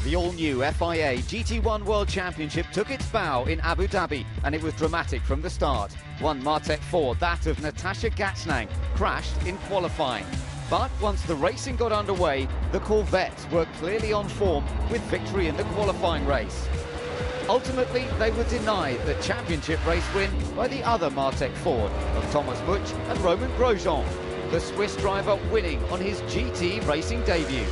The all-new FIA GT1 World Championship took its bow in Abu Dhabi, and it was dramatic from the start. One Martech Ford, that of Natasha Gatsnang, crashed in qualifying. But once the racing got underway, the Corvettes were clearly on form with victory in the qualifying race. Ultimately, they were denied the championship race win by the other Martech Ford of Thomas Butch and Romain Grosjean, the Swiss driver winning on his GT racing debut.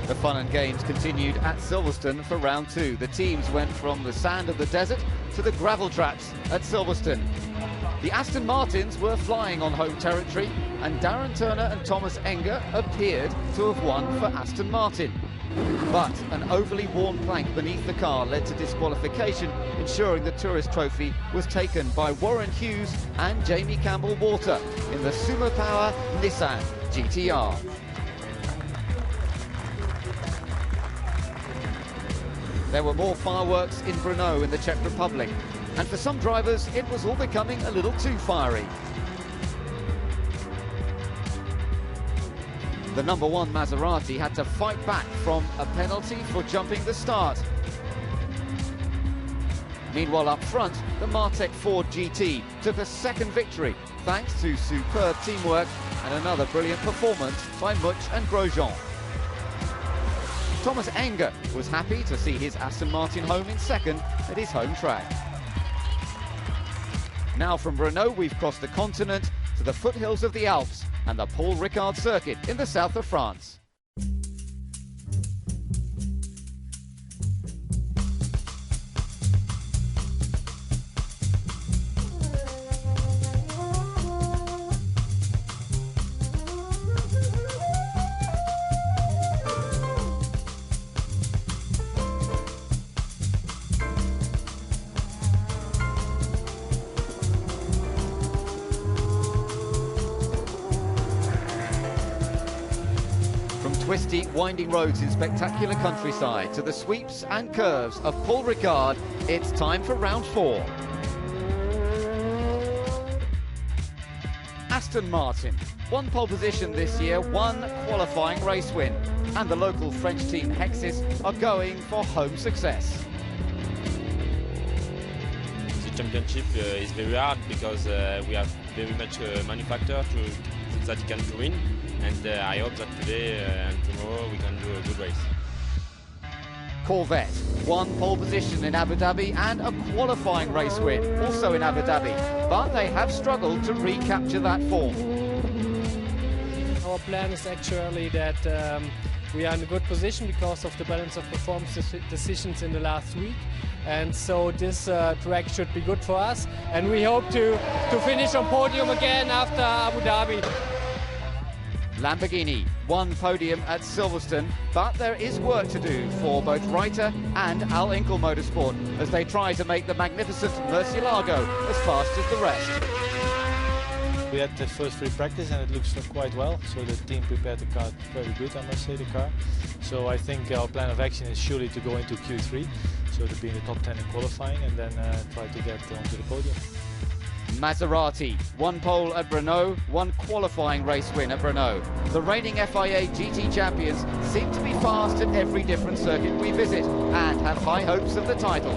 The fun and games continued at Silverstone for round 2. The teams went from the sand of the desert to the gravel traps at Silverstone. The Aston Martins were flying on home territory, and Darren Turner and Thomas Enger appeared to have won for Aston Martin. But an overly worn plank beneath the car led to disqualification, ensuring the Tourist Trophy was taken by Warren Hughes and Jamie Campbell-Walter in the Sumo Power Nissan GTR. There were more fireworks in Brno in the Czech Republic, and for some drivers it was all becoming a little too fiery. The number 1 Maserati had to fight back from a penalty for jumping the start. Meanwhile, up front, the Martech Ford GT took a second victory thanks to superb teamwork and another brilliant performance by Butch and Grosjean. Thomas Enger was happy to see his Aston Martin home in second at his home track. Now from Brno, we've crossed the continent to the foothills of the Alps and the Paul Ricard circuit in the south of France. Twisty, winding roads in spectacular countryside to the sweeps and curves of Paul Ricard, it's time for round 4. Aston Martin, 1 pole position this year, 1 qualifying race win, and the local French team Hexis are going for home success. The championship is very hard because we have very much manufacturer that he can win. And I hope that today and tomorrow we can do a good race. Corvette, 1 pole position in Abu Dhabi and a qualifying race win, also in Abu Dhabi. But they have struggled to recapture that form. Our plan is actually that we are in a good position because of the balance of performance decisions in the last week. And so this track should be good for us. And we hope to finish on podium again after Abu Dhabi. Lamborghini, 1 podium at Silverstone, but there is work to do for both Reiter and Al Inkel Motorsport as they try to make the magnificent Murcielago as fast as the rest. We had the first free practice and it looks quite well, so the team prepared the car very good, I must say, the car. So I think our plan of action is surely to go into Q3, so to be in the top 10 in qualifying and then try to get onto the podium. Maserati, 1 pole at Brno, 1 qualifying race win at Brno. The reigning FIA GT champions seem to be fast at every different circuit we visit and have high hopes of the title.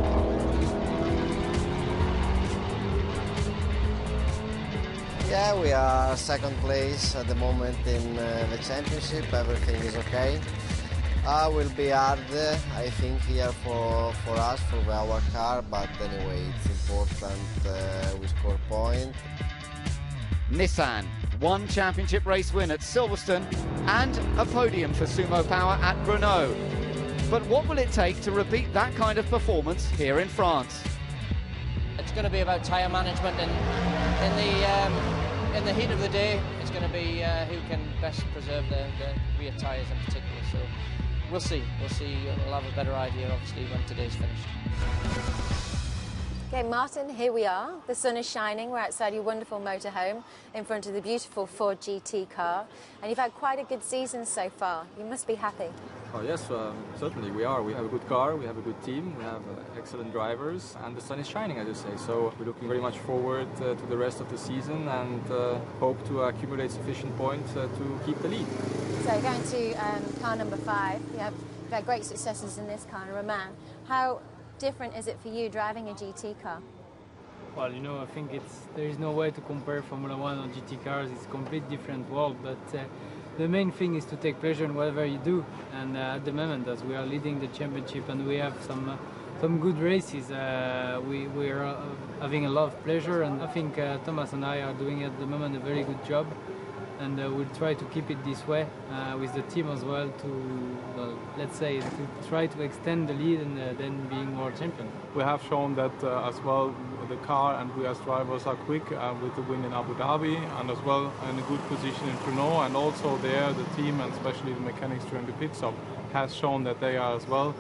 Yeah, we are second place at the moment in the championship. Everything is okay. Will be hard, I think, here for us, for our car, but anyway, it's important we score points. Nissan, 1 championship race win at Silverstone and a podium for Sumo Power at Brno. But what will it take to repeat that kind of performance here in France? It's going to be about tyre management, and in the heat of the day, it's going to be who can best preserve the rear tyres in particular. So we'll see. We'll have a better idea, obviously, when today's finished. Okay, Martin, here we are. The sun is shining. We're outside your wonderful motorhome in front of the beautiful Ford GT car. And you've had quite a good season so far. You must be happy. Oh yes, certainly we are. We have a good car, we have a good team, we have excellent drivers, and the sun is shining, as you say. So we're looking very much forward to the rest of the season and hope to accumulate sufficient points to keep the lead. So going to car number 5, you've had great successes in this car, in Roman. How different is it for you driving a GT car? Well, you know, I think there is no way to compare Formula 1 or GT cars. It's a complete different world, but the main thing is to take pleasure in whatever you do. And at the moment, as we are leading the championship and we have some good races, we are having a lot of pleasure. And I think Thomas and I are doing at the moment a very good job. And we'll try to keep it this way with the team as well to, let's say, to try to extend the lead and then being world champion. We have shown that as well the car and we as drivers are quick with the win in Abu Dhabi and as well in a good position in Brno, and also there the team and especially the mechanics during the pit stop has shown that they are as well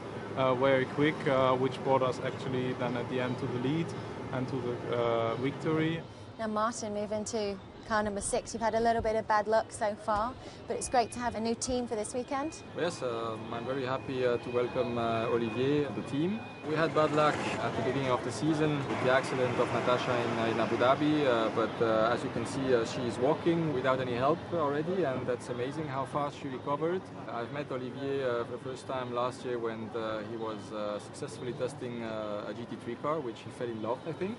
very quick, which brought us actually then at the end to the lead and to the victory. Now Martin, move into car number 6. You've had a little bit of bad luck so far, but it's great to have a new team for this weekend. Yes, I'm very happy to welcome Olivier and the team. We had bad luck at the beginning of the season with the accident of Natasha in Abu Dhabi, but as you can see, she is walking without any help already, and that's amazing how fast she recovered. I've met Olivier for the first time last year when he was successfully testing a GT3 car, which he fell in love, I think.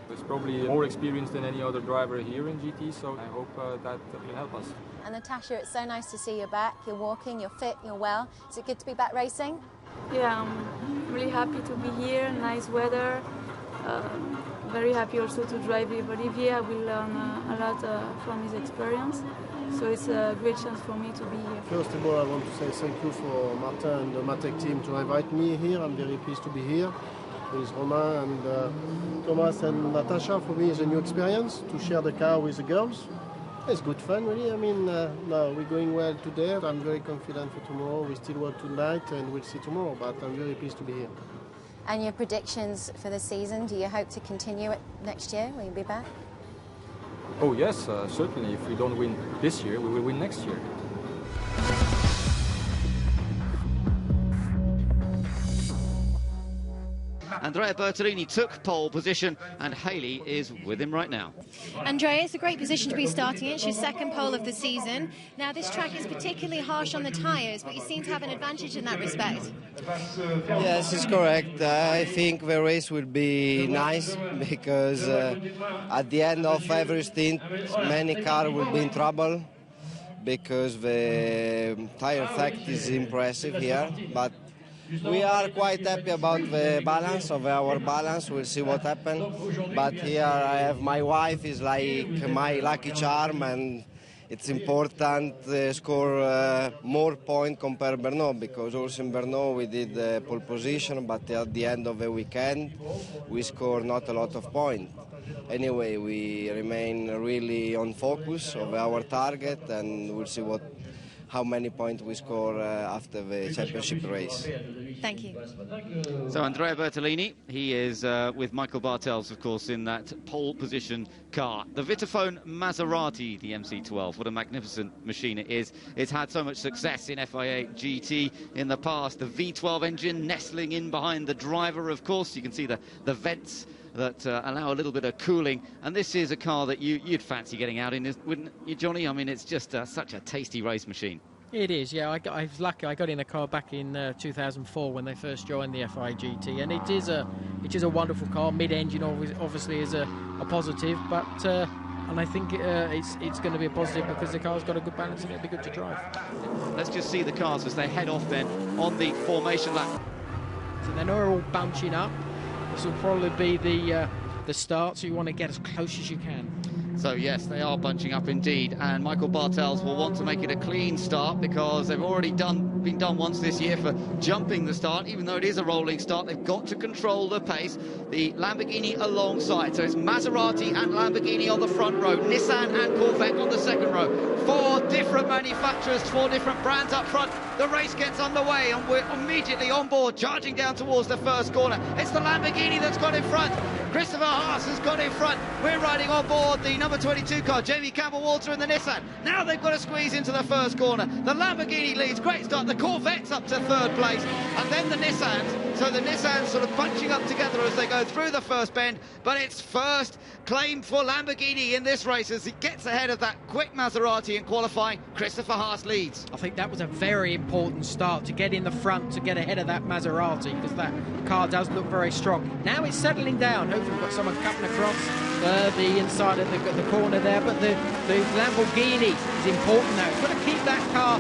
He's probably more experienced than any other driver here in GT, so I hope that will help us. And Natasha, it's so nice to see you back. You're walking, you're fit, you're well. Is it good to be back racing? Yeah, I'm really happy to be here. Nice weather. Very happy also to drive with Olivier. I will learn a lot from his experience. So it's a great chance for me to be here. First of all, I want to say thank you for Martin and the Matec team to invite me here. I'm very pleased to be here with Romain and Thomas and Natasha. For me, it's a new experience to share the car with the girls. It's good fun, really. I mean, no, we're going well today. I'm very confident for tomorrow. We still work tonight and we'll see tomorrow, but I'm very pleased to be here. And your predictions for the season, do you hope to continue it next year? Will you be back? Oh yes, certainly. If we don't win this year, we will win next year. Andrea Bertolini took pole position and Haley is with him right now. Andrea, it's a great position to be starting in. It's your second pole of the season. Now this track is particularly harsh on the tyres, but you seem to have an advantage in that respect. Yes, it's correct. I think the race will be nice because at the end of every stint many cars will be in trouble because the tyre effect is impressive here, but we are quite happy about the balance of our balance. We'll see what happens. But here I have my wife is like my lucky charm, and it's important to score more points compared to Brno, because also in Brno we did pole position, but at the end of the weekend we scored not a lot of points. Anyway, we remain really on focus of our target, and we'll see how many points we score after the championship race. Thank you. So Andrea Bertolini, he is with Michael Bartels, of course, in that pole position car. The Vitaphone Maserati, the MC12, what a magnificent machine it is. It's had so much success in FIA GT in the past. The V12 engine nestling in behind the driver, of course. You can see the vents that allow a little bit of cooling, and this is a car that you'd fancy getting out in, wouldn't you, Johnny? I mean, it's just such a tasty race machine. It is, yeah. I was lucky. I got in the car back in 2004 when they first joined the FIA GT, and it is a wonderful car. Mid-engine obviously is a positive, but and I think it's going to be a positive because the car's got a good balance and it'll be good to drive. Let's just see the cars as they head off then on the formation lap. So they're all bunching up. This will probably be the start, so you want to get as close as you can. So yes, they are bunching up indeed, and Michael Bartels will want to make it a clean start because they've already been done once this year for jumping the start. Even though it is a rolling start, they've got to control the pace. The Lamborghini alongside, so it's Maserati and Lamborghini on the front row, Nissan and Corvette on the second row. 4 different manufacturers, 4 different brands up front. The race gets underway and we're immediately on board, charging down towards the first corner. It's the Lamborghini that's got in front. Christopher Haas has got in front. We're riding on board the number 22 car, Jamie Campbell-Walter in the Nissan. Now they've got to squeeze into the first corner. The Lamborghini leads. Great start. The Corvette's up to third place, and then the Nissans. So the Nissans sort of bunching up together as they go through the first bend, but it's first claim for Lamborghini in this race as he gets ahead of that quick Maserati in qualifying. Christopher Haas leads. I think that was a very important start to get in the front, to get ahead of that Maserati, because that car does look very strong. Now it's settling down. Hopefully we've got someone cutting across the inside of the corner there, but the Lamborghini is important now. It's got to keep that car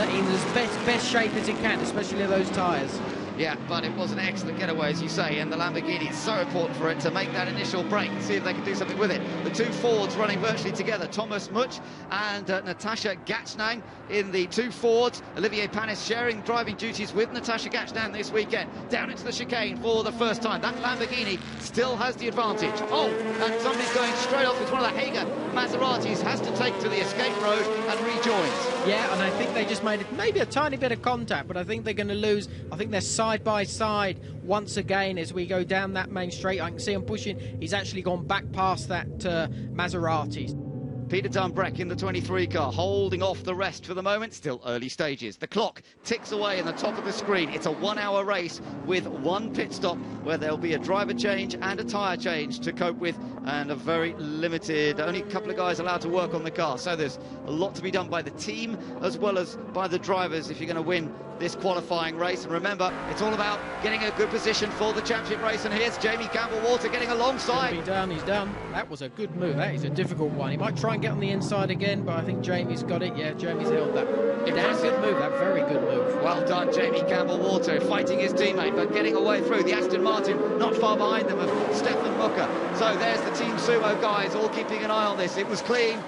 in as best shape as it can, especially those tyres. Yeah, but it was an excellent getaway, as you say, and the Lamborghini is so important for it to make that initial break and see if they can do something with it. The two Fords running virtually together, Thomas Much and Natasha Gachnang in the two Fords. Olivier Panis sharing driving duties with Natasha Gachnang this weekend. Down into the chicane for the first time. That Lamborghini still has the advantage. Oh, and somebody's going straight off with one of the Hager Maseratis, has to take to the escape road and rejoins. Yeah, and I think they just made maybe a tiny bit of contact, but I think they're going to lose. I think they're side by side once again as we go down that main straight. I can see him pushing. He's actually gone back past that Maserati. Peter Dunbreck in the 23 car, holding off the rest for the moment. Still early stages. The clock ticks away in the top of the screen. It's a 1 hour race with one pit stop where there'll be a driver change and a tyre change to cope with, and a very limited, only a couple of guys allowed to work on the car. So there's a lot to be done by the team as well as by the drivers if you're going to win this qualifying race. And remember, it's all about getting a good position for the championship race. And here's Jamie Campbell-Walter getting alongside. He's done. That was a good move. That is a difficult one. He might try and get on the inside again, but I think Jamie's got it. Yeah, Jamie's held that. That's a good move. That very good move. Well done, Jamie Campbell-Walter, fighting his teammate, but getting away through. The Aston Martin not far behind them of Stefan Mucker. So there's the Team Sumo guys all keeping an eye on this. It was clean.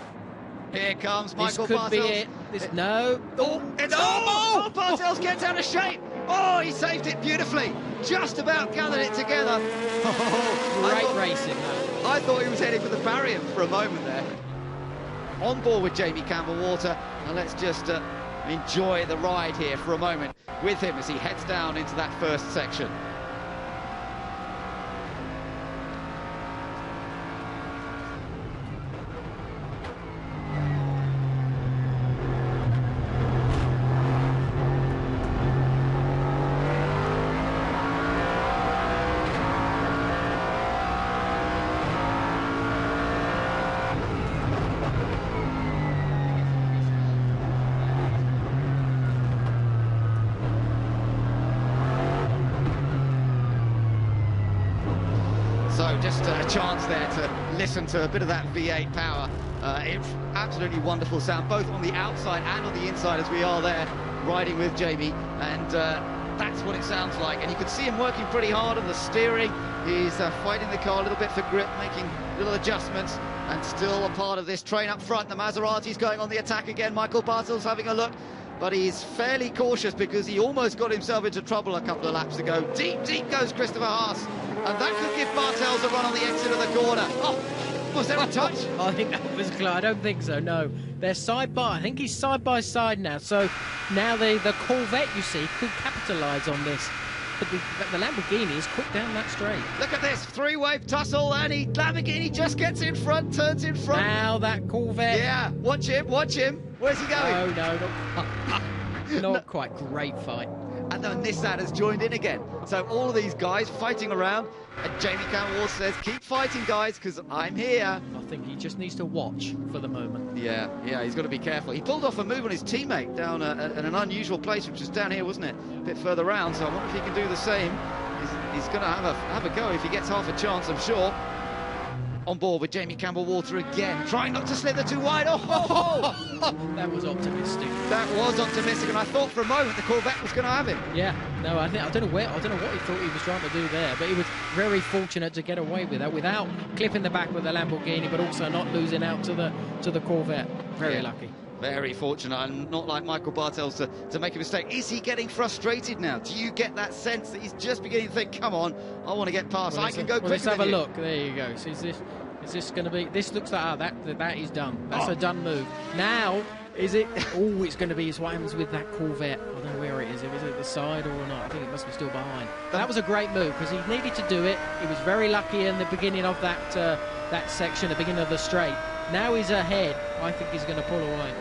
Here comes Michael Bartels. This could be it. No. Oh, it's Bartels gets out of shape. Oh, he saved it beautifully. Just about gathered it together. Great racing. I thought he was heading for the barrier for a moment there. On board with Jamie Campbell-Walter, and let's just enjoy the ride here for a moment with him as he heads down into that first section. So just a chance there to listen to a bit of that V8 power. It's absolutely wonderful sound, both on the outside and on the inside as we are there riding with Jamie. And that's what it sounds like. And you can see him working pretty hard on the steering. He's fighting the car a little bit for grip, making little adjustments, and still a part of this train up front. The Maserati's going on the attack again. Michael Bartels having a look, but he's fairly cautious because he almost got himself into trouble a couple of laps ago. Deep, deep goes Christopher Haas, and that could give Bartels a run on the exit of the corner. Oh, was there a touch? I think that was close. I don't think so, no. They're side by, I think he's side by side now, so now the Corvette, you see, could capitalise on this. But the Lamborghini is quick down that straight. Look at this three-way tussle, and Lamborghini just gets in front, turns in front. Now that Corvette. Yeah, watch him, watch him. Where's he going? No, not quite. Great fight. And the Nissan has joined in again. So all of these guys fighting around, and Jamie Campbell says, keep fighting, guys, because I'm here. I think he just needs to watch for the moment. Yeah, he's got to be careful. He pulled off a move on his teammate down at an unusual place, which was down here, wasn't it? A bit further round, so I wonder if he can do the same. He's going to have a go if he gets half a chance, I'm sure. On board with Jamie Campbell-Walter again, trying not to slip the too wide. That was optimistic. That was optimistic, and I thought for a moment the Corvette was going to have him. Yeah, no, I don't know what he thought he was trying to do there, but he was very fortunate to get away with that without clipping the back with the Lamborghini, but also not losing out to the Corvette. Very lucky. Very fortunate, and not like Michael Bartels to make a mistake. Is he getting frustrated now? Do you get that sense that he's just beginning to think, come on, I want to get past, I can go quicker let's have than a you. look. There you go. So is this going to be, this looks like, that is done. That's a done move. Now, is it, it's going to be what happens with that Corvette. I don't know where it is. Is it at the side or not? I think it must be still behind. That was a great move because he needed to do it. He was very lucky in the beginning of that section, the beginning of the straight. Now he's ahead. I think he's going to pull away.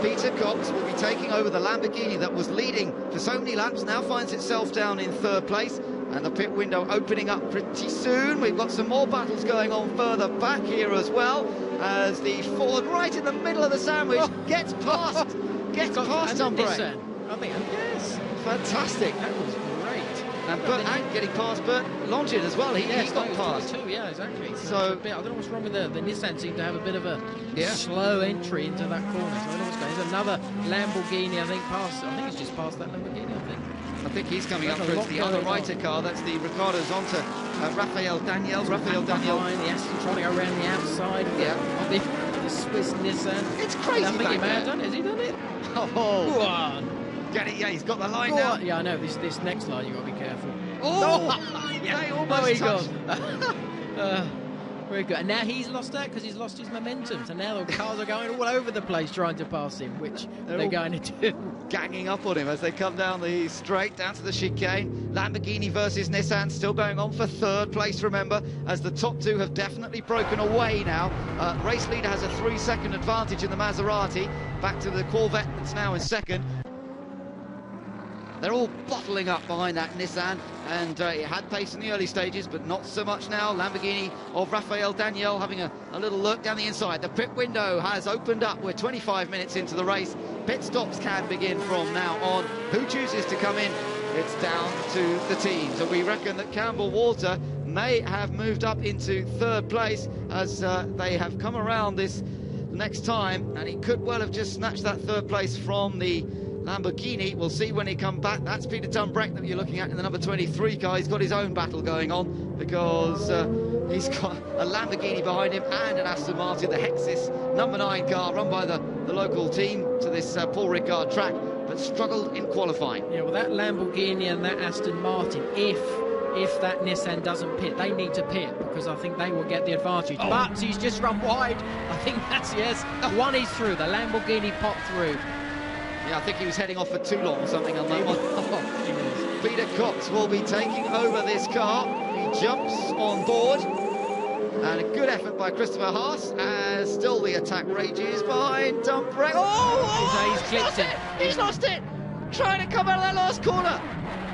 Peter Cox will be taking over the Lamborghini that was leading for so many laps, now finds itself down in third place, and the pit window opening up pretty soon. We've got some more battles going on further back here as well, as the Ford right in the middle of the sandwich gets past Umbre. I think, yes. Fantastic. That was great. And getting past Bert Longin as well. He got past. Too, yeah, exactly. So I don't know what's wrong with the Nissan. Seemed to have a bit of a slow entry into that corner. So I don't know what's going on. There's another Lamborghini, I think, past. I think it's just past that Lamborghini, I think he's coming up towards the other Reiter car. That's the Ricardo's onto Rafael Daniel. Rafael Daniel. Behind the Aston trying to go around the outside. Yeah. The Swiss Nissan. It's crazy. I think he may have done it. Has he done it? Oh. Get it? Yeah, he's got the line now. Yeah, I know. This next line, you've got to be careful. Oh! Yeah, they almost touched. Very good. And now he's lost that because he's lost his momentum. So now the cars are going all over the place trying to pass him, which they're going to do. Ganging up on him as they come down the straight, down to the chicane. Lamborghini versus Nissan still going on for third place, remember, as the top two have definitely broken away now. Race leader has a 3-second advantage in the Maserati. Back to the Corvette that's now in second. They're all bottling up behind that Nissan, and it had pace in the early stages, but not so much now. Lamborghini of Rafael Daniel having a little look down the inside. The pit window has opened up. We're 25 minutes into the race. Pit stops can begin from now on. Who chooses to come in? It's down to the teams. And we reckon that Campbell Walter may have moved up into third place as they have come around this next time, and he could well have just snatched that third place from the Lamborghini. We'll see when he comes back. That's Peter Dumbreck that you're looking at in the number 23 car. He's got his own battle going on because he's got a Lamborghini behind him and an Aston Martin, the Hexis number 9 car, run by the local team to this Paul Ricard track, but struggled in qualifying. Yeah, well, that Lamborghini and that Aston Martin, if that Nissan doesn't pit, they need to pit because I think they will get the advantage. Oh. But he's just run wide. I think that's, yes, one is through. The Lamborghini popped through. Yeah, I think he was heading off for too long or something on that one. Peter Cox will be taking over this car. He jumps on board. And a good effort by Christopher Haas as still the attack rages behind Dumbreck. Oh! He's clipped it. He's lost it! Trying to come out of that last corner.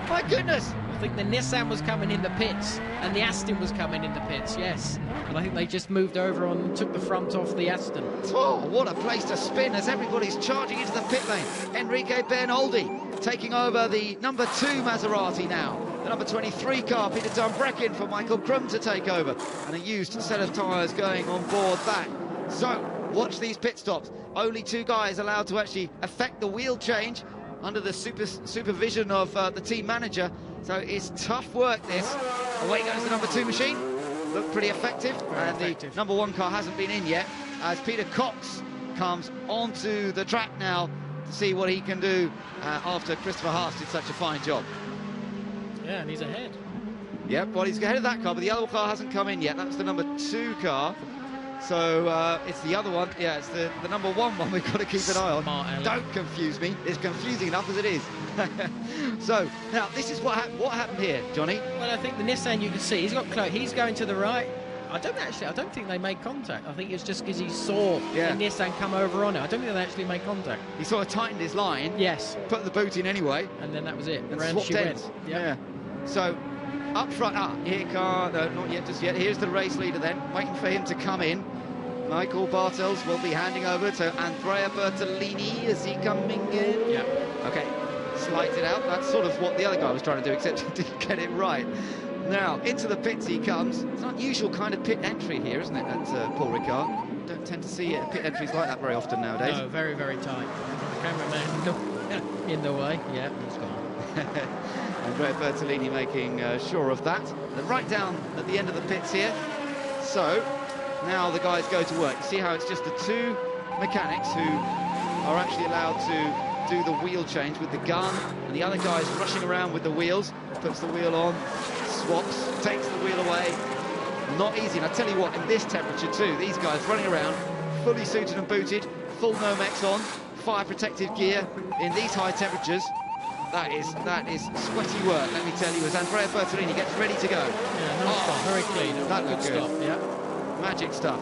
My goodness. I think the Nissan was coming in the pits and the Aston was coming in the pits, yes. And I think they just moved over and took the front off the Aston. Oh, what a place to spin as everybody's charging into the pit lane. Enrique Bernoldi taking over the number 2 Maserati now. The number 23 car, Peter Dumbreck for Michael Krum to take over. And a used set of tyres going on board that. So, watch these pit stops. Only 2 guys allowed to actually affect the wheel change under the supervision of the team manager. So it's tough work, this. Away goes the number 2 machine. Looked pretty effective. The number 1 car hasn't been in yet, as Peter Cox comes onto the track now to see what he can do after Christopher Haas did such a fine job. Yeah, and he's ahead. Yep, well, he's ahead of that car, but the other car hasn't come in yet. That's the number 2 car. So it's the other one. Yeah, it's the number 1 we've got to keep an eye on. Don't confuse me. It's confusing enough as it is. So now this is what happened here, Johnny. Well, I think the Nissan, you can see he's got close. He's going to the right. I don't think they made contact. I think it's just because he saw the Nissan come over on it. I don't think they actually made contact. He sort of tightened his line. Yes. Put the boot in anyway. And then that was it. And around swapped she ends. went. Yeah. So up front, here car, no, not yet, just yet. Here's the race leader then, waiting for him to come in. Michael Bartels will be handing over to Andrea Bertolini. Is he coming in? Yeah. Okay. Slides it out. That's sort of what the other guy was trying to do, except he didn't get it right. Now, into the pits he comes. It's an unusual kind of pit entry here, isn't it, at Paul Ricard? Don't tend to see pit entries like that very often nowadays. No, very, very tight. The cameraman in the way. Yeah, he's gone. Andrea Bertolini making sure of that. They're right down at the end of the pits here. So, now the guys go to work. You see how it's just the 2 mechanics who are actually allowed to do the wheel change with the gun, and the other guy's rushing around with the wheels, puts the wheel on, swaps, takes the wheel away. Not easy, and I tell you what, in this temperature too, these guys running around, fully suited and booted, full Nomex on, fire protective gear in these high temperatures. That is sweaty work, let me tell you, as Andrea Bertolini gets ready to go. Yeah, nice stop, very clean. That looked good. Stop, yeah. Magic stuff.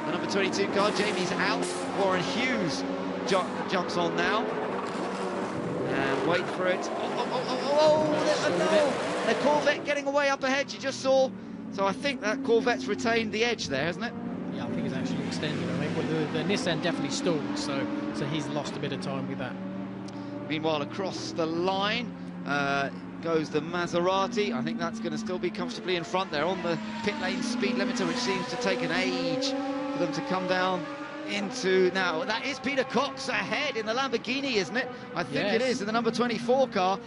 The number 22 car, Jamie's out. Warren Hughes jumps on now. And wait for it. The Corvette getting away up ahead, you just saw. So I think that Corvette's retained the edge there, hasn't it? Yeah, I think it's actually extended. I mean, well, the Nissan definitely stalled, so he's lost a bit of time with that. Meanwhile, across the line goes the Maserati. I think that's going to still be comfortably in front. They're on the pit lane speed limiter, which seems to take an age for them to come down into. Now, that is Peter Cox ahead in the Lamborghini, isn't it? I think it is, in the number 24 car.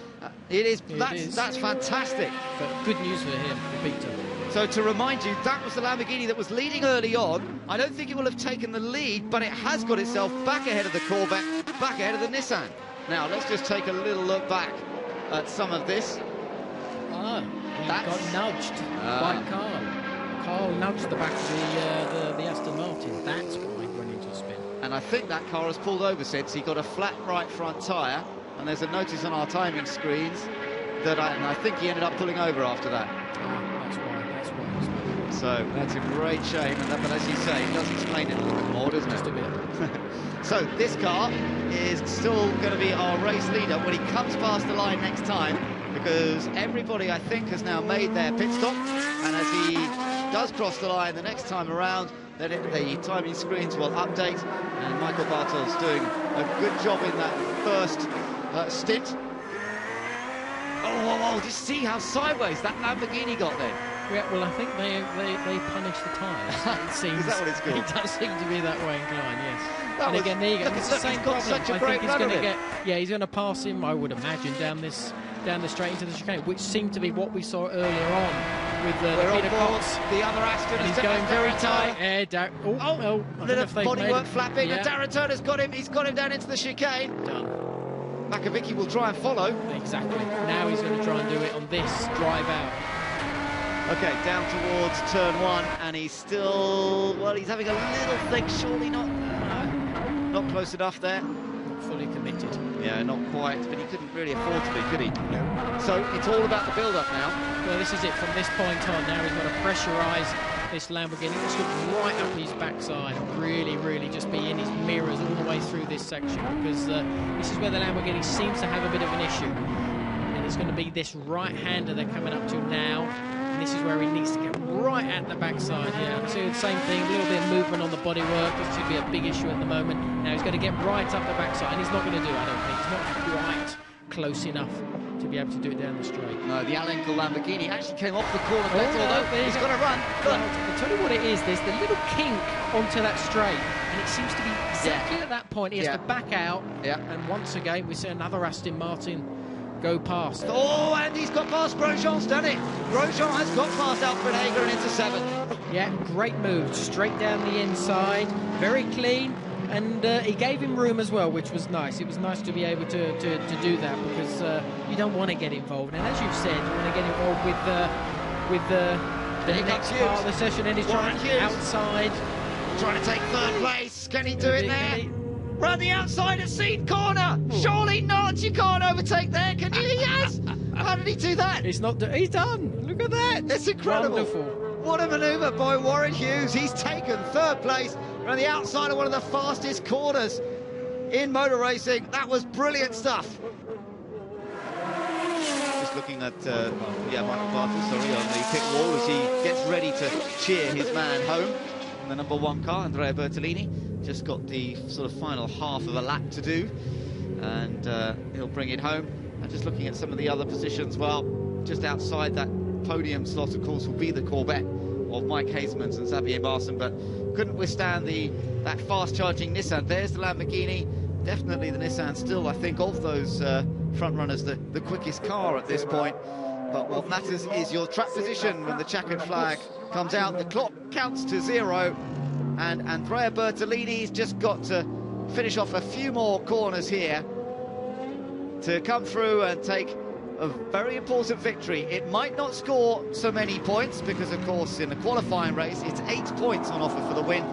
It is. That's fantastic. But good news for him, for Peter. So to remind you, that was the Lamborghini that was leading early on. I don't think it will have taken the lead, but it has got itself back ahead of the Corvette, back ahead of the Nissan. Now, let's just take a little look back at some of this. He got nudged by Carl nudged the back of the Aston Martin. That's why he went into a spin. And I think that car has pulled over since. He got a flat right front tyre, and there's a notice on our timing screens that I think he ended up pulling over after that. That's why. So that's a great shame, but as you say, it does explain it a little bit more, doesn't it? Just a bit. So this car is still going to be our race leader when he comes past the line next time, because everybody, I think, has now made their pit stop, and as he does cross the line the next time around, then the timing screens will update, and Michael Bartel's doing a good job in that first stint. Oh, just see how sideways that Lamborghini got then. Yeah, well, I think they punish the tyres. It seems. Is that what it's called? It does seem to be that way inclined, yes. That and again, there you go. It's the same problem. Such a I great think he's going to get. Yeah, he's going to pass him, I would imagine, down the straight into the chicane, which seemed to be what we saw earlier on with Peter Cox. The other Aston. He's going very tight. I don't know if they've bodywork flapping. Yeah. And Darren Turner's got him. He's got him down into the chicane. Done. Makovicky will try and follow. Exactly. Now he's going to try and do it on this drive out. Okay, down towards turn one, and he's still, well, he's having a little think, surely not close enough there. Not fully committed. Yeah, not quite, but he couldn't really afford to be, could he? No. So it's all about the build-up now. Well, this is it from this point on. Now he's got to pressurise this Lamborghini. Let's look right up his backside and really just be in his mirrors all the way through this section, because this is where the Lamborghini seems to have a bit of an issue. And it's going to be this right-hander they're coming up to now. And this is where he needs to get right at the backside. Yeah, so the same thing, a little bit of movement on the bodywork. This should be a big issue at the moment. Now he's going to get right up the backside, and he's not going to do it, I don't think. He's not quite close enough to be able to do it down the straight. No, the Alenco Lamborghini actually came off the corner better, although he's got to run. Well, I'll tell you what it is. There's the little kink onto that straight, and it seems to be exactly at that point. He has to back out, and once again we see another Aston Martin go past. Oh, and he's got past Grosjean's done it. Grosjean has got past Alfred Hager and into 7th. Yeah, great move, straight down the inside, very clean, and he gave him room as well, which was nice. It was nice to be able to do that, because you don't want to get involved, and as you've said, you want to get involved with the next part of the session, and he's trying outside. Trying to take 3rd place. Can he do it there? Run the outside at Seed Corner. Surely not. You can't overtake there, can you? He has. How did he do that? He's not. He's done. Look at that. It's incredible. Wonderful. What a manoeuvre by Warren Hughes. He's taken 3rd place around the outside of one of the fastest corners in motor racing. That was brilliant stuff. Just looking at Michael Bartel, sorry, on the pit wall as he gets ready to cheer his man home. The number 1 car, Andrea Bertolini, just got the sort of final half of a lap to do, and he'll bring it home. And just looking at some of the other positions, well, just outside that podium slot, of course, will be the Corvette of Mike Hazemans and Xavier Marson, but couldn't withstand that fast-charging Nissan. There's the Lamborghini, definitely the Nissan still, I think, of those front runners, the quickest car at this point. But what matters is your track position when the checkered flag comes out. The clock counts to 0, and Andrea Bertolini's just got to finish off a few more corners here to come through and take a very important victory. It might not score so many points because, of course, in the qualifying race, it's 8 points on offer for the win,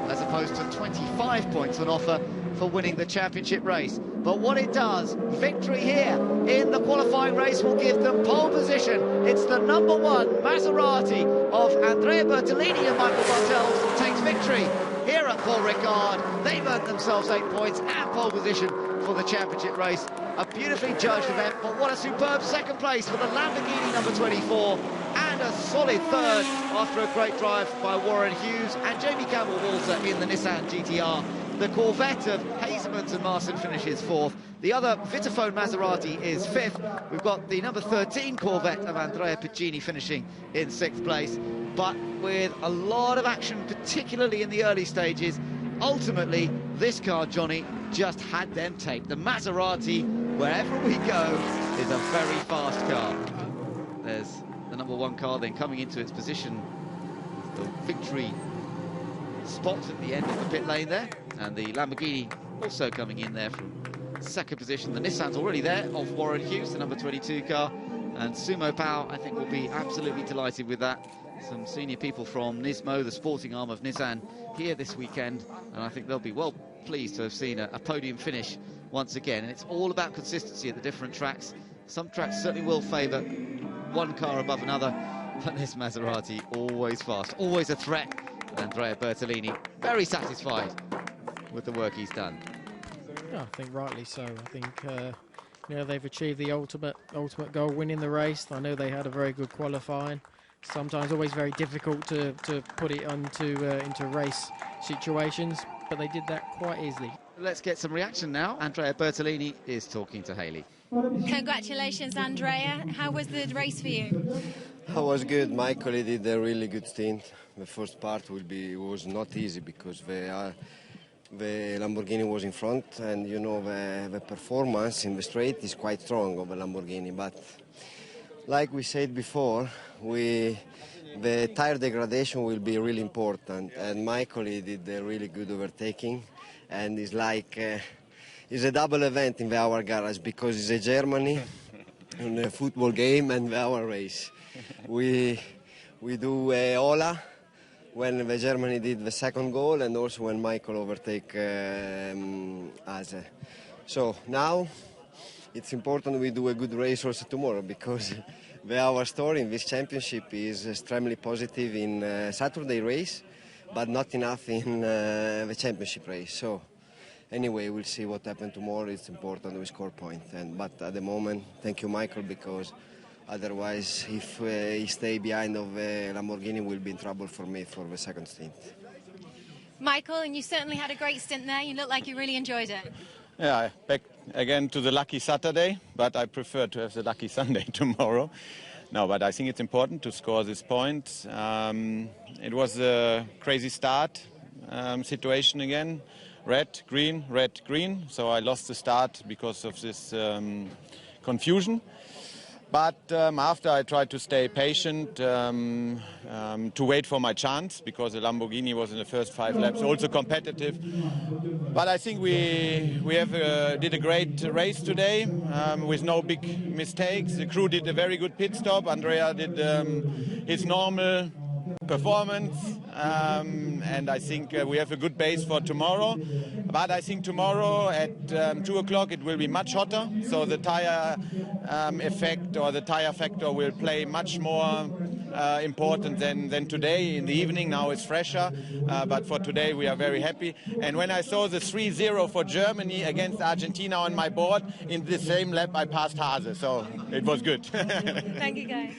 as opposed to 25 points on offer for winning the championship race. But what it does, victory here in the qualifying race will give them pole position. It's the number 1 Maserati of Andrea Bertolini, and Michael Bartel takes victory here at Paul Ricard. They've earned themselves 8 points and pole position for the championship race. A beautifully judged event, but what a superb second place for the Lamborghini number 24, and a solid third after a great drive by Warren Hughes and Jamie Campbell-Walter in the Nissan GT-R. The Corvette of Hazeman and Martin finishes 4th. The other Vitaphone Maserati is 5th. We've got the number 13 Corvette of Andrea Piccini finishing in 6th place. But with a lot of action, particularly in the early stages, ultimately, this car, Johnny, just had them taped. The Maserati, wherever we go, is a very fast car. There's the number 1 car then coming into its position. The victory spot at the end of the pit lane there, and the Lamborghini also coming in there from 2nd position. The Nissan's already there of Warren Hughes, the number 22 car, and Sumo Pao, I think, will be absolutely delighted with that. Some senior people from Nismo, the sporting arm of Nissan, here this weekend, and I think they'll be well pleased to have seen a podium finish once again. And it's all about consistency at the different tracks. Some tracks certainly will favour one car above another, but this Maserati, always fast, always a threat. Andrea Bertolini, very satisfied with the work he's done. Yeah, I think rightly so. I think you know, they've achieved the ultimate goal, winning the race. I know they had a very good qualifying. Sometimes always very difficult to put it into race situations, but they did that quite easily. Let's get some reaction now. Andrea Bertolini is talking to Haley. Congratulations, Andrea. How was the race for you? It was good. Michael, he did a really good stint. The first part was not easy because the Lamborghini was in front, and you know the performance in the straight is quite strong of the Lamborghini. But like we said before, the tire degradation will be really important, and Michael, he did a really good overtaking, and it's like it's a double event in our garage because it's a Germany in a football game and our race. We do Ola when the Germany did the second goal, and also when Michael overtake us. So now it's important we do a good race also tomorrow, because our story in this championship is extremely positive in Saturday race, but not enough in the championship race. So anyway, we'll see what happens tomorrow. It's important we score point. But at the moment, thank you, Michael, because otherwise, if he stay behind of Lamborghini, we'll be in trouble for me for the second stint. Michael, and you certainly had a great stint there. You look like you really enjoyed it. Yeah, back again to the lucky Saturday, but I prefer to have the lucky Sunday tomorrow. No, but I think it's important to score this point. It was a crazy start situation again. Red, green. So I lost the start because of this confusion. But after I tried to stay patient, to wait for my chance, because the Lamborghini was in the first 5 laps also competitive. But I think we did a great race today with no big mistakes. The crew did a very good pit stop. Andrea did his normal performance, and I think we have a good base for tomorrow. But I think tomorrow at 2 o'clock it will be much hotter, so the tire effect or the tire factor will play much more important than today in the evening. Now it's fresher, but for today we are very happy. And when I saw the 3-0 for Germany against Argentina on my board, in the same lap I passed Hase, so it was good. Thank you, guys.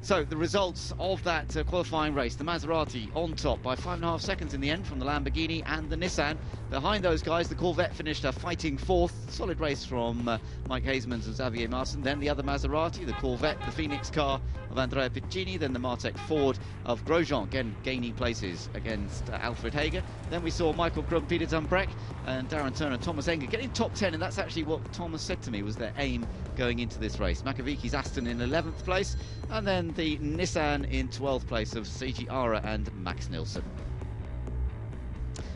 So the results of that qualifying race, the Maserati on top by 5.5 seconds in the end from the Lamborghini and the Nissan. Behind those guys, the Corvette finished a fighting 4th. Solid race from Mike Hasemans and Xavier Martin. Then the other Maserati, the Corvette, the Phoenix car of Andrea Piccini. Then the Martech Ford of Grosjean, again gaining places against Alfred Hager. Then we saw Michael Krum, Peter Zumbrek and Darren Turner, Thomas Enger getting top 10, and that's actually what Thomas said to me was their aim going into this race. Makaviki's Aston in 11th place, and then the Nissan in 12th place of Seiji Ara and Max Nilsson.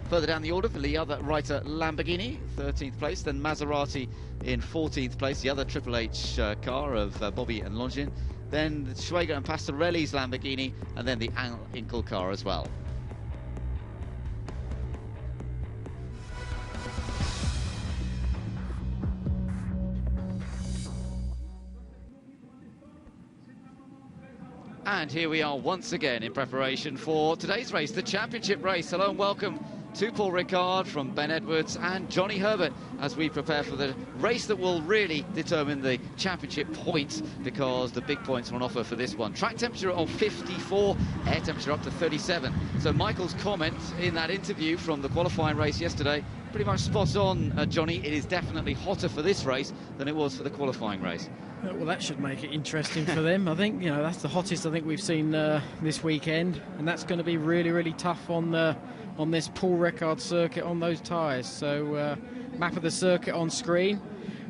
Further down the order, the other Reiter Lamborghini, 13th place, then Maserati in 14th place, the other Triple H car of Bobby and Longin, then the Schwager and Pastorelli's Lamborghini, and then the Al Inkel car as well. And here we are once again in preparation for today's race, the championship race. Hello and welcome to Paul Ricard from Ben Edwards and Johnny Herbert as we prepare for the race that will really determine the championship points, because the big points are on offer for this one. Track temperature of 54, air temperature up to 37. So Michael's comment in that interview from the qualifying race yesterday, pretty much spot on, Johnny. It is definitely hotter for this race than it was for the qualifying race. Well, that should make it interesting for them. I think, you know, that's the hottest I think we've seen this weekend, and that's going to be really, really tough on this Paul Ricard circuit on those tyres. So, map of the circuit on screen.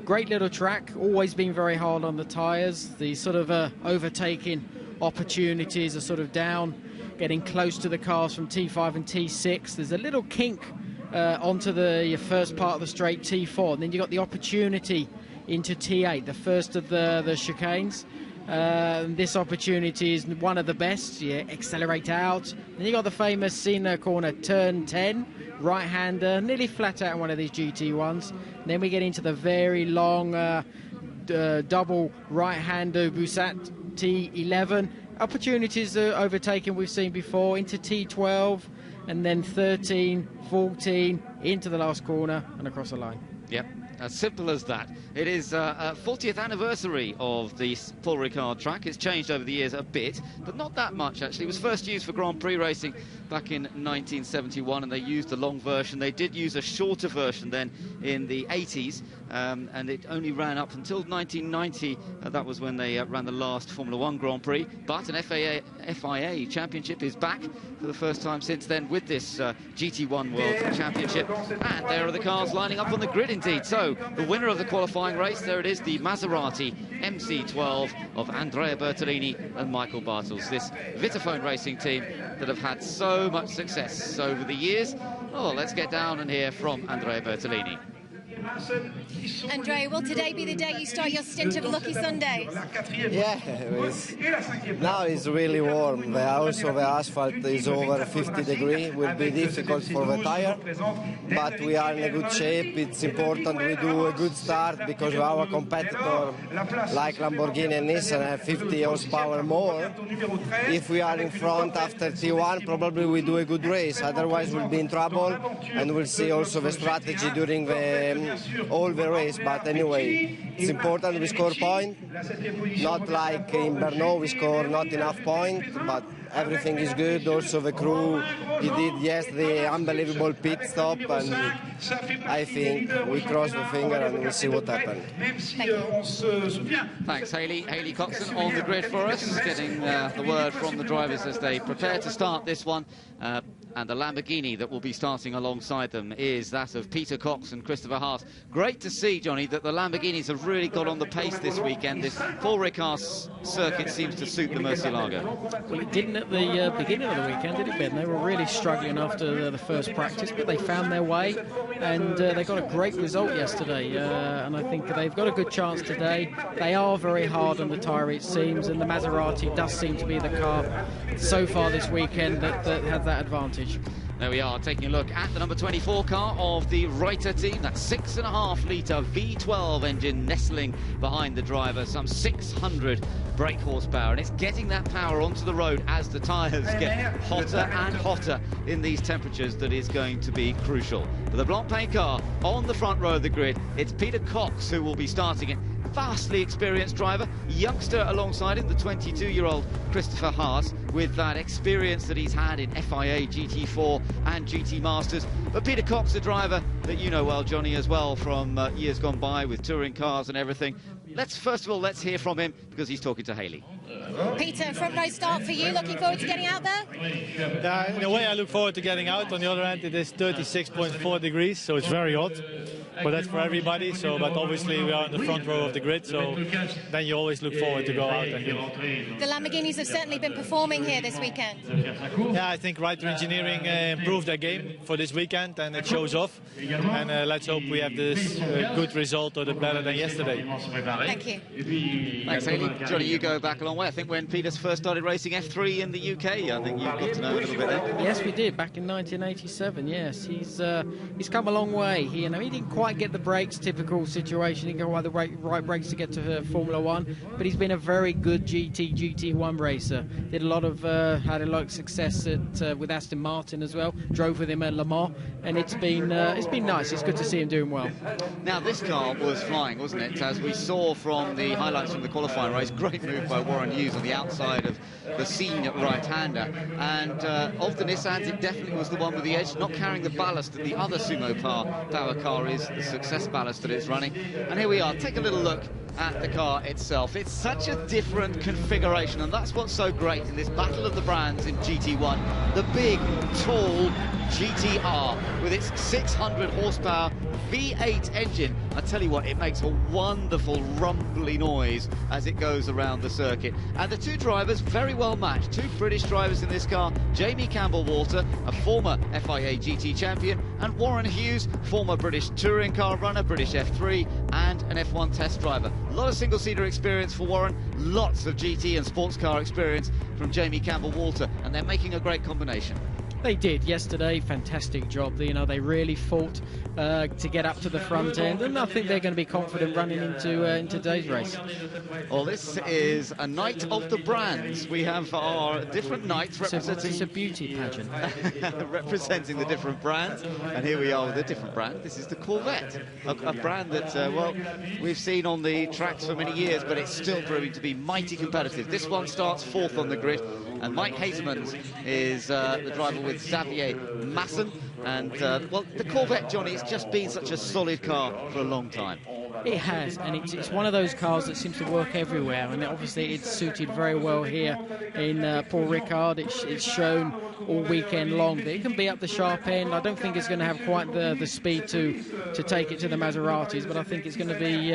Great little track, always been very hard on the tyres. The sort of overtaking opportunities are sort of down, getting close to the cars from T5 and T6. There's a little kink onto the first part of the straight T4, and then you've got the opportunity into T8, the first of the chicanes. This opportunity is one of the best. You accelerate out. Then you got the famous Cena corner, turn 10, right-hander, nearly flat out in one of these GT1s. Then we get into the very long double right-hander Busat T11. Opportunities overtaken we've seen before into T12, and then 13, 14, into the last corner and across the line. Yep. As simple as that. It is a 40th anniversary of the Paul Ricard track. It's changed over the years a bit, but not that much actually. It was first used for Grand Prix racing back in 1971, and they used the long version. They did use a shorter version then in the 80s, and it only ran up until 1990. That was when they ran the last Formula 1 Grand Prix. But an FIA Championship is back for the first time since then with this GT1 World Championship. And there are the cars lining up on the grid indeed. So the winner of the qualifying race, there it is, the Maserati MC12 of Andrea Bertolini and Michael Bartels. This Vitaphone racing team that have had so much success over the years. Oh, let's get down and hear from Andrea Bertolini. Andrea, will today be the day you start your stint of Lucky Sundays? Yeah, now it's really warm. Also the asphalt is over 50 degrees. Will be difficult for the tire, but we are in a good shape. It's important we do a good start, because our competitor like Lamborghini and Nissan have 50 horsepower more. If we are in front after T1, probably we do a good race. Otherwise we'll be in trouble, and we'll see also the strategy during all the race. But anyway, it's important we score point, not like in Brno we score not enough point, but everything is good. Also the crew, he did yesterday unbelievable pit stop, and I think we cross the finger and we'll see what happens. Thanks, Haley. Haley Coxon on the grid for us, getting the word from the drivers as they prepare to start this one. And the Lamborghini that will be starting alongside them is that of Peter Cox and Christopher Haas. Great to see, Johnny, that the Lamborghinis have really got on the pace this weekend. This Paul Ricard circuit seems to suit the Murcielago. Well, it didn't at the beginning of the weekend, did it, Ben? They were really struggling after the first practice, but they found their way, and they got a great result yesterday. And I think they've got a good chance today. They are very hard on the tyre, it seems, and the Maserati does seem to be the car so far this weekend that has that advantage. There we are, taking a look at the number 24 car of the Reiter team. That 6.5-litre V12 engine nestling behind the driver, some 600 brake horsepower, and it's getting that power onto the road as the tyres get hotter and hotter in these temperatures. That is going to be crucial. For the Blancpain car on the front row of the grid, it's Peter Cox who will be starting it. Vastly experienced driver, youngster alongside him, the 22-year-old Christopher Haas, with that experience that he's had in FIA GT4 and GT Masters. But Peter Cox, a driver that you know well, Johnny, as well, from years gone by with touring cars and everything. First of all, let's hear from him, because he's talking to Haley. Peter, front row start for you. Looking forward to getting out there? Yeah, in a way I look forward to getting out. On the other hand, it is 36.4 degrees, so it's very hot. But that's for everybody. But obviously we are in the front row of the grid, so then you always look forward to go out. The Lamborghinis have certainly been performing doing here this weekend? Yeah, I think Ryder Engineering improved their game for this weekend, and it shows off. And let's hope we have this good result or the better than yesterday. Thank you. Thanks, Haley. Johnny, you go back a long way. I think when Peters first started racing F3 in the UK, I think you got to know a little bit there. Yes, we did, back in 1987, yes. He's come a long way. He didn't quite get the brakes, typical situation. He didn't get the right brakes to get to Formula One, but he's been a very good GT1 racer. Had a lot of success with Aston Martin as well. Drove with him at Le Mans, and it's been nice. It's good to see him doing well. Now, this car was flying, wasn't it? As we saw from the highlights from the qualifying race, great move by Warren Hughes on the outside of the scene at right-hander. And of the Nissans, it definitely was the one with the edge, not carrying the ballast that the other Sumo Power car is, the Success ballast that it's running. And here we are. Take a little look at the car itself. It's such a different configuration, and that's what's so great in this battle of the brands in GT1. The big, tall GTR with its 600 horsepower V8 engine. I tell you what, it makes a wonderful rumbly noise as it goes around the circuit. And the two drivers very well matched. Two British drivers in this car, Jamie Campbell-Walter, a former FIA GT champion, and Warren Hughes, former British touring car runner, British F3 and an F1 test driver. A lot of single-seater experience for Warren, lots of GT and sports car experience from Jamie Campbell-Walter, and they're making a great combination. They did yesterday, fantastic job. They really fought to get up to the front end, and I think they're going to be confident running into today's race. Well, this is a night of the brands. We have our different knights representing... It's a beauty pageant. representing the different brands, and here we are with a different brand. This is the Corvette, a brand that, well, we've seen on the tracks for many years, but it's still proving to be mighty competitive. This one starts fourth on the grid, and Mike Hazemans is the driver with Xavier Masson. And, well, the Corvette, Johnny, it's just been such a solid car for a long time. It has, and it's one of those cars that seems to work everywhere, and obviously it's suited very well here in Paul Ricard. It's shown all weekend long that it can be up the sharp end. I don't think it's going to have quite the speed to take it to the Maseratis, but I think it's going to be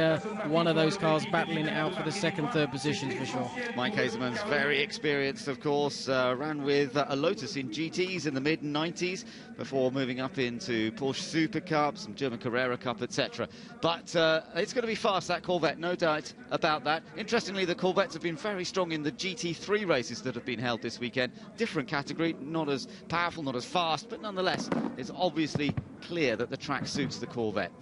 one of those cars battling it out for the second, third positions for sure. Mike Hazemans, very experienced, of course, ran with a Lotus in GTs in the mid-90s before moving up into Porsche Super Cup, some German Carrera Cup, etc. But it's going to be fast, that Corvette, no doubt about that. Interestingly, the Corvettes have been very strong in the GT3 races that have been held this weekend. Different category, not as powerful, not as fast, but nonetheless, it's obviously clear that the track suits the Corvette.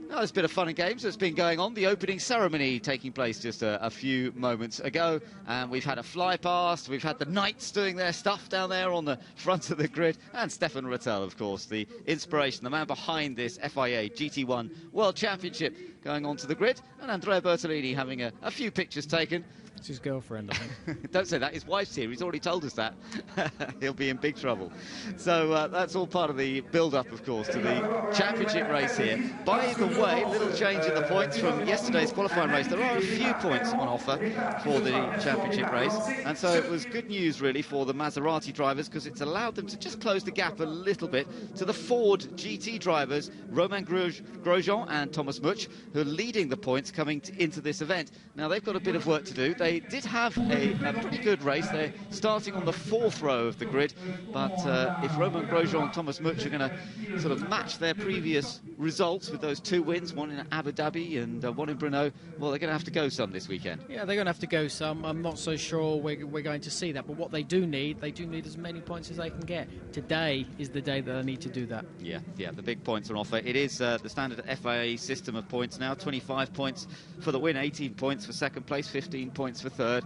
Now, there's a bit of fun and games that's been going on. The opening ceremony taking place just a few moments ago, and we've had a fly past, we've had the Knights doing their stuff down there on the front of the grid, and Stefan Rattel, of course, the inspiration, the man behind this FIA GT1 World Championship, going onto the grid, and Andrea Bertolini having a few pictures taken. It's his girlfriend, I think. Don't say that, his wife's here, he's already told us that. He'll be in big trouble. So that's all part of the build-up, of course, to the championship race here. By the way, little change in the points from yesterday's qualifying race. There are a few points on offer for the championship race, and so it was good news, really, for the Maserati drivers, because it's allowed them to just close the gap a little bit to the Ford GT drivers, Romain Grosjean and Thomas Much, who are leading the points coming into this event. Now, they've got a bit of work to do. They did have a pretty good race. They're starting on the fourth row of the grid, but if Romain Grosjean and Thomas Much are going to sort of match their previous results with those two wins, one in Abu Dhabi and one in Brno, well, they're going to have to go some this weekend. Yeah, they're going to have to go some. I'm not so sure we're going to see that, but what they do need as many points as they can get. Today is the day that they need to do that. Yeah, the big points on offer. It is the standard FIA system of points now. 25 points for the win, 18 points for second place, 15 points for third,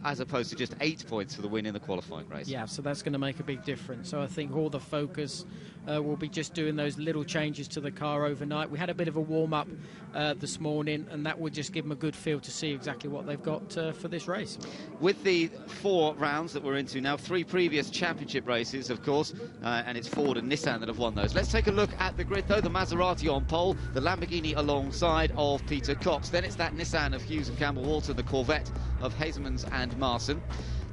as opposed to just 8 points for the win in the qualifying race. Yeah, so that's going to make a big difference. So I think all the focus will be just doing those little changes to the car overnight. We had a bit of a warm-up this morning, and that would just give them a good feel to see exactly what they've got for this race. With the 4 rounds that we're into now, 3 previous championship races, of course, and it's Ford and Nissan that have won those. Let's take a look at the grid, though. The Maserati on pole, the Lamborghini alongside of Peter Cox. Then it's that Nissan of Hughes and Campbell-Walter, the Corvette of Hazemans and Marson.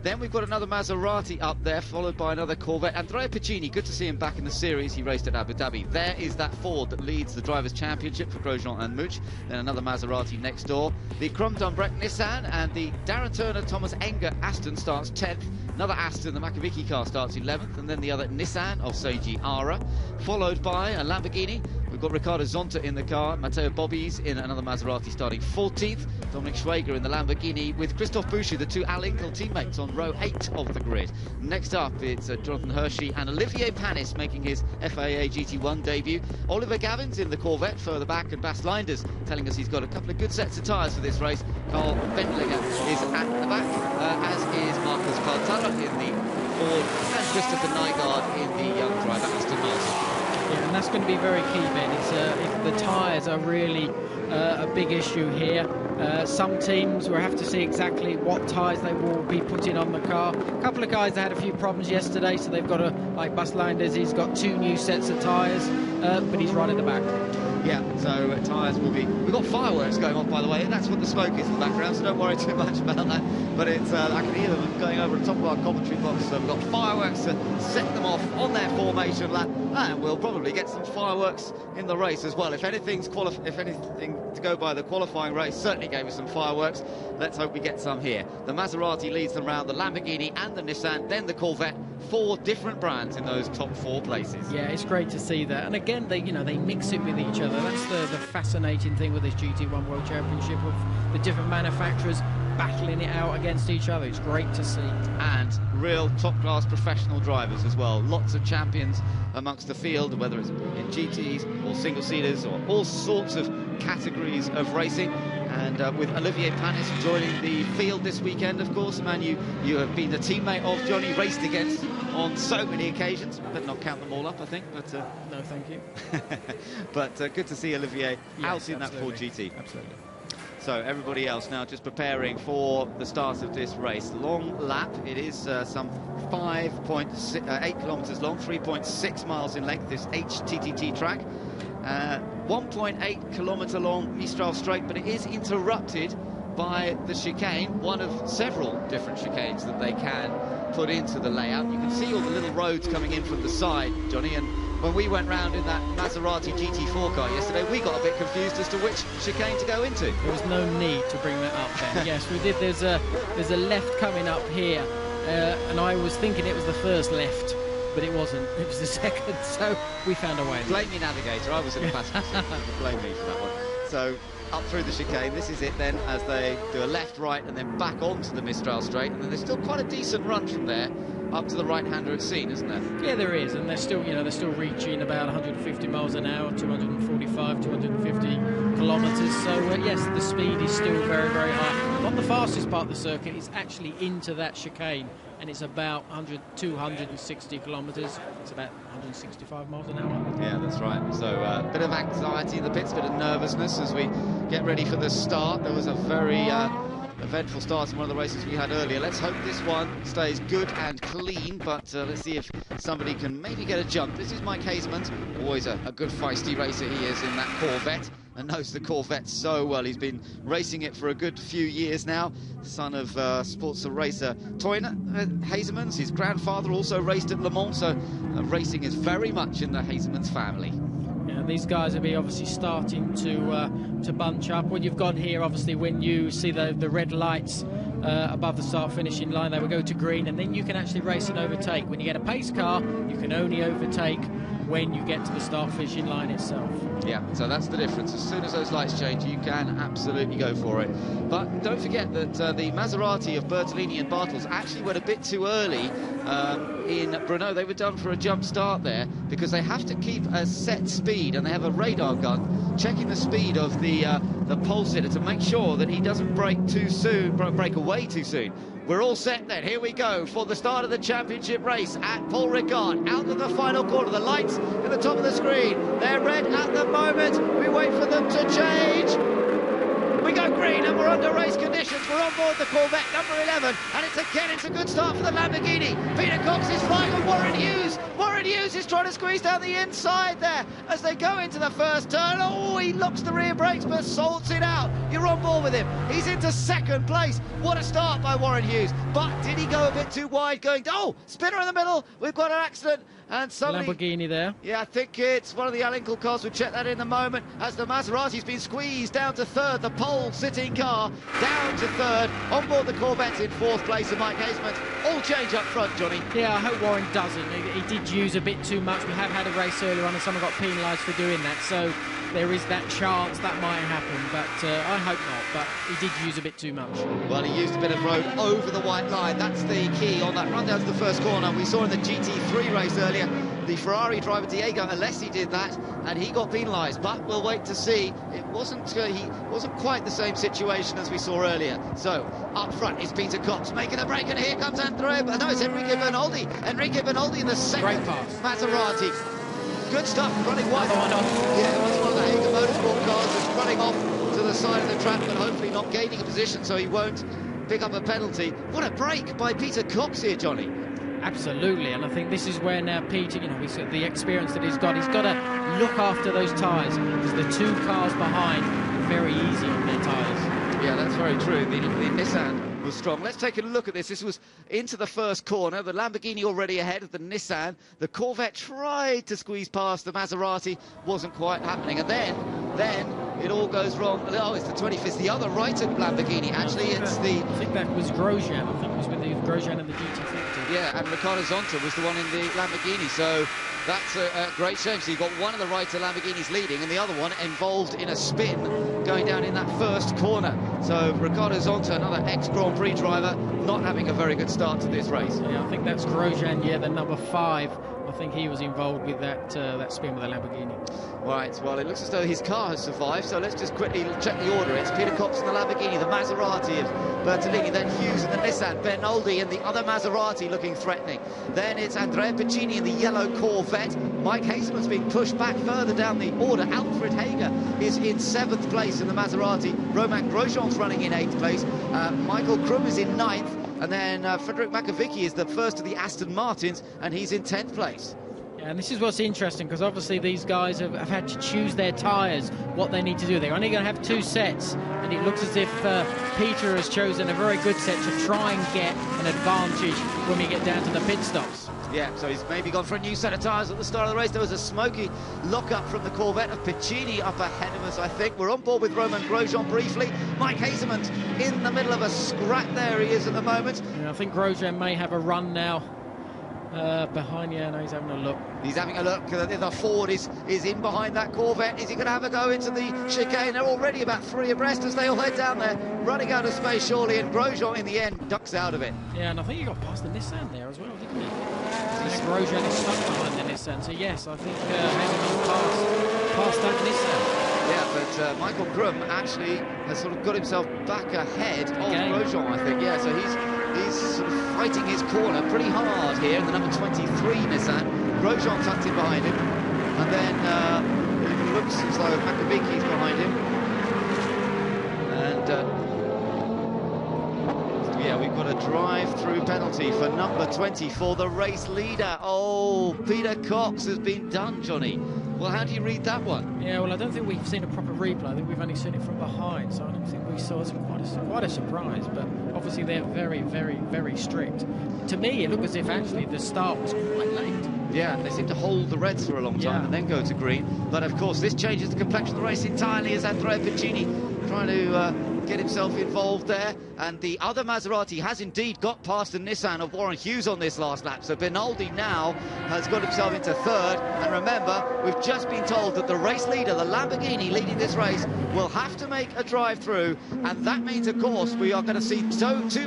Then we've got another Maserati up there, followed by another Corvette. Andrea Piccini, good to see him back in the series. He raced at Abu Dhabi. There is that Ford that leads the Drivers' Championship for Grosjean and Much. Then another Maserati next door. The Crum Dunbrek Nissan and the Darren Turner Thomas Enger Aston starts 10th. Another Aston, the Makaviki car, starts 11th, and then the other Nissan of Seiji Ara, followed by a Lamborghini. We've got Riccardo Zonta in the car, Matteo Bobbi's in another Maserati starting 14th, Dominic Schwager in the Lamborghini with Christophe Boucher, the two Al Inkle teammates, on row 8 of the grid. Next up, it's Jonathan Hershey and Olivier Panis making his FIA GT1 debut. Oliver Gavin's in the Corvette further back, and Bas Leinders telling us he's got a couple of good sets of tyres for this race. Carl Bendlinger is at the back, as is Marcus Cartara in the Ford, and Christopher Nygaard in the young driver Aston Martin. Yeah, and that's going to be very key, Ben. If the tyres are really a big issue here. Some teams will have to see exactly what tyres they will be putting on the car. A couple of guys that had a few problems yesterday, so they've got to, like Bas Leinders, he's got 2 new sets of tyres, but he's right at the back. Yeah, so tyres will be... We've got fireworks going off, by the way, and that's what the smoke is in the background, so don't worry too much about that. But it's I can hear them going over the top of our commentary box, so we've got fireworks to set them off on their formation lap, and we'll probably get some fireworks in the race as well. If anything to go by the qualifying race certainly gave us some fireworks, let's hope we get some here. The Maserati leads them round, the Lamborghini and the Nissan, then the Corvette. 4 different brands in those top 4 places. Yeah, it's great to see that. And again, they mix it with each other. That's the fascinating thing with this GT1 World Championship, of the different manufacturers battling it out against each other. It's great to see. And real top-class professional drivers as well. Lots of champions amongst the field, whether it's in GTs or single-seaters or all sorts of categories of racing. And with Olivier Panis joining the field this weekend, of course, a man you have been a teammate of, Johnny, raced against on so many occasions. Better not count them all up, I think. But no, thank you. But good to see Olivier out in that Ford GT. Absolutely. So everybody else now just preparing for the start of this race. Long lap. It is some 8 kilometres long, 3.6 miles in length, this HTTT track. 1.8 kilometre long Mistral Straight, but it is interrupted by the chicane, one of several different chicanes that they can put into the layout. You can see all the little roads coming in from the side, Johnny, and when we went round in that Maserati GT4 car yesterday, we got a bit confused as to which chicane to go into. There was no need to bring that up then. Yes, we did. There's a left coming up here, and I was thinking it was the first left, but it wasn't. It was the second, so we found a way. Blame me, navigator. I was in the passenger seat. Blame me for that one. So up through the chicane, this is it then, as they do a left, right, and then back onto the Mistral Straight, and then there's still quite a decent run from there up to the right-hander it's seen, isn't there? Yeah, there is, and they're still, they're still reaching about 150 miles an hour, 245, 250 kilometres. So yes, the speed is still very, very high. Not the fastest part of the circuit. It's actually into that chicane, and it's about 260 kilometres. It's about 165 miles an hour. Yeah, that's right. So a bit of anxiety in the pits, a bit of nervousness as we get ready for the start. There was a very eventful start in one of the races we had earlier. Let's hope this one stays good and clean, but let's see if somebody can maybe get a jump. This is Mike Hazeman, always a good feisty racer he is in that Corvette, and knows the Corvette so well. He's been racing it for a good few years now. Son of sports racer Toyne Hazemans. His grandfather also raced at Le Mans, so racing is very much in the Hazemans family. These guys will be obviously starting to bunch up. What you've got here, obviously, when you see the red lights above the start-finishing line, they will go to green, and then you can actually race and overtake. When you get a pace car, you can only overtake when you get to the start-finishing line itself. Yeah, so that's the difference. As soon as those lights change, you can absolutely go for it. But don't forget that the Maserati of Bertolini and Bartels actually went a bit too early in Brno. They were done for a jump start there because they have to keep a set speed, and they have a radar gun checking the speed of the pole sitter to make sure that he doesn't break too soon, break away too soon. We're all set then. Here we go for the start of the championship race at Paul Ricard. Out of the final corner. The lights at the top of the screen. They're red at the moment. We wait for them to change. We go green, and we're under race conditions. We're on board the Corvette number 11, and it's a good start for the Lamborghini. Peter Cox is flying with Warren Hughes. Warren Hughes is trying to squeeze down the inside there as they go into the first turn. Oh, he locks the rear brakes but salts it out. You're on board with him. He's into second place. What a start by Warren Hughes. But did he go a bit too wide going? Oh, spinner in the middle. We've got an accident. And somebody, Lamborghini there. Yeah, I think it's one of the Alinkel cars. We'll check that in a moment. As the Maserati's been squeezed down to third, the pole-sitting car down to third. On board the Corvette's in fourth place, and Mike Hazeman all change up front, Johnny. Yeah, I hope Warren doesn't. He did use a bit too much. We have had a race earlier on and someone got penalised for doing that, so there is that chance that might happen, but I hope not. But he did use a bit too much. Well, he used a bit of road over the white line. That's the key on that run down to the first corner. We saw in the GT3 race earlier, the Ferrari driver Diego Alessi did that, and he got penalised. But we'll wait to see. It wasn't he wasn't quite the same situation as we saw earlier. So up front is Peter Cox making a break, and here comes Andrea. No, it's Enrique Bernoldi. Enrique Bernoldi in the second Maserati. Good stuff, running wide. Yeah, it was one of the Hager Motorsport cars that's running off to the side of the track, but hopefully not gaining a position, so he won't pick up a penalty. What a break by Peter Cox here, Johnny. Absolutely, and I think this is where now Peter, you know, the experience that he's got to look after those tyres, because the two cars behind are very easy on their tyres. Yeah, that's very true. The Nissan was strong. Let's take a look at this. This was into the first corner. The Lamborghini already ahead of the Nissan. The Corvette tried to squeeze past the Maserati. Wasn't quite happening. And then it all goes wrong. Oh, it's the 25th. The other right at Lamborghini. Actually, it's the... I think that was Grosjean. I think it was with the Grosjean and the GT50. Yeah, and Riccardo Zonta was the one in the Lamborghini. So that's a great shame. So you've got one of the right Lamborghinis leading and the other one involved in a spin going down in that first corner. So Riccardo Zonta, another ex-Grand Prix driver, not having a very good start to this race. Yeah, I think that's Grosjean, yeah, the number 5. I think he was involved with that spin with the Lamborghini. Right, well, it looks as though his car has survived, so let's just quickly check the order. It's Peter Cox in the Lamborghini, the Maserati of Bertolini, then Hughes in the Nissan, Bernoldi in the other Maserati looking threatening. Then it's Andrea Piccini in the yellow Corvette. Mike Hazeman's being pushed back further down the order. Alfred Hager is in 7th place in the Maserati. Romain Grosjean's running in 8th place. Michael Krum is in 9th. And then Frederick Makovicky is the first of the Aston Martins, and he's in 10th place. Yeah, and this is what's interesting, because obviously these guys have had to choose their tyres, what they need to do. They're only going to have 2 sets, and it looks as if Peter has chosen a very good set to try and get an advantage when we get down to the pit stops. Yeah, so he's maybe gone for a new set of tyres at the start of the race. There was a smoky lock-up from the Corvette of Piccini up ahead of us, I think. We're on board with Romain Grosjean briefly. Mike Hazeman in the middle of a scrap. There he is at the moment. Yeah, I think Grosjean may have a run now. Behind, yeah, no, he's having a look. He's having a look. The Ford is in behind that Corvette. Is he going to have a go into the chicane? They're already about 3 abreast as they all head down there, running out of space, surely, and Grosjean in the end ducks out of it. Yeah, and I think he got past the Nissan there as well, didn't he? Grosjean is stuck behind the Nissan, so yes, I think Hazeman past that Nissan. Yeah, but Michael Krum actually has sort of got himself back ahead of Grosjean, I think. Yeah, so he's sort of fighting his corner pretty hard here in the number 23 Nissan. Grosjean tucked in behind him, and then it looks as though Makoviki's behind him. And yeah, we've got a drive-through penalty for number 20 for the race leader. Oh, Peter Cox has been done, Johnny. Well, how do you read that one? Yeah, well, I don't think we've seen a proper replay. I think we've only seen it from behind, so I don't think we saw it. Quite a surprise, but obviously they're very, very, very strict. To me, it looked as if actually the start was quite late. Yeah, they seem to hold the reds for a long time and then go to green. But of course, this changes the complexion of the race entirely as Andrea Piccini trying to get himself involved there. And the other Maserati has indeed got past the Nissan of Warren Hughes on this last lap. So Bernoldi now has got himself into 3rd. And remember, we've just been told that the race leader, the Lamborghini leading this race, will have to make a drive through. And that means, of course, we are going to see 2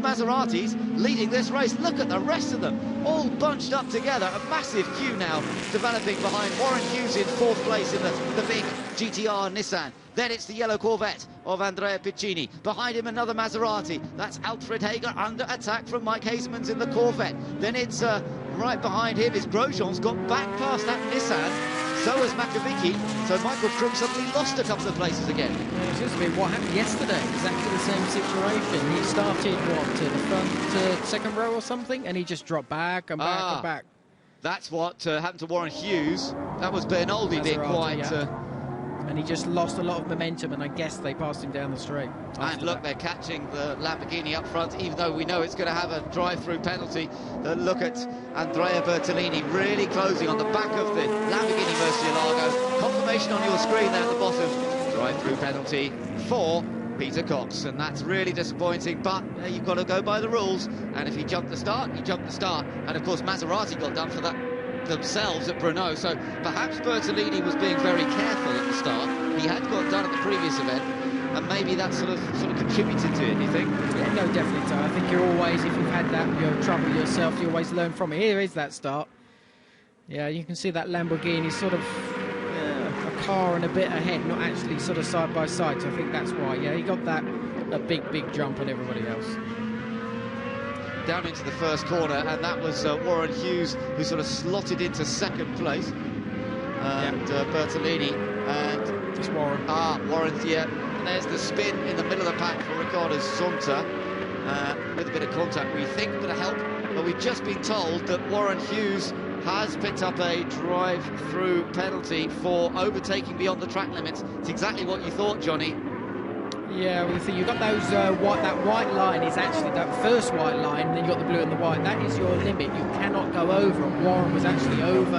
Maseratis leading this race. Look at the rest of them, all bunched up together. A massive queue now developing behind Warren Hughes in 4th place in the big GTR Nissan. Then it's the yellow Corvette of Andrea Piccini. Behind him, another Maserati. That's Alfred Hager under attack from Mike Hazeman's in the Corvette. Then it's right behind him is Grosjean's got back past that Nissan. So has Makovicky. So Michael Krum suddenly lost a couple of places again. Yeah, it's just a bit what happened yesterday. Exactly the same situation. He started, what, to the front, second row or something, and he just dropped back and back and back. That's what happened to Warren Hughes. That was Bernoldi being quite... and he just lost a lot of momentum, and I guess they passed him down the straight. And look, they're catching the Lamborghini up front, even though we know it's going to have a drive-through penalty. Look at Andrea Bertolini really closing on the back of the Lamborghini Murcielago. Confirmation on your screen there at the bottom. Drive-through penalty for Peter Cox, and that's really disappointing, but you've got to go by the rules, and if he jumped the start, he jumped the start. And of course Maserati got done for that themselves at Brno, so perhaps Bertolini was being very careful at the start. He had got done at the previous event, and maybe that sort of contributed to it, do you think? Yeah, no, definitely. I think you're always, if you've had that trouble yourself, you always learn from it. Here is that start. Yeah, you can see that Lamborghini sort of a car and a bit ahead, not actually sort of side by side, so I think that's why. Yeah, he got a big jump on everybody else. Down into the first corner, and that was Warren Hughes who sort of slotted into second place, and Bertolini, and just Warren. Warren's, yeah. And there's the spin in the middle of the pack for Ricardo Zonta, with a bit of contact we think going to help, but we've just been told that Warren Hughes has picked up a drive-through penalty for overtaking beyond the track limits. It's exactly what you thought, Johnny. Yeah, well, you think you've got those that white line is actually that first white line, then you've got the blue and the white. That is your limit. You cannot go over. And Warren was actually over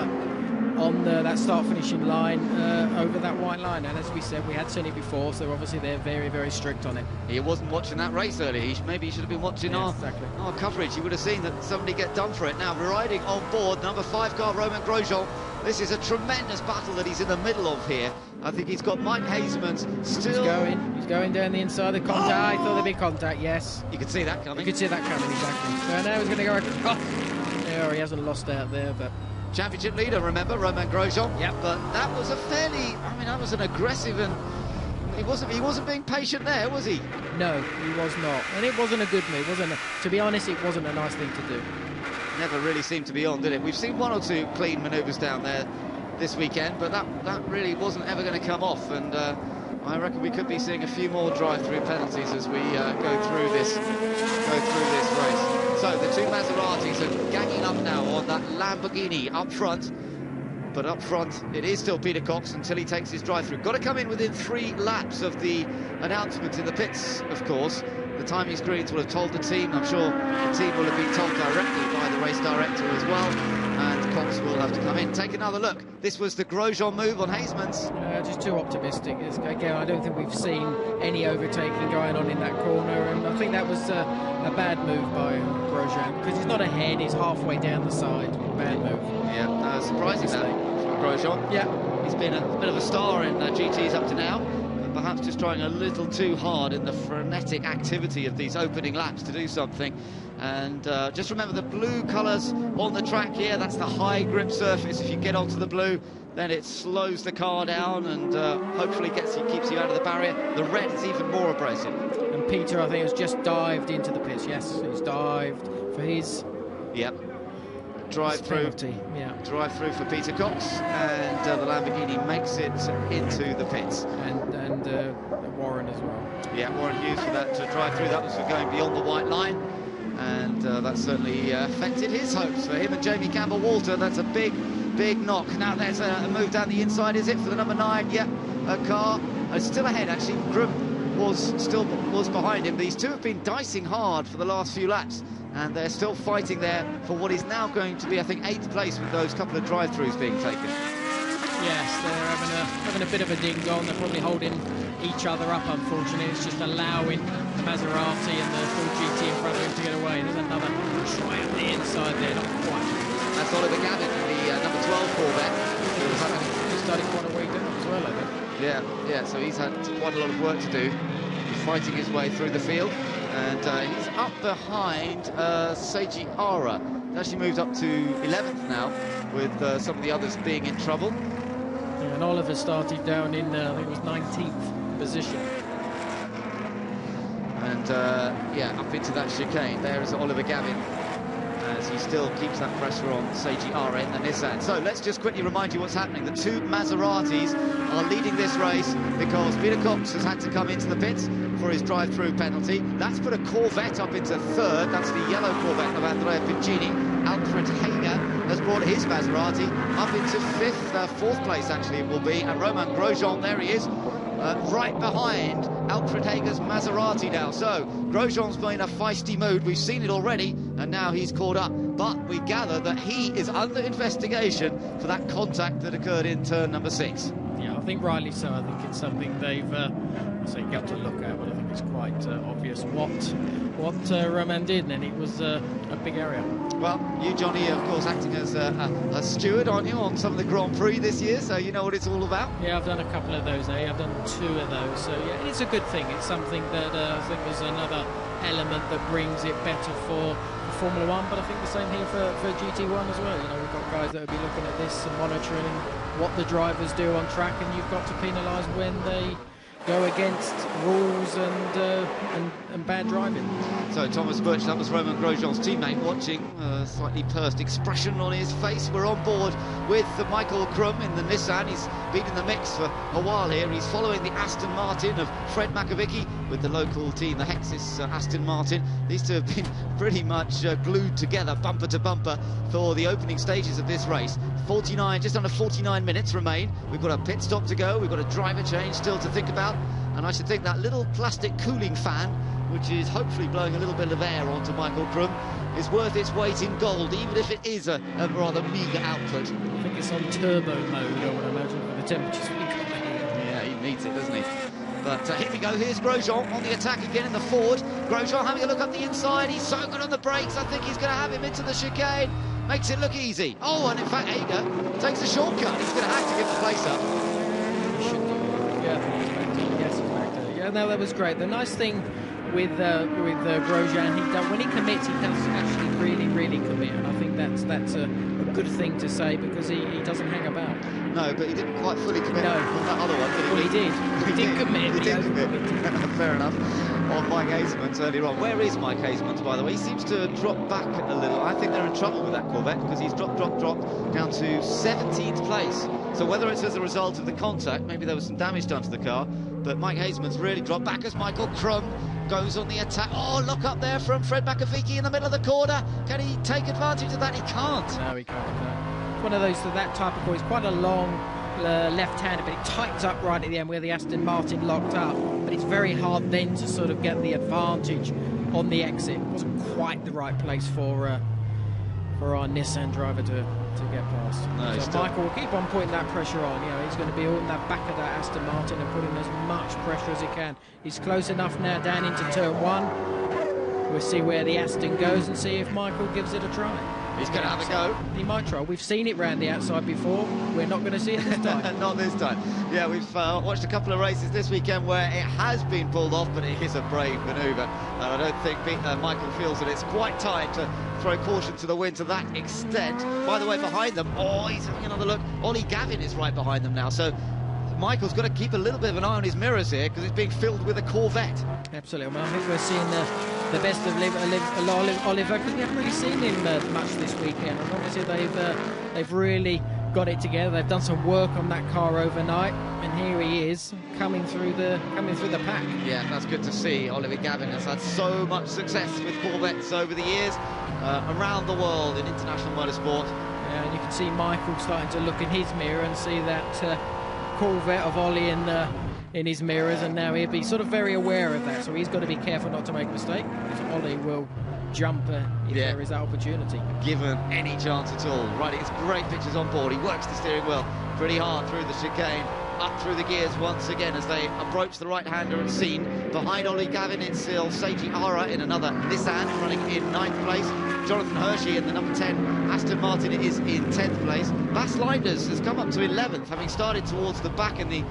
on that start-finishing line, over that white line. And as we said, we had seen it before, so obviously they're very strict on it. He wasn't watching that race earlier. Maybe he should have been watching our coverage. He would have seen that somebody get done for it. Now, we're riding on board number 5 car, Romain Grosjean. This is a tremendous battle that he's in the middle of here. I think he's got Mike Hazeman's still... He's going down the inside of the contact. I thought there'd be contact, yes. You could see that coming. You could see that coming, exactly. So now he's going to go across. Yeah, he hasn't lost out there, but... Championship leader, remember, Romain Grosjean? Yep. But that was a fairly... I mean, that was an aggressive and... He wasn't being patient there, was he? No, he was not. And it wasn't a good move, to be honest, it wasn't a nice thing to do. Never really seemed to be on, did it? We've seen 1 or 2 clean manoeuvres down there this weekend, but that really wasn't ever going to come off, and I reckon we could be seeing a few more drive-through penalties as we go through this race. So the 2 Maseratis are ganging up now on that Lamborghini up front, but up front it is still Peter Cox until he takes his drive-through. Got to come in within 3 laps of the announcement in the pits, of course. The timing screens will have told the team. I'm sure the team will have been told directly by the race director as well, and Cox will have to come in. Take another look. This was the Grosjean move on Hazeman's. Just too optimistic. Again, I don't think we've seen any overtaking going on in that corner, and I think that was a bad move by Grosjean, because he's not ahead, he's halfway down the side. Bad move. Yeah, surprising that from Grosjean. Yeah. He's been a bit of a star in GTs up to now. Perhaps just trying a little too hard in the frenetic activity of these opening laps to do something. And just remember the blue colours on the track here, that's the high grip surface. If you get onto the blue, then it slows the car down and hopefully keeps you out of the barrier. The red is even more abrasive. And Peter, I think, has just dived into the pits. Yes, he's dived for his... Yep. Drive-through drive-through for Peter Cox, and the Lamborghini makes it into the pits. And Warren as well. Yeah, Warren Hughes for that drive-through. That was for going beyond the white line, and that certainly affected his hopes. For him and Jamie Campbell-Walter, that's a big knock. Now there's a move down the inside, is it, for the number 9? Yeah, a car still ahead, actually. Grum was behind him. These 2 have been dicing hard for the last few laps, and they're still fighting there for what is now going to be, I think, 8th place with those couple of drive-throughs being taken. Yes, they're having a bit of a ding-dong. They're probably holding each other up, unfortunately. It's just allowing the Maserati and the full GT in front of him to get away. There's another try at the inside there, not quite. That's Oliver Gavin, the number 12 Corvette. He's started quite a way down as well, I think. Yeah, so he's had quite a lot of work to do. He's fighting his way through the field. And he's up behind Seiji Ara. He's actually moved up to 11th now, with some of the others being in trouble. Yeah, and Oliver started down in, I think it was 19th position. And, up into that chicane. There is Oliver Gavin, as he still keeps that pressure on Seiji Ara in the Nissan. So let's just quickly remind you what's happening. The 2 Maseratis are leading this race because Peter Cox has had to come into the pits for his drive-through penalty. That's put a Corvette up into 3rd. That's the yellow Corvette of Andrea Piccini. Alfred Hager has brought his Maserati up into fourth place, actually, it will be. And Romain Grosjean, there he is, right behind Alfred Hager's Maserati now. So Grosjean's been in a feisty mood. We've seen it already, and now he's caught up. But we gather that he is under investigation for that contact that occurred in turn number 6. Yeah, I think rightly so. I think it's something they've got to look at, but I think it's quite obvious what Romain did, and it was a big area. Well, you, Johnny, of course, acting as a steward, aren't you, on some of the Grand Prix this year, so you know what it's all about? Yeah, I've done a couple of those, I've done 2 of those, so yeah, it's a good thing. It's something that I think is another element that brings it better for Formula 1, but I think the same here for GT1 as well. You know, we've got guys that will be looking at this and monitoring what the drivers do on track, and you've got to penalise when they go against rules and bad driving. So Thomas Birch, that was Romain Grosjean's teammate, watching, a slightly pursed expression on his face. We're on board with Michael Krum in the Nissan. He's been in the mix for a while here. He's following the Aston Martin of Fred Makovicky with the local team, the Hexis Aston Martin. These two have been pretty much glued together, bumper to bumper, for the opening stages of this race. 49, just under 49 minutes remain. We've got a pit stop to go. We've got a driver change still to think about. And I should think that little plastic cooling fan, which is hopefully blowing a little bit of air onto Michael Krum, is worth its weight in gold, even if it is a rather meagre output. I think it's on turbo mode, I would imagine, with the temperatures we got here. Yeah, he needs it, doesn't he? But here we go, here's Grosjean on the attack again in the Ford. Grosjean having a look up the inside, he's so good on the brakes, I think he's going to have him into the chicane. Makes it look easy. Oh, and in fact, Hager takes a shortcut. He's going to have to give the place up. Yeah, yes, he's back there. Yeah, no, that was great. The nice thing with Grosjean, when he commits, he does actually really commit, and I think that's a good thing to say, because he doesn't hang about. No, but he didn't quite fully commit on that other one, did he? Well, he did. He did commit. He did commit. Fair enough. On Mike Hasemans earlier on. Where is Mike Hasemans, by the way? He seems to drop back a little. I think they're in trouble with that Corvette, because he's dropped down to 17th place. So whether it's as a result of the contact, maybe there was some damage done to the car, but Mike Hasemans really dropped back as Michael Krum goes on the attack. Oh, look up there from Fred Makovicky in the middle of the corner. Can he take advantage of that? He can't. No, he can't. No. It's one of those, that type of car. It's quite a long left-hander, but it tightens up right at the end where the Aston Martin locked up. But it's very hard then to sort of get the advantage on the exit. It wasn't quite the right place for our Nissan driver to get past. No, so Michael will keep on putting that pressure on. You know, he's going to be on that back of that Aston Martin and putting as much pressure as he can. He's close enough now down into turn 1. We'll see where the Aston goes and see if Michael gives it a try. He's going to have a go. He might try. We've seen it round the outside before. We're not going to see it this time. Not this time. Yeah, we've watched a couple of races this weekend where it has been pulled off, but it is a brave manoeuvre. And I don't think Michael feels that it's quite time to throw caution to the wind to that extent. By the way, behind them, he's having another look. Ollie Gavin is right behind them now. So Michael's got to keep a little bit of an eye on his mirrors here, because it's being filled with a Corvette. Absolutely. Well, I think we're seeing the best of Oliver, because we haven't really seen him much this weekend. And obviously they've really got it together. They've done some work on that car overnight, and here he is coming through the pack. Yeah, that's good to see. Oliver Gavin has had so much success with Corvettes over the years around the world in international motorsport. Yeah, and you can see Michael starting to look in his mirror and see that Corvette of Ollie in his mirrors, and now he'll be sort of very aware of that, so he's got to be careful not to make a mistake, because Ollie will jump if there is that opportunity. Given any chance at all. Right, it's great pictures on board. He works the steering wheel pretty hard through the chicane, up through the gears once again as they approach the right-hander and seen. Behind Ollie Gavin, it's still Seiji Ara in another Nissan running in 9th place. Jonathan Hershey in the number 10 Aston Martin is in 10th place. Bas Leinders has come up to 11th, having started towards the back in the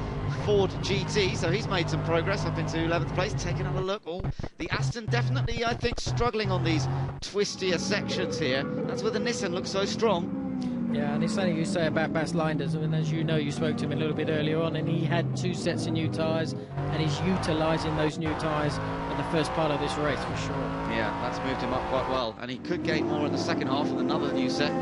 Ford GT, so he's made some progress up into 11th place. Take another look. Oh, the Aston definitely, I think, struggling on these twistier sections here. That's where the Nissan looks so strong. Yeah, and it's something you say about Bas Leinders. I mean, as you know, you spoke to him a little bit earlier on, and he had 2 sets of new tyres, and he's utilising those new tyres in the first part of this race for sure. Yeah, that's moved him up quite well, and he could gain more in the second half with another new set,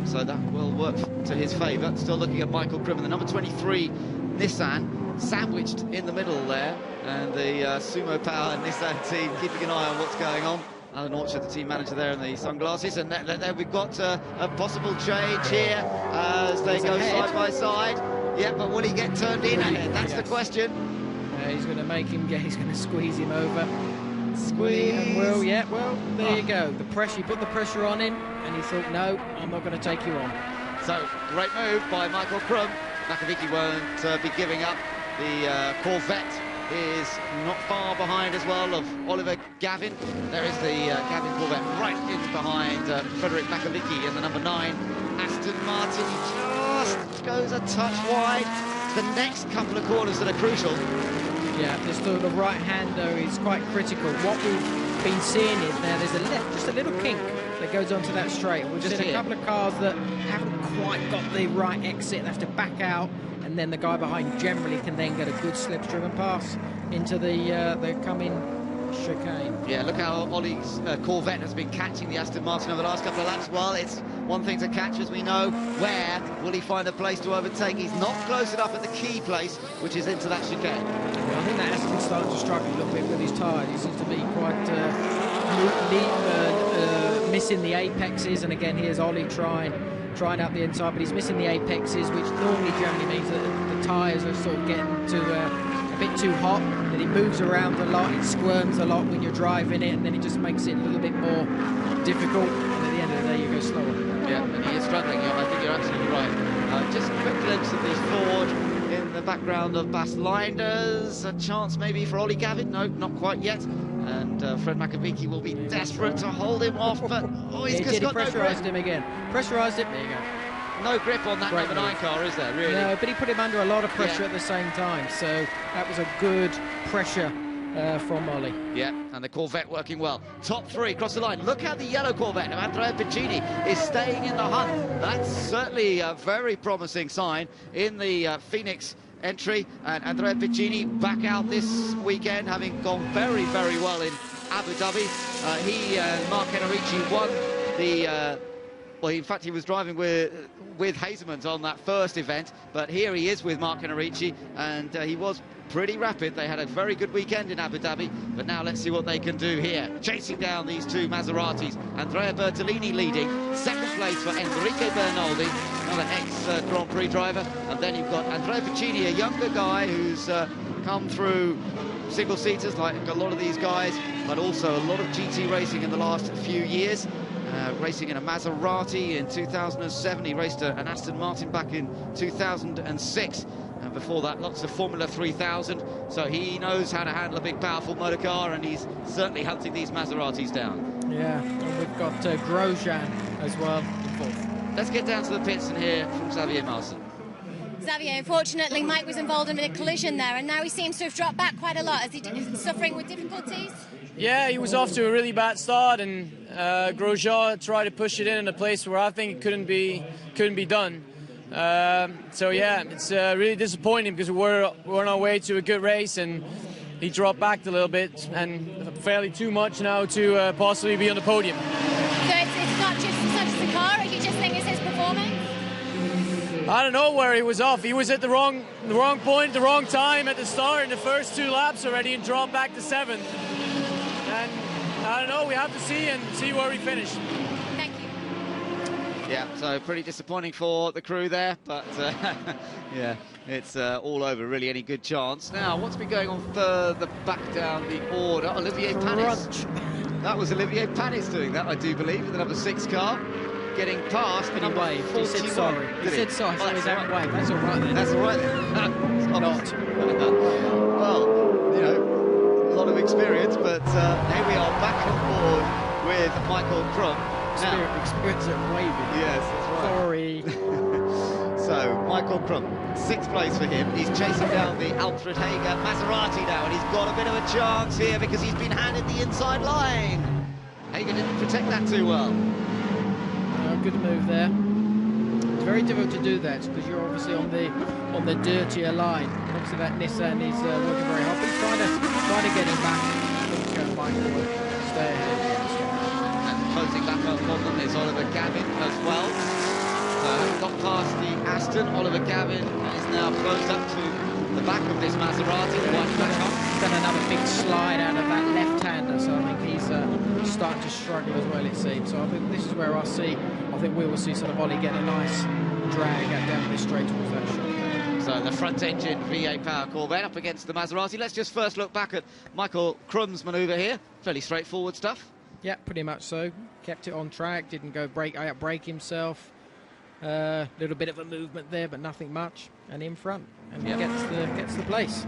so that will work to his favour. Still looking at Michael Krum, the number 23 Nissan, sandwiched in the middle there, and the Sumo Power Nissan team keeping an eye on what's going on. Alan Orchard, the team manager there in the sunglasses, and then we've got a possible change here as they go side by side. Yeah, but will he get turned in ahead? That's the question. He's going to make him get, he's going to squeeze him over. Squeeze. Well, yeah, well, there you go. The pressure, he put the pressure on him, and he thought, no, I'm not going to take you on. So, great move by Michael Krum. Makovicky won't be giving up. The Corvette is not far behind as well of Oliver Gavin. There is the Gavin Corvette right in behind Frederick Makovicky in the number 9. Aston Martin just goes a touch wide. The next couple of corners that are crucial. Yeah, the right-hander is quite critical. What we've been seeing is now there's just a little kink that goes onto that straight. We've seen a couple of cars that haven't quite got the right exit. They have to back out, and then the guy behind generally can then get a good slipstream and pass into the coming chicane. Yeah, look how Ollie's Corvette has been catching the Aston Martin over the last couple of laps. Well, it's one thing to catch, as we know. Where will he find a place to overtake? He's not close enough at the key place, which is into that chicane. Well, I think that Aston's starting to struggle a little bit with his tyres. He seems to be quite missing the apexes, and again, here's Ollie trying out the inside, but he's missing the apexes, which normally generally means that the tyres are sort of getting to a bit too hot, that it moves around a lot, it squirms a lot when you're driving it, and then it just makes it a little bit more difficult, and at the end of the day you go slower. Yeah, and he is struggling. I think you're absolutely right. Just a quick glimpse of this Ford in the background of Bas Linders. A chance maybe for Ollie Gavin. No, not quite yet. And Fred Makovicky will be desperate to hold him off, but he's just got no grip. Pressurised him again. Pressurised him. There you go. No grip on that number 9 car, is there, really? No, but he put him under a lot of pressure at the same time, so that was a good pressure from Ollie. Yeah, and the Corvette working well. Top 3 across the line. Look how the yellow Corvette of Andrea Piccini is staying in the hunt. That's certainly a very promising sign in the Phoenix entry, and Andrea Piccini back out this weekend, having gone very, very well in Abu Dhabi. He and Mark Enrici won the well, in fact, he was driving with Hazelmans on that first event, but here he is with Mark Enrici, and he was pretty rapid. They had a very good weekend in Abu Dhabi, but now let's see what they can do here. Chasing down these two Maseratis. Andrea Bertolini leading. Second place for Enrique Bernaldi, another ex-Grand Prix driver. And then you've got Andrea Piccini, a younger guy who's come through single-seaters like a lot of these guys, but also a lot of GT racing in the last few years. Racing in a Maserati in 2007. He raced an Aston Martin back in 2006. And before that, lots of Formula 3000. So he knows how to handle a big, powerful motor car, and he's certainly hunting these Maseratis down. Yeah, and we've got Grosjean as well in fourth. Let's get down to the pits and hear from Xavier Marson. Xavier, unfortunately, Mike was involved in a collision there, and now he seems to have dropped back quite a lot. Is he suffering with difficulties? Yeah, he was off to a really bad start, and Grosjean tried to push it in a place where I think it couldn't be done. So yeah, it's really disappointing because we're on our way to a good race, and he dropped back a little bit, and fairly too much now to possibly be on the podium. So it's not just the car, or you just think it's his performance? I don't know where he was off. He was at the wrong point, the wrong time at the start in the first 2 laps already, and dropped back to 7th. And I don't know, we have to see where we finish. Thank you. Yeah, so pretty disappointing for the crew there, but yeah, it's all over, really, any good chance. Now, what's been going on further back down the order? Olivier Panis. That was Olivier Panis doing that, I do believe, in the number 6 car. Getting past the number 41. He said sorry. He said sorry, so he's having wave. That's all right then. That's all right then. It's not. Well, you know, a lot of experience, but here we are back on board with Michael Krum. Experience at waving. Yes, that's right. Sorry. So, Michael Krum, 6th place for him. He's chasing down the Alfred Hager Maserati now, and he's got a bit of a chance here because he's been handed the inside line. Hager didn't protect that too well. Good move there. It's very difficult to do that because you're obviously on the dirtier line. Obviously that Nissan is working very hard. He's trying to get him back. Michael will stay ahead. And closing back up on them is Oliver Gavin as well. Got past the Aston. Oliver Gavin is now closed up to the back of this Maserati. He's done another big slide out of that left-hander, so I think he's starting to struggle as well, it seems. So I think this is where I think we will see sort of Ollie get a nice drag down this straight towards that shot. So the front engine V8 power Corvette up against the Maserati. Let's just first look back at Michael Krum's manoeuvre here. Fairly straightforward stuff. Yeah, pretty much so. Kept it on track, didn't go outbrake himself. Little bit of a movement there, but nothing much. And in front, and he gets the place.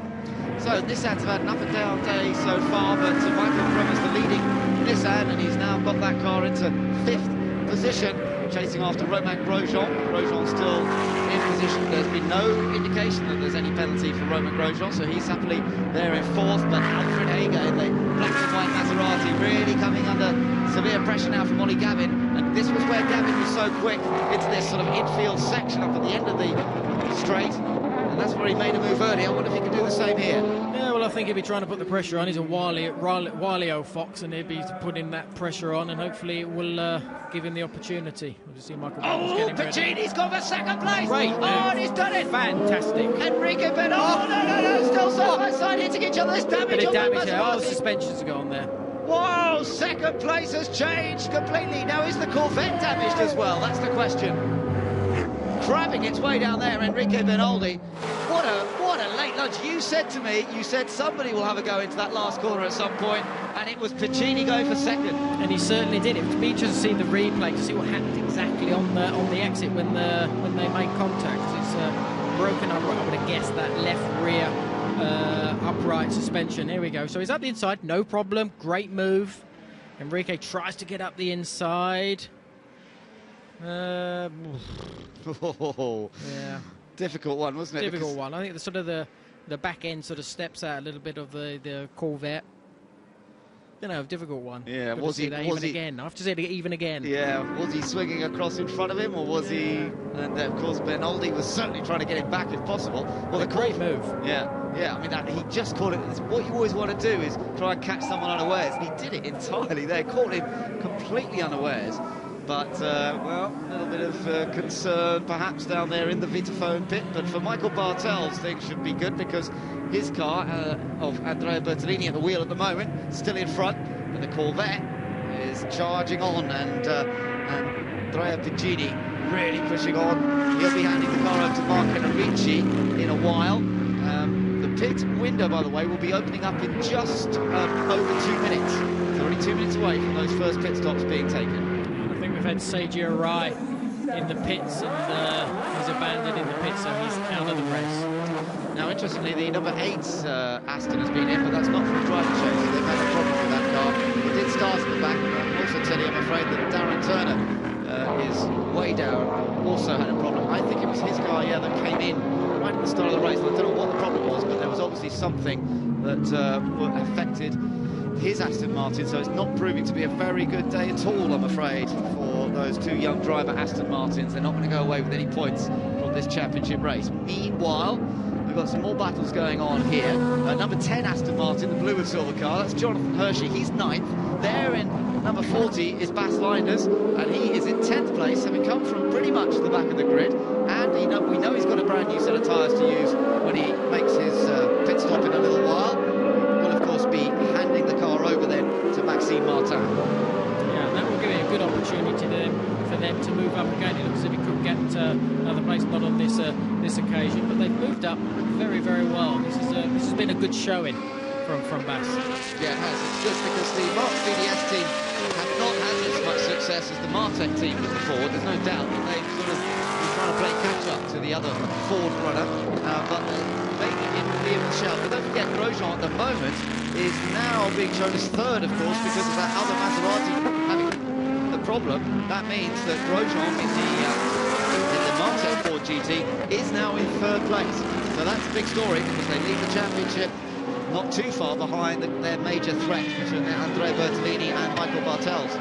So Nissan's have had an up and down day so far, but Michael Krum is the leading Nissan, and he's now got that car into 5th position, chasing after Romain Grosjean. Grosjean still in position. There's been no indication that there's any penalty for Romain Grosjean, so he's happily there in 4th. But Alfred Hager in the black and white Maserati really coming under severe pressure now from Ollie Gavin, and this was where Gavin was so quick into this sort of infield section up at the end of the straight, and that's where he made a move early. I wonder if he can do the same here. Yeah, well, I think he'll be trying to put the pressure on. He's a wily old fox, and he'll be putting that pressure on, and hopefully it will give him the opportunity. We'll just see Michael Pacini's got the 2nd place. Great. And he's done it. Fantastic. Enrique Ben. Oh, no, still side by side hitting each other. There's damage on that Maserati. Oh, suspensions have gone there. Whoa, 2nd place has changed completely. Now, is the Corvette damaged as well? That's the question. Crabbing its way down there, Enrique Benaldi. What a late lunch. You said to me, somebody will have a go into that last corner at some point, and it was Pacini going for 2nd. And he certainly did. It was me just to see the replay, to see what happened exactly on the exit when they made contact. It's broken up, I would have guessed, that left rear upright suspension. Here we go. So he's up the inside, no problem. Great move. Enrique tries to get up the inside. Yeah. Difficult one, wasn't it? Difficult one. I think the sort of the back end sort of steps out a little bit of the Corvette. You know, difficult one. Yeah, was he again? I have to say it even again. Yeah, was he swinging across in front of him, or was he? And of course, Benaldi was certainly trying to get him back if possible. Well, a great move. Yeah. I mean, he just caught it. What you always want to do is try and catch someone unawares. And he did it entirely there, caught him completely unawares. But, well, a little bit of concern perhaps down there in the Vitaphone pit. But for Michael Bartels, things should be good because his car of Andrea Bertolini at the wheel at the moment, still in front. And the Corvette is charging on, and Andrea Pacini really pushing on. He'll be handing the car over to Mark Enrici in a while. The pit window, by the way, will be opening up in just over 2 minutes. It's already 2 minutes away from those first pit stops being taken. We've had Seiji Arai in the pits, and he's abandoned in the pits, so he's out of the race. Now, interestingly, the number 8 Aston has been in, but that's not from driver change. They've had a problem with that car. It did start at the back, but I can also tell you, I'm afraid that Darren Turner is way down. Also had a problem. I think it was his car, that came in right at the start of the race. I don't know what the problem was, but there was obviously something that affected his Aston Martin, so it's not proving to be a very good day at all, I'm afraid, for those 2 young driver Aston Martins. They're not going to go away with any points from this championship race. Meanwhile, we've got some more battles going on here. Number 10 Aston Martin, the blue and silver car, that's Jonathan Hershey. He's 9th. There in number 40 is Bas Linders, and he is in 10th place, having come from pretty much the back of the grid. And we know he's got a brand new set of tyres to use when he makes his pit stop in a little while. Will, of course, be handing the car over then to Maxime Martin. Yeah, that will give it a good opportunity for them to move up again. It looks as if he could get another place, not on this occasion, but they've moved up very, very well. This has been a good showing from Bas. Yeah, it has. It's good because the Mark VDS team have not had as much success as the Martech team looking forward. There's no doubt that they've sort of been trying to play catch-up to the other Ford runner, but maybe in the shout. But don't forget, Grosjean at the moment is now being shown as 3rd, of course, because of that other Maserati having the problem. That means that Grosjean in the Martech Ford GT is now in 3rd place. So that's a big story because they lead the championship not too far behind their major threat, which are Andrea Bertolini and Michael Bartels.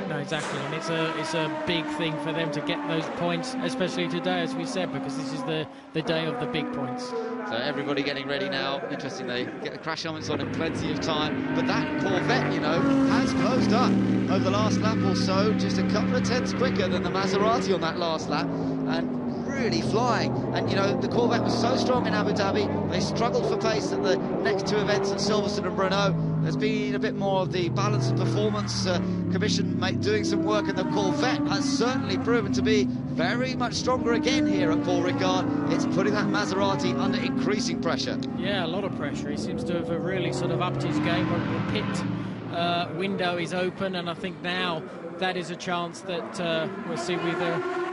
No, exactly, and it's a big thing for them to get those points, especially today, as we said, because this is the day of the big points. So everybody getting ready now. Interesting, they get the crash helmets on in plenty of time. But that Corvette, has closed up over the last lap or so, just a couple of tenths quicker than the Maserati on that last lap, and really flying. And, you know, the Corvette was so strong in Abu Dhabi. They struggled for pace at the next two events at Silverstone and Brno. There's been a bit more of the balance of performance commission doing some work, and the Corvette has certainly proven to be very much stronger again here at Paul Ricard. It's putting that Maserati under increasing pressure. Yeah, a lot of pressure. He seems to have really sort of upped his game. The pit window is open, and I think now that is a chance that we'll see with...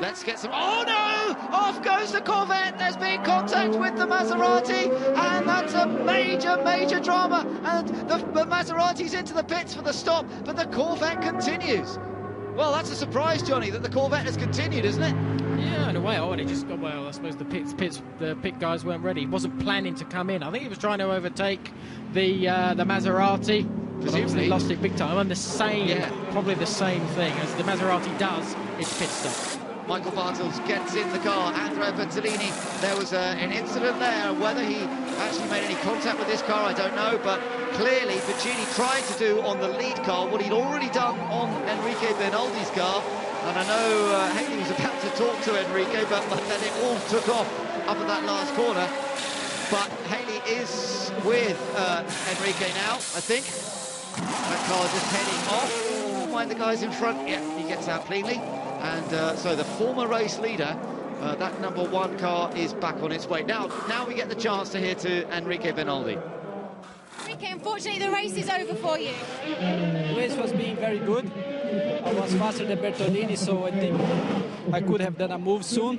Let's get some... Oh, no! Off goes the Corvette! There's been contact with the Maserati, and that's a major, major drama. And the Maserati's into the pits for the stop, but the Corvette continues. Well, that's a surprise, Johnny, that the Corvette has continued, isn't it? Yeah, in a way. It just got, well, I suppose the pit guys weren't ready. He wasn't planning to come in. I think he was trying to overtake the Maserati. Presumably lost it big time, and the same, probably the same thing as the Maserati does. It's pit stop. Michael Bartels gets in the car. Andrea Bertolini, there was an incident there. Whether he actually made any contact with this car, I don't know, but clearly Piccini tried to do on the lead car what he'd already done on Enrique Bernaldi's car. And I know Haley was about to talk to Enrique, but then it all took off up at that last corner. But Haley is with Enrique now, I think. That car just heading off. Mind the guys in front. Yeah, he gets out cleanly. And so the former race leader, that #1 car is back on its way. Now we get the chance to hear to Enrique Bernaldi. Enrique, unfortunately the race is over for you. The race was being very good. I was faster than Bertolini, so I think I could have done a move soon.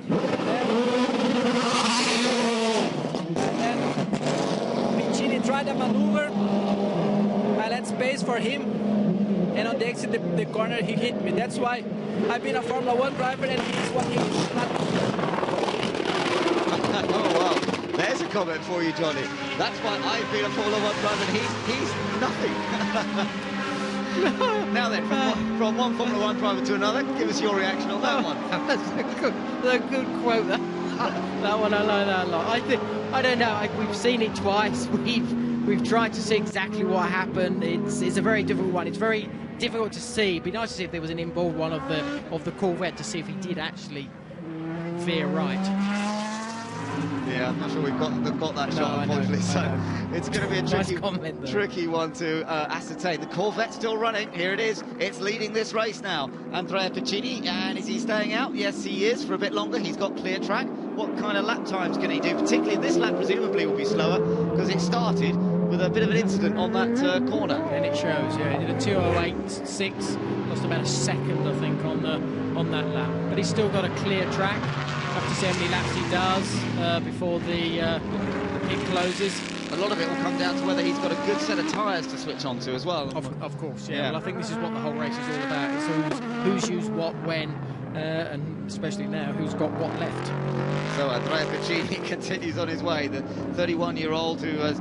And Piccini tried a maneuver. I let space for him, and on the exit the corner he hit me. That's why I've been a Formula 1 driver, and he's what he's not. Oh wow, there's a comment for you, Johnny. That's why I've been a Formula 1 driver, and he's nothing. Now then, from one Formula 1 driver to another, give us your reaction on that one. That's a good quote. That one, I like that a lot. I don't know. We've seen it twice. We've tried to see exactly what happened. It's a very difficult one. It's very difficult to see. It'd be nice to see if there was an inboard one of the Corvette to see if he did actually veer right. Yeah, I'm not sure we've got that shot, unfortunately. So it's going to be a tricky one to ascertain. The Corvette's still running. Here it is. It's leading this race now. Andrea Piccini, and is he staying out? Yes, he is for a bit longer. He's got clear track. What kind of lap times can he do? Particularly this lap presumably will be slower because it started with a bit of an incident on that corner. And it shows, yeah, he did a 2:08.6, lost about a second, I think, on that lap. But he's still got a clear track. Have to see how many laps he does before the pit closes. A lot of it will come down to whether he's got a good set of tyres to switch onto as well. Of course, yeah. Well, I think this is what the whole race is all about. It's who's used what when, and especially now, who's got what left. So Andrea Piccini continues on his way. The 31-year-old who has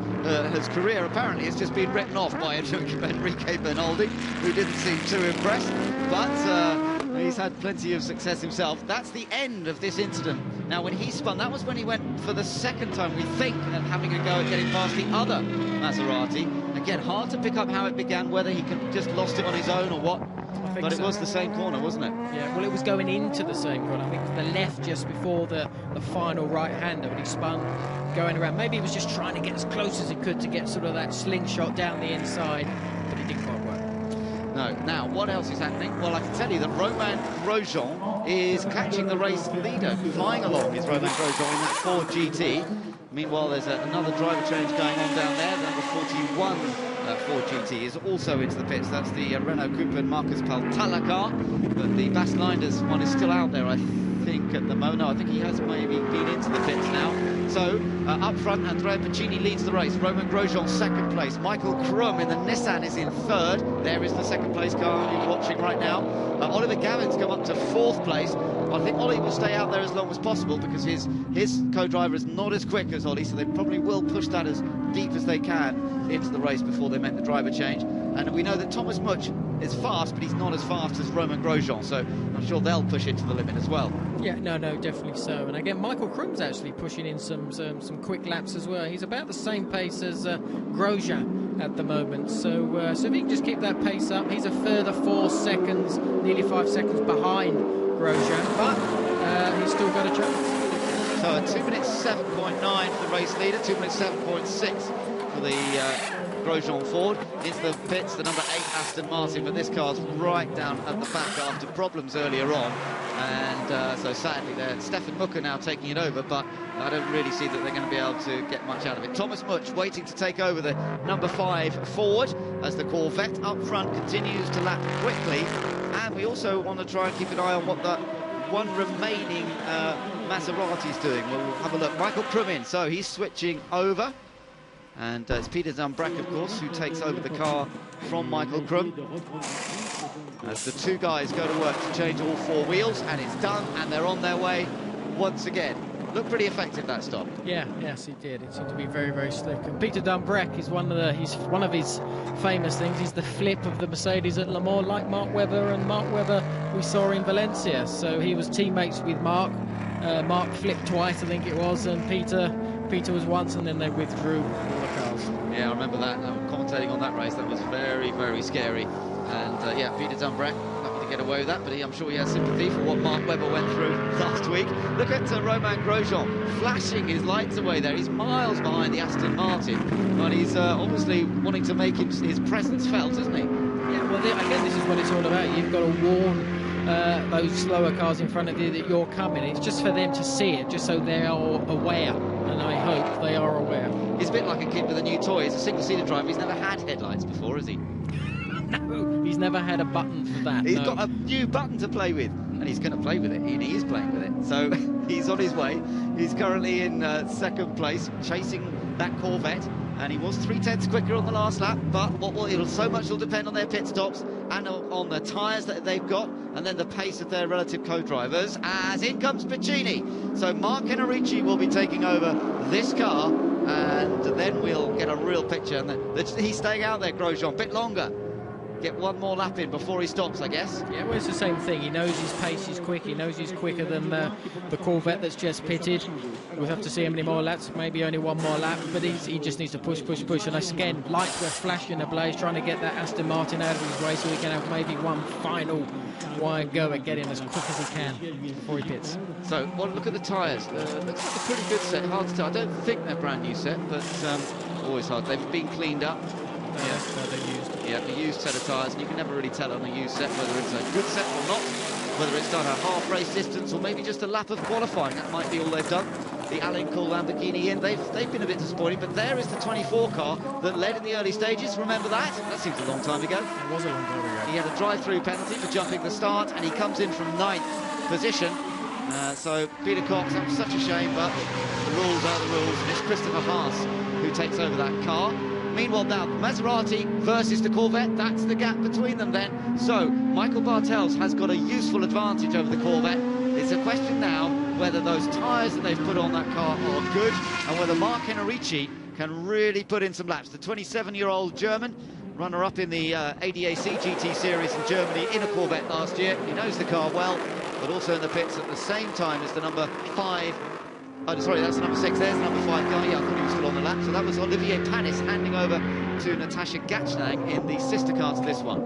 his career apparently has just been written off by Enrique Bernaldi, who didn't seem too impressed, but he's had plenty of success himself. That's the end of this incident. Now, when he spun, that was when he went for the second time, we think, and having a go at getting past the other Maserati. Again, hard to pick up how it began, whether he just lost it on his own or what. But it was the same corner, wasn't it? Yeah, well, it was going into the same corner. I think the left just before the final right-hander, when he spun going around. Maybe he was just trying to get as close as he could to get sort of that slingshot down the inside, but it didn't quite work. No. Now, what else is happening? Well, I can tell you that Romain Grosjean is catching the race leader. Flying along is Romain Grosjean in that Ford GT. Meanwhile, there's another driver change going on down there. Number 41 Ford GT is also into the pits. That's the Renault Coupe and Marcus Paltala car. But the Bas Linders one is still out there, I think, at the moment. No, I think he has maybe been into the pits now. So, up front, Andrea Piccini leads the race. Romain Grosjean, second place. Michael Krum in the Nissan is in third. There is the second place car you're watching right now. Oliver Gavin's come up to fourth place. I think Ollie will stay out there as long as possible because his co-driver is not as quick as Ollie, so they probably will push that as deep as they can into the race before they make the driver change. And we know that Thomas Much is fast, but he's not as fast as Romain Grosjean, so I'm sure they'll push it to the limit as well. Yeah, no, definitely so. And again, Michael Krum's actually pushing in some quick laps as well. He's about the same pace as Grosjean at the moment. So if he can just keep that pace up, he's a further 4 seconds, nearly 5 seconds behind Grosjean, but he's still got a chance. So a 2 minutes 7.9 for the race leader, 2 minutes 7.6 for the Grosjean Ford. Into the pits, the number 8 Aston Martin, but this car's right down at the back after problems earlier on. And so sadly, Stefan Mucker now taking it over, but I don't really see that they're going to be able to get much out of it. Thomas Much waiting to take over the number 5 Ford as the Corvette up front continues to lap quickly. And we also want to try and keep an eye on what that one remaining Maserati's doing. We'll have a look. Michael Krum in, so he's switching over. And it's Peter Zumbrach, of course, who takes over the car from Michael Krum. As the two guys go to work to change all 4 wheels, and it's done, and they're on their way once again. Looked pretty effective, that stop. Yeah, yes, he did. It seemed to be very, very slick. And Peter Zumbrach is one of his famous things. He's the flip of the Mercedes at Le Mans, like Mark Webber, and Mark Webber we saw in Valencia. So he was teammates with Mark. Mark flipped twice, I think it was, and Peter was once, and then they withdrew all the cars. Yeah, I remember that. Commentating on that race, that was very, very scary. And yeah, Peter Zumbrach lucky to get away with that, but I'm sure he has sympathy for what Mark Webber went through last week. Look at Romain Grosjean flashing his lights away there. He's miles behind the Aston Martin, but he's obviously wanting to make his presence felt, isn't he? Yeah, well, again, this is what it's all about. You've got to warn those slower cars in front of you that you're coming. It's just for them to see it, just so they are aware, and I hope they are aware. He's a bit like a kid with a new toy. He's a single-seater driver. He's never had headlights before, has he? No, he's never had a button for that. He's got a new button to play with, and he's going to play with it. He is playing with it. So he's on his way. He's currently in second place, chasing that Corvette, and he was 3/10 quicker on the last lap. But so much will depend on their pit stops and on the tyres that they've got, and then the pace of their relative co-drivers. As in comes Piccini. So Mark Henrici will be taking over this car, and then we'll get a real picture. And he's staying out there, Grosjean, a bit longer. Get one more lap in before he stops, I guess. Yeah, well, it's the same thing. He knows his pace is quick. He knows he's quicker than the Corvette that's just pitted. We'll have to see how many more laps, maybe only one more lap, but he just needs to push. And again, lights were flashing ablaze, trying to get that Aston Martin out of his way so he can have maybe one final wide go at getting as quick as he can before he pits. So, well, look at the tyres. Looks like a pretty good set. Hard to tell. I don't think they're brand new set, but always hard. They've been cleaned up. Yeah, the used set of tyres, and you can never really tell on a used set whether it's a good set or not, whether it's done a half race distance or maybe just a lap of qualifying. That might be all they've done. The Alain Cool Lamborghini in, they've been a bit disappointing, but there is the 24 car that led in the early stages. Remember that? That seems a long time ago. It was a long time ago. He had a drive-through penalty for jumping the start, and he comes in from 9th position. So Peter Cox, that's such a shame, but the rules are the rules, and it's Christopher Haas who takes over that car. Meanwhile, now, Maserati versus the Corvette, that's the gap between them then. So, Michael Bartels has got a useful advantage over the Corvette. It's a question now whether those tyres that they've put on that car are good, and whether Mark Henrici can really put in some laps. The 27-year-old German, runner-up in the ADAC GT Series in Germany in a Corvette last year. He knows the car well, but also in the pits at the same time as the number 5. Oh, sorry, that's the number 6. There's the number 5 guy. Yeah, I thought he was still on the lap. So that was Olivier Panis handing over to Natasha Gachnang in the sister car to this one.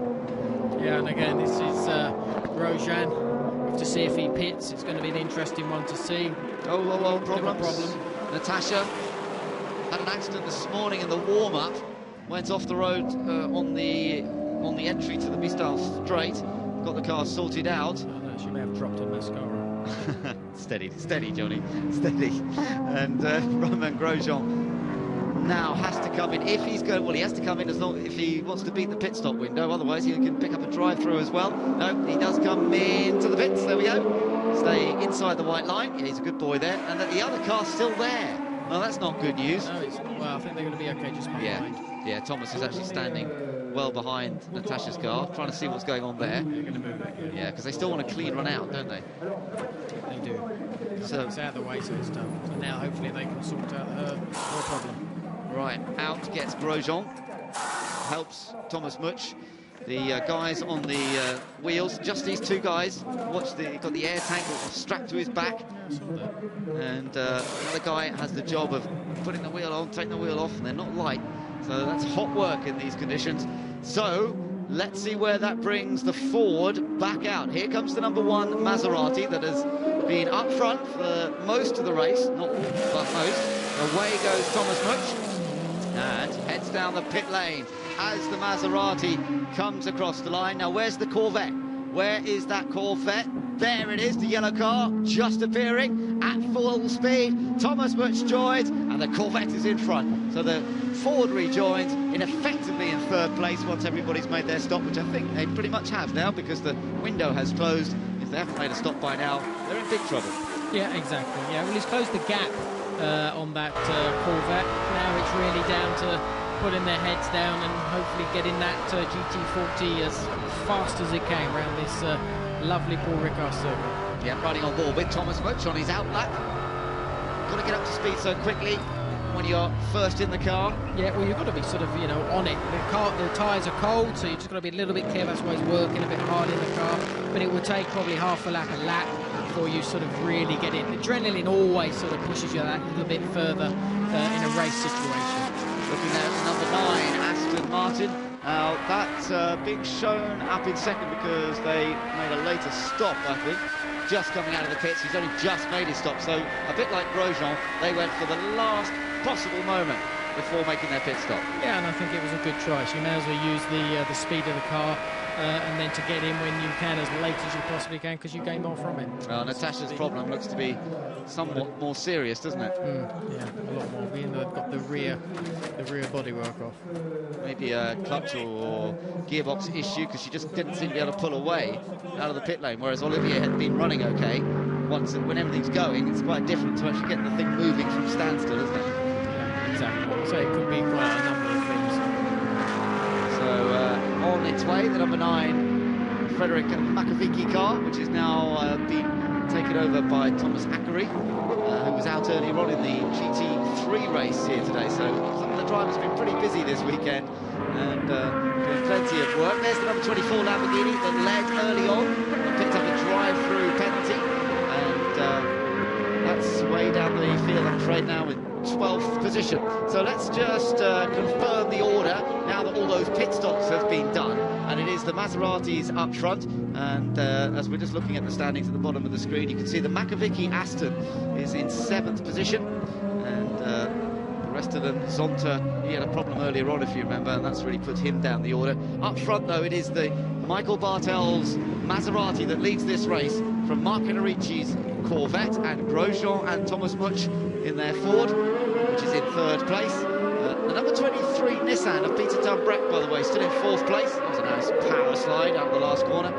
Yeah, and again, this is Grosjean. We have to see if he pits. It's going to be an interesting one to see. Oh, problems. Natasha had an accident this morning in the warm-up. Went off the road on the entry to the Mistal Straight. Got the car sorted out. Oh, no, she may have dropped her mascara. steady, Johnny, steady. And Romain Grosjean now has to come in if he's going. Well, he has to come in if he wants to beat the pit stop window. Otherwise, he can pick up a drive-through as well. No, he does come into the pits. There we go. Stay inside the white line. Yeah, he's a good boy there. And that the other car's still there. Well, that's not good news. No, well, I think they're going to be okay just behind. Yeah, Thomas is actually standing well behind Natasha's car, trying to see what's going on there. They're going to move that. Yeah, because they still want a clean run out, don't they? They do. So it's out of the way, so it's done. So now hopefully they can sort out her problem. Right, out gets Grosjean. Helps Thomas Much. The guys on the wheels, just these two guys. Watch, got the air tank strapped to his back. And another guy has the job of putting the wheel on, taking the wheel off, and they're not light. So that's hot work in these conditions. So Let's see where that brings the Ford back out. Here comes the number 1 Maserati that has been up front for most of the race, not but most. Away goes Thomas Much and heads down the pit lane as the Maserati comes across the line. Now, where's the Corvette? Where is that Corvette? There it is, the yellow car just appearing at full speed. Thomas Much joins, and the Corvette is in front. So the Ford rejoins effectively in 3rd place once everybody's made their stop, which I think they pretty much have now because the window has closed. If they haven't made a stop by now, they're in big trouble. Yeah, exactly. Yeah, well, he's closed the gap on that Corvette. Now it's really down to putting their heads down and hopefully getting that GT40 as fast as it can around this lovely Paul Ricard circuit. Yeah, riding on board with Thomas Much on his outlap. Got to get up to speed so quickly when you're first in the car. Yeah, well, you've got to be sort of, you know, on it. The tyres are cold, so you've just got to be a little bit careful. That's why he's working a bit hard in the car. But it will take probably half a lap before you sort of really get in. Adrenaline always sort of pushes you that little bit further in a race situation. Looking at number 9, Aston Martin. Now, that's being shown up in second because they made a later stop, I think. Just coming out of the pits, he's only just made his stop. So, a bit like Grosjean, they went for the last possible moment before making their pit stop. Yeah, and I think it was a good choice. You may as well use the speed of the car and then to get in when you can as late as you possibly can because you gain more from it. Well, Natasha's problem looks to be somewhat more serious, doesn't it? Yeah, a lot more. They've got the rear bodywork off. Maybe a clutch or gearbox issue because she just didn't seem to be able to pull away out of the pit lane, whereas Olivier had been running okay. When everything's going, it's quite different to actually getting the thing moving from standstill, isn't it? Yeah, exactly. So it could be quite a number of things. So on its way, the number 9 Frederick Makovici car, which is now been taken over by Thomas Ackery, who was out earlier on in the GT3 race here today. So some of the drivers have been pretty busy this weekend and doing plenty of work. There's the number 24 Lamborghini that led early on and picked up a drive-through penalty, and that's way down the field, I'm afraid, now in 12th position. So let's just confirm the order now that all those pit stops have been done, and it is the Maseratis up front. And as we're just looking at the standings at the bottom of the screen, you can see the Makovici Aston is in 7th position, and the rest of them, Zonta, he had a problem earlier on, if you remember, and that's really put him down the order. Up front, though, it is the Michael Bartel's Maserati that leads this race from Mark Henrici's Corvette, and Grosjean and Thomas Much in their Ford, which is in 3rd place. The number 23 Nissan of Peter Dumbreck, by the way, still in 4th place. That was a nice power slide out the last corner.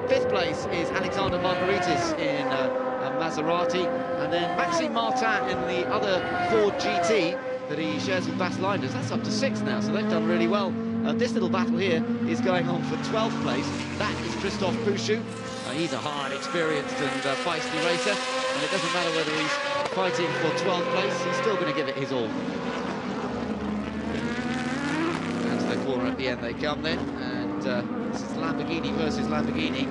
5th place is Alexander Margaritis in a Maserati, and then Maxime Martin in the other Ford GT that he shares with Bas Linders. That's up to 6th now, so they've done really well. This little battle here is going on for 12th place. That is Christophe Pouchou. He's a hard, experienced and feisty racer, and it doesn't matter whether he's fighting for 12th place, he's still going to give it his all. Down to the corner at the end they come then, and this is Lamborghini versus Lamborghini.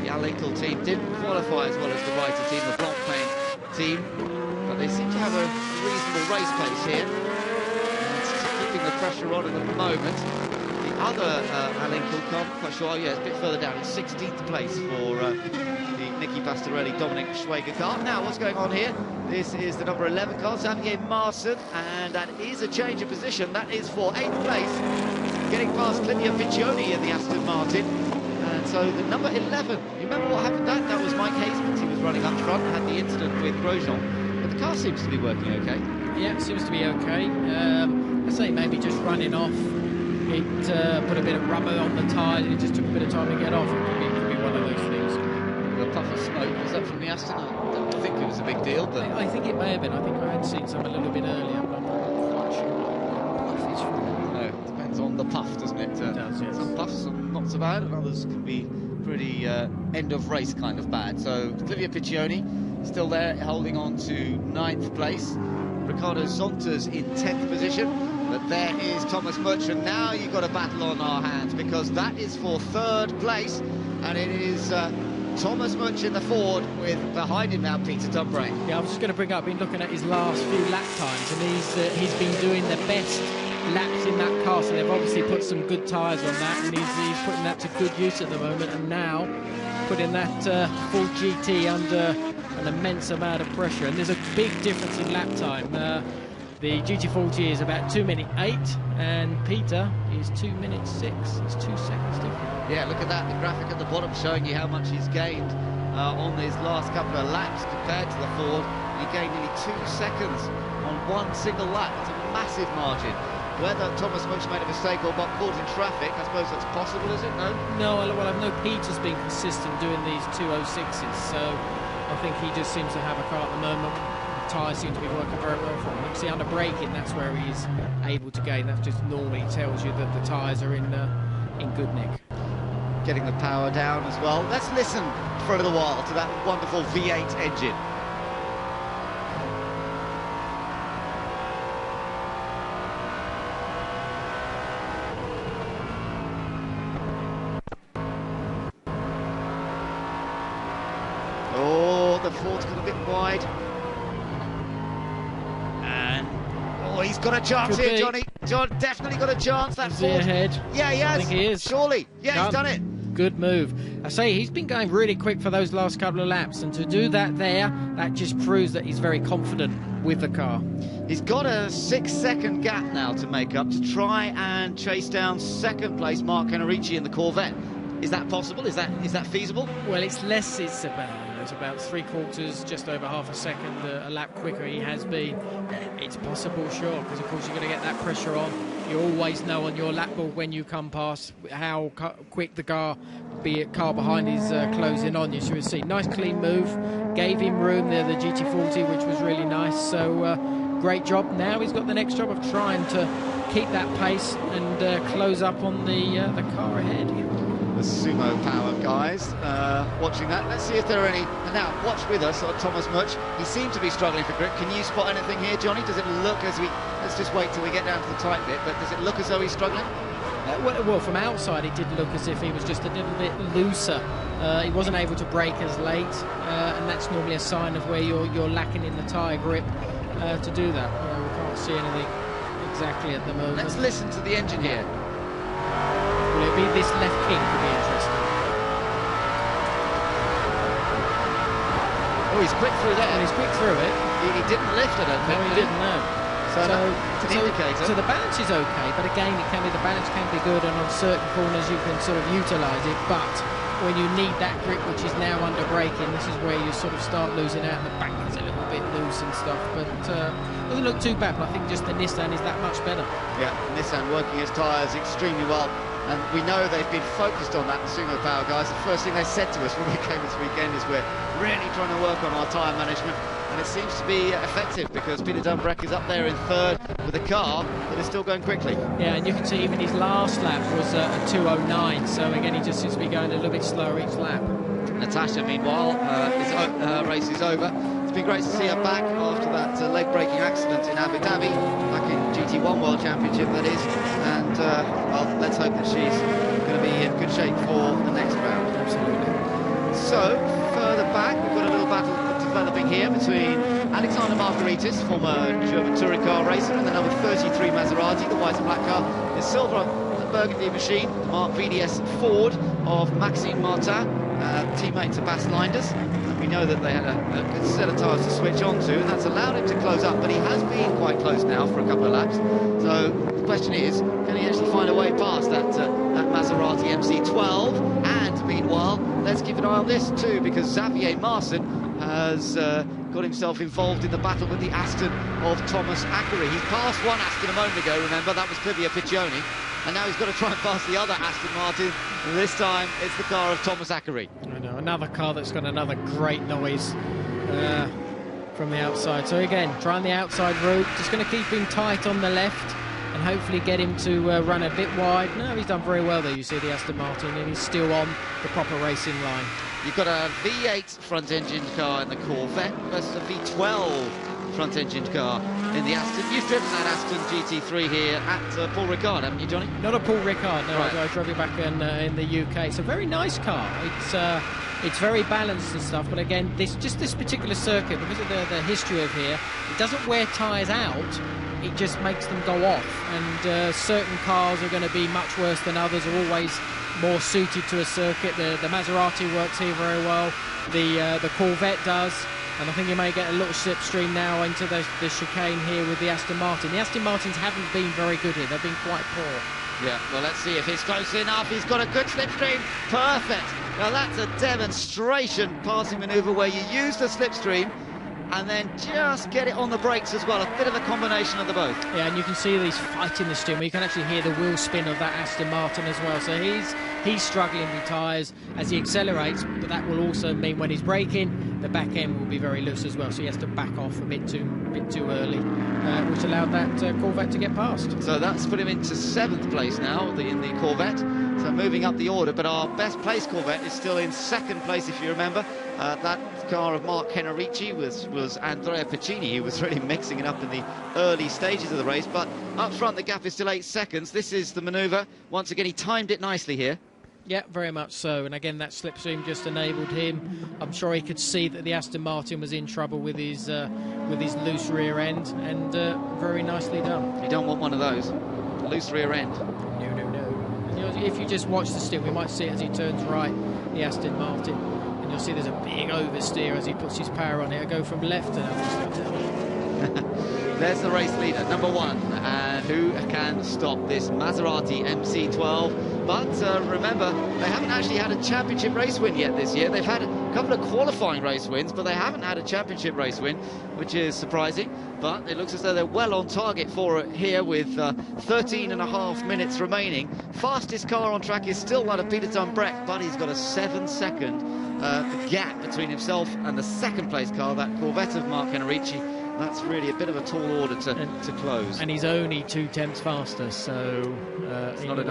The Alinkel team didn't qualify as well as the Reiter team, the Blancpain team, but they seem to have a reasonable race pace here, and keeping the pressure on at the moment. The other Alinkel car, quite sure, oh yeah, it's a bit further down, in 16th place for the Nicky Pastorelli, Dominic Schwager car. Now, what's going on here? This is the number 11 car, Xavier Marson, and that is a change of position. That is for 8th place, getting past Clivia Piccioni in the Aston Martin. And so the number 11, you remember what happened that? That was Mike Haysmans. He was running up front, had the incident with Grosjean, but the car seems to be working okay. Yeah, it seems to be okay. I say maybe just running off. It put a bit of rubber on the tyres and it just took a bit of time to get off. It could be one of those things. The puff of smoke, was that from the Aston? I don't think it was a big deal, but... I think it may have been. I think I had seen some a little bit earlier, but I'm not quite sure what puff is from. No, it depends on the puff, doesn't it? It does, yes. Some puffs are not so bad, and others can be pretty end-of-race kind of bad. So, Clivia Piccioni still there, holding on to 9th place. Ricardo Zonta's in 10th position. But there is Thomas Much, and now you've got a battle on our hands because that is for 3rd place, and it is Thomas Much in the Ford with behind him now Peter Dumbreck. Yeah, I was just going to bring up, been looking at his last few lap times, and he's been doing the best laps in that car, so they've obviously put some good tyres on that, and he's putting that to good use at the moment, and now putting that full GT under an immense amount of pressure. And there's a big difference in lap time. The GT40 is about 2 minutes 8, and Peter is 2 minutes 6. It's 2 seconds different. Yeah, look at that, the graphic at the bottom showing you how much he's gained on these last couple of laps compared to the Ford. He gained nearly 2 seconds on one single lap. It's a massive margin. Whether Thomas Much made a mistake or got caught in traffic, I suppose that's possible, is it? No? No, well, I know Peter's been consistent doing these 206s, so I think he just seems to have a car at the moment. The tyres seem to be working very well for him. See, under braking, that's where he's able to gain. That just normally tells you that the tyres are in good nick. Getting the power down as well. Let's listen for a little while to that wonderful V8 engine. Oh, the Ford's got a bit wide. And, oh, he's got a chance here, Johnny. John definitely got a chance, that Ford. Is he ahead? Yeah, he has. I think he is. Surely. Yeah, he's done it. Good move. I say, he's been going really quick for those last couple of laps, and to do that there, that just proves that he's very confident with the car. He's got a 6-second gap now to make up to try and chase down second place Mark Canarici in the Corvette. Is that possible? Is that feasible? Well, it's less. It's about 3/4, just over half a second a lap quicker he has been. It's possible, sure, because of course you're going to get that pressure on. You always know on your lap board when you come past how quick the car behind is closing on you. So you see, nice clean move, gave him room there, the GT40, which was really nice. So great job. Now he's got the next job of trying to keep that pace and close up on the car ahead. The Sumo Power guys watching that. Let's see if there are any. And now, watch with us, Thomas Much. He seemed to be struggling for grip. Can you spot anything here, Johnny? Does it look as we... Let's just wait till we get down to the tight bit, but does it look as though he's struggling? Well, from outside, it did look as if he was just a little bit looser. He wasn't able to brake as late, and that's normally a sign of where you're lacking in the tyre grip to do that. We can't see anything exactly at the moment. Let's listen to the engine here. Will it be this left kick? Could be interesting. Oh, he's quick through there. And he's quick through it. He didn't lift, I don't think. No, he didn't, no. So it's an indicator. So the balance is okay, but again, the balance can be good, and on certain corners you can sort of utilise it, but when you need that grip, which is now under braking, this is where you sort of start losing out, and the back is a little bit loose and stuff, but doesn't look too bad. But I think just the Nissan is that much better. Yeah, Nissan working his tyres extremely well, and we know they've been focused on that, the Sumo Power guys. The first thing they said to us when we came this weekend is we're really trying to work on our tyre management, and it seems to be effective because Peter Dunbreck is up there in third with a car that is still going quickly. Yeah, and you can see even his last lap was a 2:09, so again he just seems to be going a little bit slower each lap. Natasha, meanwhile, her race is over. It's been great to see her back after that leg-breaking accident in Abu Dhabi, back in GT1 World Championship, that is. And, well, let's hope that she's going to be in good shape for the next round. Absolutely. So, further back, we've got a little battle developing here between Alexander Margaritis, former German touring car racer, and the number 33 Maserati, the white and black car, the silver burgundy machine, the Mark VDS Ford of Maxime Martin, teammate to Bas Linders. And we know that they had a good set of tyres to switch on to, and that's allowed him to close up, but he has been quite close now for a couple of laps. So the question is, can he actually find a way past that Maserati MC12? And meanwhile, let's keep an eye on this too, because Xavier Marson has got himself involved in the battle with the Aston of Thomas Ackery. He's passed one Aston a moment ago, remember, that was Clivia Piccioni, and now he's got to try and pass the other Aston Martin, and this time it's the car of Thomas Ackery. I know, another car that's got another great noise from the outside. So again, trying the outside route, just going to keep him tight on the left and hopefully get him to run a bit wide. No, he's done very well there, you see the Aston Martin, and he's still on the proper racing line. You've got a V8 front-engined car in the Corvette versus a V12 front-engined car in the Aston. You've driven that Aston GT3 here at Paul Ricard, haven't you, Johnny? Not a Paul Ricard, no. Right. I drove it back in the UK. It's a very nice car. It's very balanced and stuff, but again, this particular circuit, because of the history of here, it doesn't wear tyres out it just makes them go off. And certain cars are going to be much worse than others, are always more suited to a circuit. The Maserati works here very well. The Corvette does. And I think you may get a little slipstream now into the chicane here with the Aston Martin. The Aston Martins haven't been very good here. They've been quite poor. Yeah, well, let's see if he's close enough. He's got a good slipstream. Perfect. Now, that's a demonstration passing manoeuvre where you use the slipstream and then just get it on the brakes as well. A bit of a combination of the both. Yeah, and you can see these fighting the steering wheel. You can actually hear the wheel spin of that Aston Martin as well. So he's struggling with tyres as he accelerates, but that will also mean when he's braking, the back end will be very loose as well. So he has to back off a bit too early, which allowed that Corvette to get past. So that's put him into 7th place now in the Corvette. So moving up the order, but our best placed Corvette is still in 2nd place, if you remember. That car of Mark Henrici was Andrea Piccini, who was really mixing it up in the early stages of the race. But up front, the gap is still 8 seconds. This is the manoeuvre. Once again, he timed it nicely here. Yeah, very much so. And again, that slipstream just enabled him. I'm sure he could see that the Aston Martin was in trouble with his loose rear end, and very nicely done. You don't want one of those. Loose rear end. No, no, no. And if you just watch the steer, we might see it as he turns right, the Aston Martin. And you'll see there's a big oversteer as he puts his power on it. It'll go from left and There's the race leader, number 1, and who can stop this Maserati MC12? But remember, they haven't actually had a championship race win yet this year. They've had a couple of qualifying race wins, but they haven't had a championship race win, which is surprising. But it looks as though they're well on target for it here with 13.5 minutes remaining. Fastest car on track is still one of Peter Dunbreck, but he's got a 7-second gap between himself and the 2nd place car, that Corvette of Mark Henrici. That's really a bit of a tall order to close. And he's only 2/10 faster, so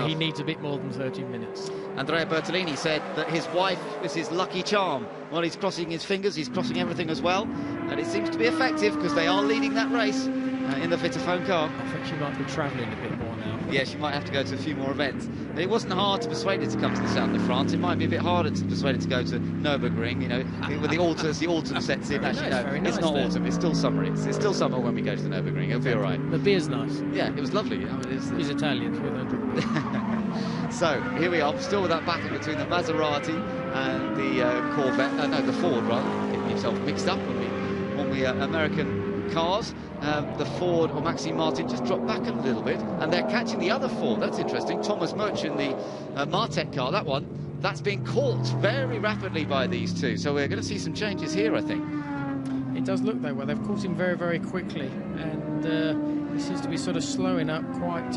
he needs a bit more than 13 minutes. Andrea Bertolini said that his wife is his lucky charm. Well, he's crossing his fingers, he's crossing everything as well, and it seems to be effective because they are leading that race in the Vitaphone car. I think she might be travelling a bit more now. Yeah, she might have to go to a few more events. It wasn't hard to persuade her to come to the south of France. It might be a bit harder to persuade her to go to Nürburgring, you know, with the autumn sets in. Actually, no, it's not autumn, it's still summer. It's still summer when we go to the Nürburgring. It'll be all right. The beer's nice. Yeah, it was lovely. I mean, He's Italian, So, here we are, still with that battle between the Maserati and the Corvette. No, the Ford, rather. Getting himself mixed up on the American cars. The Ford or Maxime Martin just dropped back a little bit, and they're catching the other Ford. That's interesting. Thomas Murch in the Martek car, that's being caught very rapidly by these two. So we're going to see some changes here, I think. It does look that way. They've caught him very, very quickly, and he seems to be sort of slowing up quite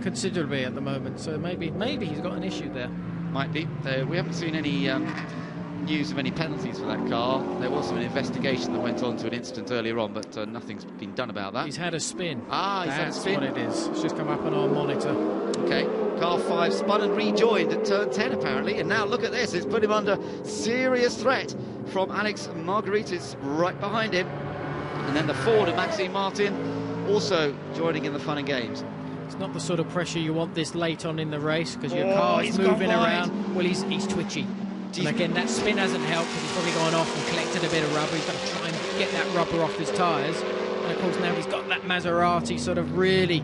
considerably at the moment. So maybe he's got an issue there. Might be. We haven't seen any news of any penalties for that car. There was an investigation that went on to an incident earlier on, but nothing's been done about that. He's had a spin. He's had a spin. That's what it is. It's just come up on our monitor. Okay, car 5 spun and rejoined at turn 10 apparently, and now look at this. It's put him under serious threat from Alex Margaritis right behind him. And then the Ford of Maxime Martin also joining in the fun and games. It's not the sort of pressure you want this late on in the race, because your car is moving around. Well, he's twitchy. And again, that spin hasn't helped, because he's probably gone off and collected a bit of rubber. He's got to try and get that rubber off his tyres. And of course now he's got that Maserati sort of really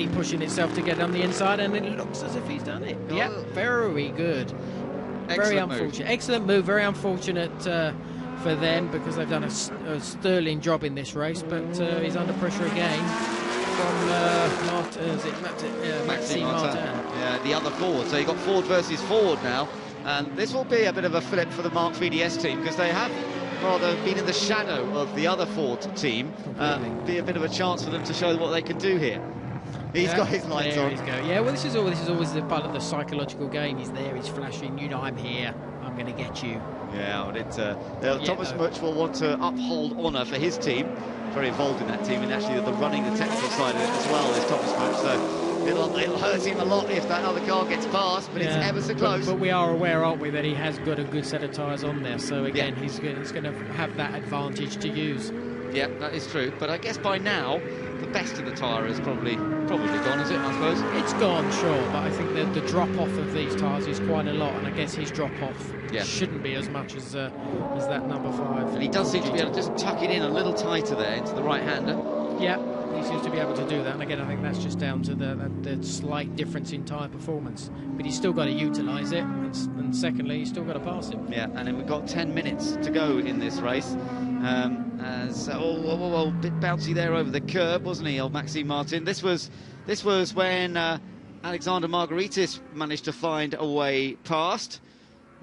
pushing itself to get on the inside, and it looks as if he's done it. Oh. Yeah, very good. Very unfortunate. Excellent move, very unfortunate for them, because they've done a sterling job in this race, but he's under pressure again from Maxime Martin. Yeah, the other Ford. So you've got Ford versus Ford now. And this will be a bit of a flip for the Mark VDS team, because they have rather been in the shadow of the other Ford team. Be a bit of a chance for them to show what they can do here. He's got his lights on. Yeah, well, this is always the part of the psychological game. He's there, he's flashing, you know, I'm here, I'm going to get you. Yeah, but Thomas Murch will want to uphold honour for his team. Very involved in that team, and actually the running the technical side of it as well is Thomas Murch. So it'll hurt him a lot if that other car gets past, but it's ever so close. But we are aware, aren't we, that he has got a good set of tyres on there. So again, he's going to have that advantage to use. Yeah, that is true. But I guess by now, the best of the tyre is probably gone, is it, I suppose? It's gone, sure, but I think the drop-off of these tyres is quite a lot, and I guess his drop-off shouldn't be as much as that number 5. And he does seem to be able to just tuck it in a little tighter there into the right-hander. Yeah, he seems to be able to do that. And again, I think that's just down to the slight difference in tyre performance. But he's still got to utilise it, and secondly, he's still got to pass him. Yeah, and then we've got 10 minutes to go in this race. Bit bouncy there over the curb, wasn't he, old Maxime Martin? This was when Alexander Margaritis managed to find a way past.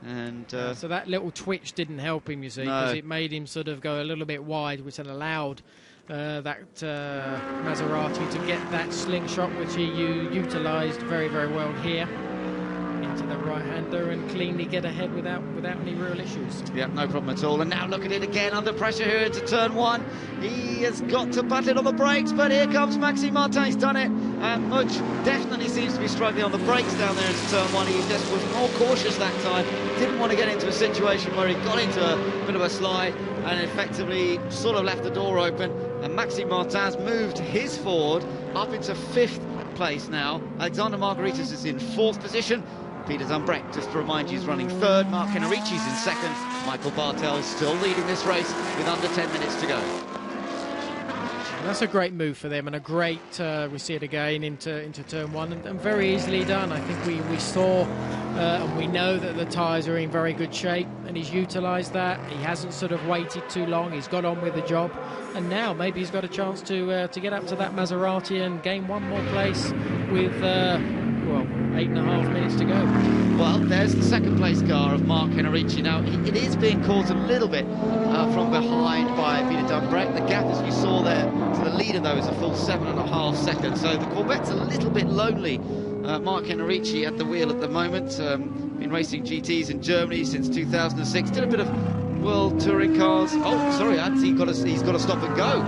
And so that little twitch didn't help him, you see, because it made him sort of go a little bit wide, which had allowed that Maserati to get that slingshot, which he utilised very, very well here into the right-hander and cleanly get ahead without any real issues. Yeah, no problem at all. And now look at it again, under pressure here into turn one. He has got to butt it on the brakes, but here comes Maxime Martin. He's done it. Much definitely seems to be struggling on the brakes down there into turn one. He just was more cautious that time. Didn't want to get into a situation where he got into a bit of a slide and effectively sort of left the door open. And Maxime Martin's moved his Ford up into 5th place now. Alexander Margaritis is in 4th position. Peter Zumbrek, just to remind you, is running 3rd. Mark Henrici's in 2nd. Michael Bartel's still leading this race with under 10 minutes to go. And that's a great move for them, and a great, we see it again into turn one, and very easily done. I think we saw and we know that the tyres are in very good shape, and he's utilised that. He hasn't sort of waited too long. He's got on with the job, and now maybe he's got a chance to get up to that Maserati and gain one more place with 8.5 minutes to go. Well, there's the 2nd place car of Mark Henrici. Now, it is being caught a little bit from behind by Peter Zumbrek. The gap, as you saw there, to the leader, though, is a full 7.5 seconds. So the Corvette's a little bit lonely. Mark Henrici at the wheel at the moment. Been racing GTs in Germany since 2006. Did a bit of World Touring Cars. Oh, sorry, he's got to stop and go.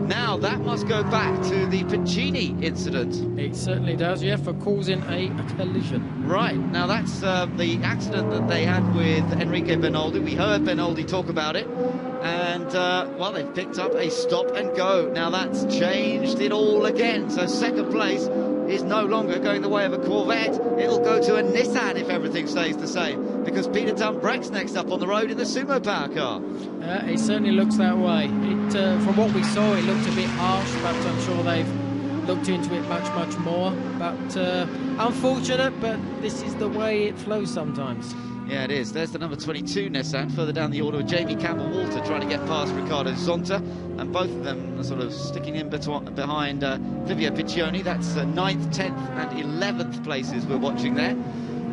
Now, that must go back to the Piccini incident. It certainly does, yeah, for causing a collision. Right, now that's the accident that they had with Enrique Bernoldi. We heard Bernoldi talk about it. And, well, they've picked up a stop and go. Now, that's changed it all again. So 2nd place is no longer going the way of a Corvette. It'll go to a Nissan if everything stays the same, because Peter Zumbrek next up on the road in the Sumo Power car. It certainly looks that way. From what we saw, it looked a bit harsh, but I'm sure they've looked into it much more. But unfortunate, but this is the way it flows sometimes. Yeah, it is. There's the number 22 Nissan further down the order with Jamie Campbell-Walter trying to get past Riccardo Zonta, and both of them are sort of sticking in behind Livio Piccioni. That's 9th, 10th and 11th places we're watching there.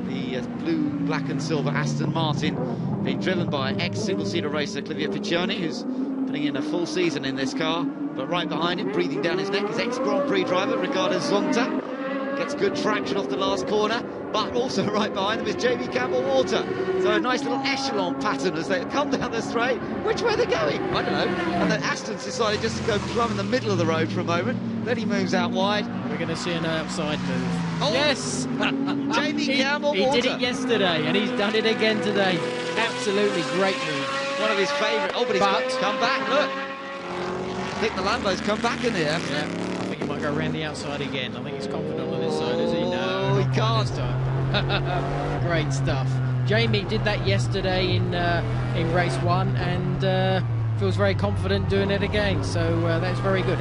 The blue, black and silver Aston Martin being driven by ex-single-seater racer Livio Piccioni, who's putting in a full season in this car. But right behind him, breathing down his neck, is ex-Grand Prix driver Riccardo Zonta. Gets good traction off the last corner, but also right behind them is Jamie Campbell-Walter. So a nice little echelon pattern as they come down the straight. Which way are they going? I don't know. And then Aston's decided just to go plumb in the middle of the road for a moment. Then he moves out wide. We're going to see an outside move. Oh, yes! Jamie Campbell-Walter. He did it yesterday, and he's done it again today. Absolutely great move. One of his favourite. Oh, but he's got to come back, look. I think the Lambo's come back in here. Yeah. He might go around the outside again. I think he's confident on this side, is he? No, he can't. Great stuff. Jamie did that yesterday in race 1 and feels very confident doing it again. So that's very good.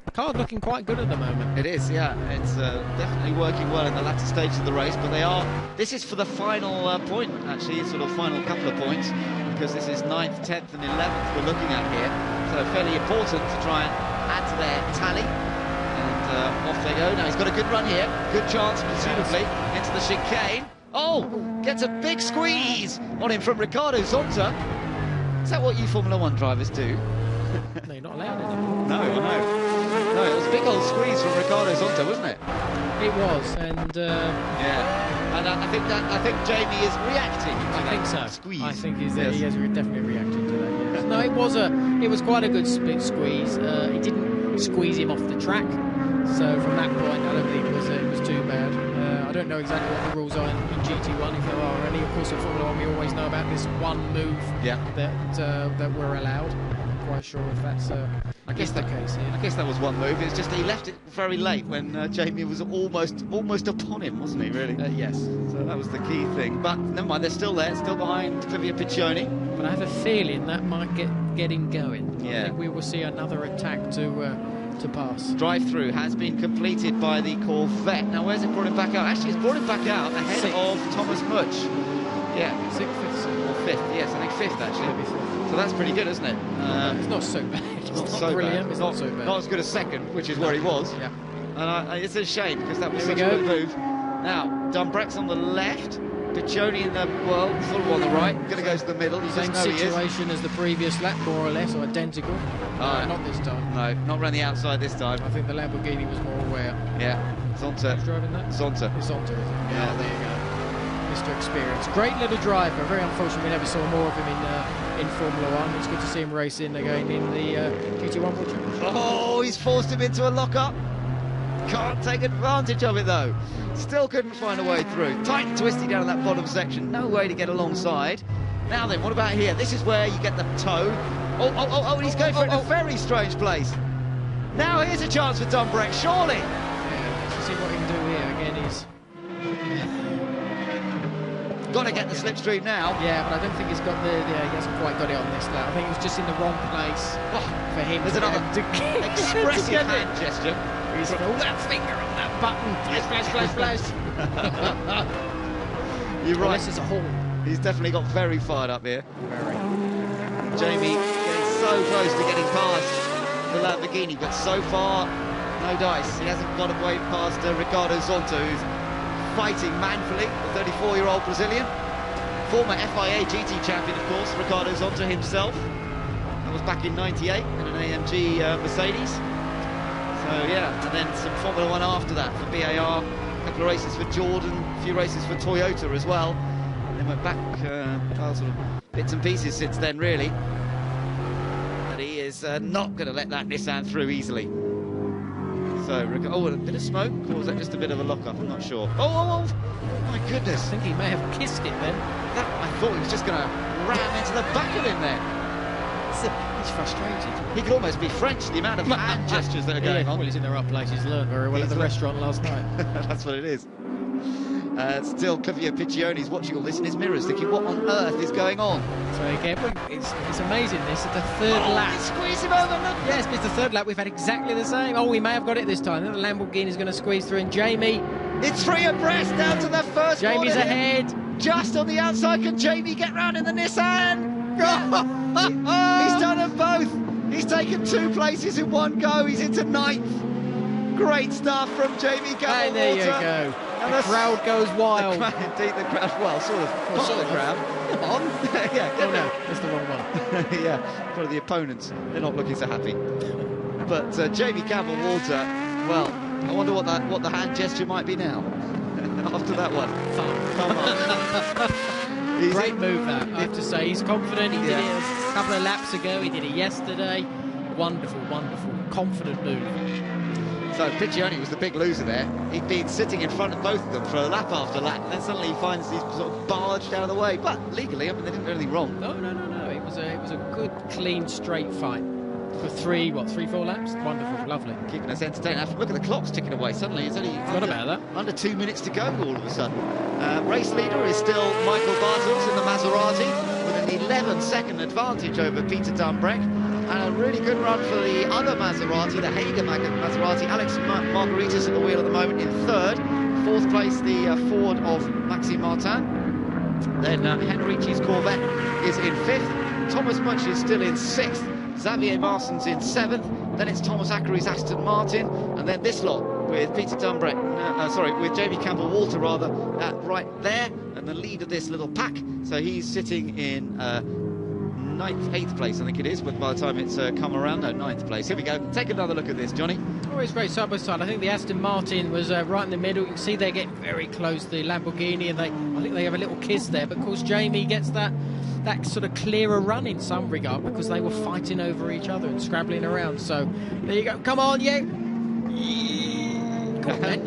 The car's looking quite good at the moment. It is, yeah. It's definitely working well in the latter stages of the race. But this is for the final point, actually, sort of final couple of points, because this is 9th, 10th and 11th we're looking at here. So fairly important to try and add to their tally, and off they go. Now he's got a good run here, good chance presumably into the chicane. Oh, gets a big squeeze on him from Riccardo Zonta. Is that what you Formula 1 drivers do? No, you're not allowed anymore. No, it was a big old squeeze from Riccardo Zonta, wasn't it? It was, and yeah, and I think Jamie is reacting to I think so. Squeeze. I think he is definitely reacting to that. Yes. No, it was quite a good squeeze. He didn't squeeze him off the track, so from that point, I don't think it was too bad. I don't know exactly what the rules are in GT1, if there are any. Of course, in Formula 1, we always know about this one move that we're allowed. I'm not quite sure if that's I guess the case. Yeah. I guess that was one move. It's just he left it very late when Jamie was almost upon him, wasn't he? Really? Yes. So that was the key thing. But never mind, they're still there, still behind Livio Piccioni. But I have a feeling that might get him going. Yeah. I think we will see another attack to to pass. Drive-through has been completed by the Corvette. Now, where's it brought him back out? Actually, it's brought him back out ahead of Thomas Much. Yeah. 6th, 5th, or 5th, yes, I think 5th, actually. So that's pretty good, isn't it? It's not so bad. It's not so brilliant. bad. It's not so bad. Not as good as 2nd, which is where he was. Yeah. And it's a shame, because that was Here such we a go. good move. Now, Dumbreck's on the left. Piccioni in the, well, sort of on the right. Going to go to the middle. You Same just know situation as the previous lap, more or less, or identical. Not this time. No, not around the outside this time. I think the Lamborghini was more aware. Yeah, Zonta. Who's driving that? Zonta. It's Zonta, is it? Yeah, there you go. Mr. Experience. Great little driver. Very unfortunate we never saw more of him in Formula 1. It's good to see him racing again in the GT1 World Championship. Oh, he's forced him into a lock-up. Can't take advantage of it, though. Still couldn't find a way through. Tight and twisty down in that bottom section. No way to get alongside. Now then, what about here? This is where you get the toe. Oh, and he's going for it in a very strange place. Now here's a chance for Dumbreck, surely. Yeah, let's see what he can do here. Again, he's got to get the slipstream now. Yeah, but I don't think he's got the. Yeah, he hasn't quite got it on this lap. I think he was just in the wrong place for him. There's another expressive hand gesture. He's got that finger on that button. Flash. You're right. This is a horn. He's definitely got very fired up here. Very. Jamie getting so close to getting past the Lamborghini, but so far, no dice. He hasn't got away past Ricardo Zonta, who's fighting manfully, the 34-year-old Brazilian. Former FIA GT champion, of course, Ricardo Zonta himself. That was back in '98 in an AMG Mercedes. So yeah, and then some Formula 1 after that for BAR, a couple of races for Jordan, a few races for Toyota as well. And then went back, well, sort of bits and pieces since then, really. But he is not going to let that Nissan through easily. So, a bit of smoke, or was that just a bit of a lock-up? I'm not sure. Oh, my goodness. I think he may have kissed it then. I thought he was just going to ram into the back of him there. He's frustrated. He could almost be French, the amount of hand gestures that are going on. Well, he's in the right place. He's learned very well at the restaurant last night. That's what it is. Still, Clivio Piccioni's watching all this in his mirrors, thinking, what on earth is going on? So again, it's amazing. This is the third lap. Squeeze him over. Yes, it's the third lap. We've had exactly the same. Oh, we may have got it this time. The Lamborghini's going to squeeze through, and Jamie. It's 3 abreast down to the first. Jamie's ahead. Just on the outside. Can Jamie get round in the Nissan? He's done them both. He's taken 2 places in one go. He's into 9th. Great stuff from Jamie Campbell. And there you go. And the crowd goes wild. Indeed, the crowd. Well, sort of the crowd. Come on. Yeah, oh no, that's the wrong one. Yeah, one of the opponents. They're not looking so happy. But Jamie Campbell Walter. Well, I wonder what the hand gesture might be now. After that one. Come on. Great move that, I have to say. He's confident. He did it a couple of laps ago. He did it yesterday. Wonderful, confident move. So Piccioni was the big loser there. He'd been sitting in front of both of them for a lap after lap, and then suddenly he finds he's sort of barged out of the way. But legally, I mean, they didn't do anything wrong. No. It was a good, clean, straight fight. For 3, 4 laps? Wonderful, lovely. Keeping us entertained. Look at the clocks ticking away. Suddenly it's only under 2 minutes to go all of a sudden. Race leader is still Michael Bartels in the Maserati with an 11-second advantage over Peter Dumbreck. And a really good run for the other Maserati, the Hager Maserati. Alex Margaritas at the wheel at the moment in 3rd. 4th place, the Ford of Maxime Martin. Then Henrici's Corvette is in 5th. Thomas Much is still in 6th. Xavier Marson's in 7th, then it's Thomas Ackery's Aston Martin, and then this lot with Peter Dumbreck, with Jamie Campbell Walter rather, right there, and the lead of this little pack. So he's sitting in 8th place, I think it is, but by the time it's come around, no, 9th place. Here we go. Take another look at this, Johnny. Oh, it's great side by side. I think the Aston Martin was right in the middle. You can see they're getting very close to the Lamborghini, and I think they have a little kiss there. But of course, Jamie gets that sort of clearer run in some regard because they were fighting over each other and scrabbling around. So there you go. Come on, you. Come on, then.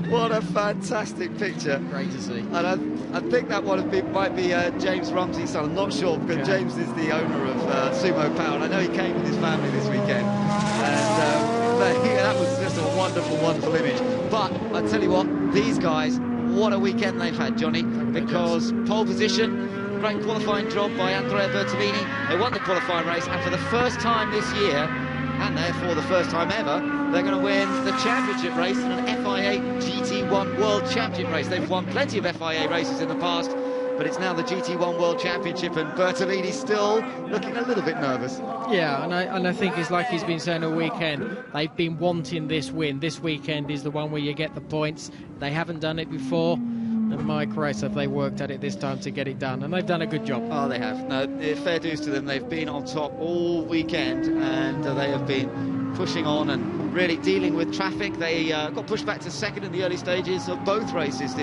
What a fantastic picture. Great to see. And I think that one might be James Rumsey's son. I'm not sure because James is the owner of Sumo Power. And I know he came with his family this weekend. And that was just a wonderful, wonderful image. But I tell you what, these guys, what a weekend they've had, Johnny, because pole position, great qualifying job by Andrea Bertolini. They won the qualifying race, and for the first time this year, and therefore the first time ever, they're going to win the championship race in an FIA GT1 World Championship race. They've won plenty of FIA races in the past, but it's now the GT1 World Championship, and Bertolini's still looking a little bit nervous. Yeah, and I think it's like he's been saying all weekend, they've been wanting this win. This weekend is the one where you get the points. They haven't done it before, and my Christ, have they worked at it this time to get it done, and they've done a good job. Oh, they have. No, fair dues to them. They've been on top all weekend, and they have been pushing on and really dealing with traffic. They got pushed back to second in the early stages of both races,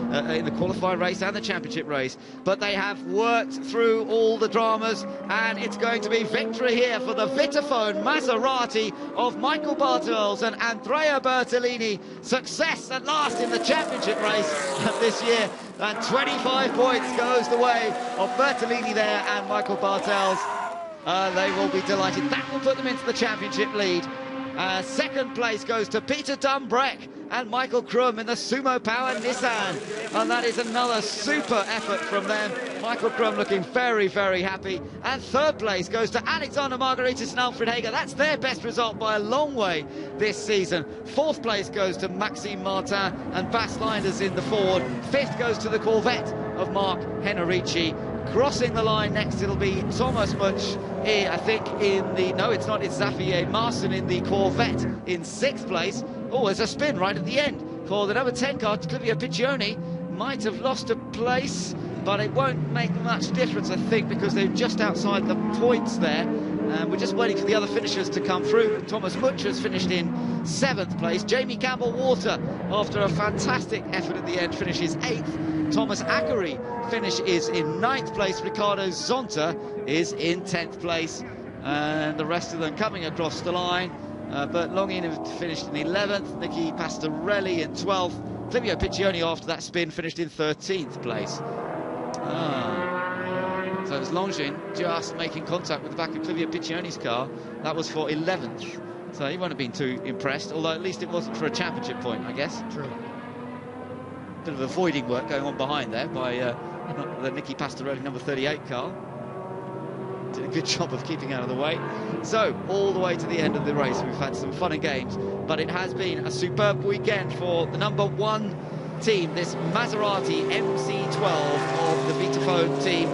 in the qualifying race and the championship race, but they have worked through all the dramas, and it's going to be victory here for the Vitaphone Maserati of Michael Bartels and Andrea Bertolini. Success at last in the championship race this year, and 25 points goes the way of Bertolini there and Michael Bartels. They will be delighted. That will put them into the championship lead. Second place goes to Peter Dumbreck and Michael Krum in the Sumo Power Nissan, and that is another super effort from them. Michael Krum looking very, very happy. And third place goes to Alexander Margaritis and Alfred Hager. That's their best result by a long way this season. Fourth place goes to Maxime Martin and Bas Linders in the Ford. Fifth goes to the Corvette of Mark Henrici. Crossing the line next, it'll be Thomas Much, I think, in the... No, it's not. It's Xavier Marson in the Corvette in sixth place. Oh, there's a spin right at the end for the number 10 car. Clivio Piccioni might have lost a place, but it won't make much difference, I think, because they're just outside the points there. We're just waiting for the other finishers to come through. Thomas Much has finished in 7th place. Jamie Campbell-Water, after a fantastic effort at the end, finishes 8th. Thomas Ackery is in 9th place. Ricardo Zonta is in 10th place. And the rest of them coming across the line. Bert Longin finished in 11th. Nicky Pastorelli in 12th. Clivio Piccioni, after that spin, finished in 13th place. So it was Longin just making contact with the back of Clivio Piccioni's car. That was for 11th. So he won't have been too impressed, although at least it wasn't for a championship point, I guess. True. Bit of avoiding work going on behind there by the Nicky Pastorelli number 38 car. Did a good job of keeping out of the way. So, all the way to the end of the race, we've had some fun and games, but it has been a superb weekend for the number 1 team, this Maserati MC12 of the Vitaphone team,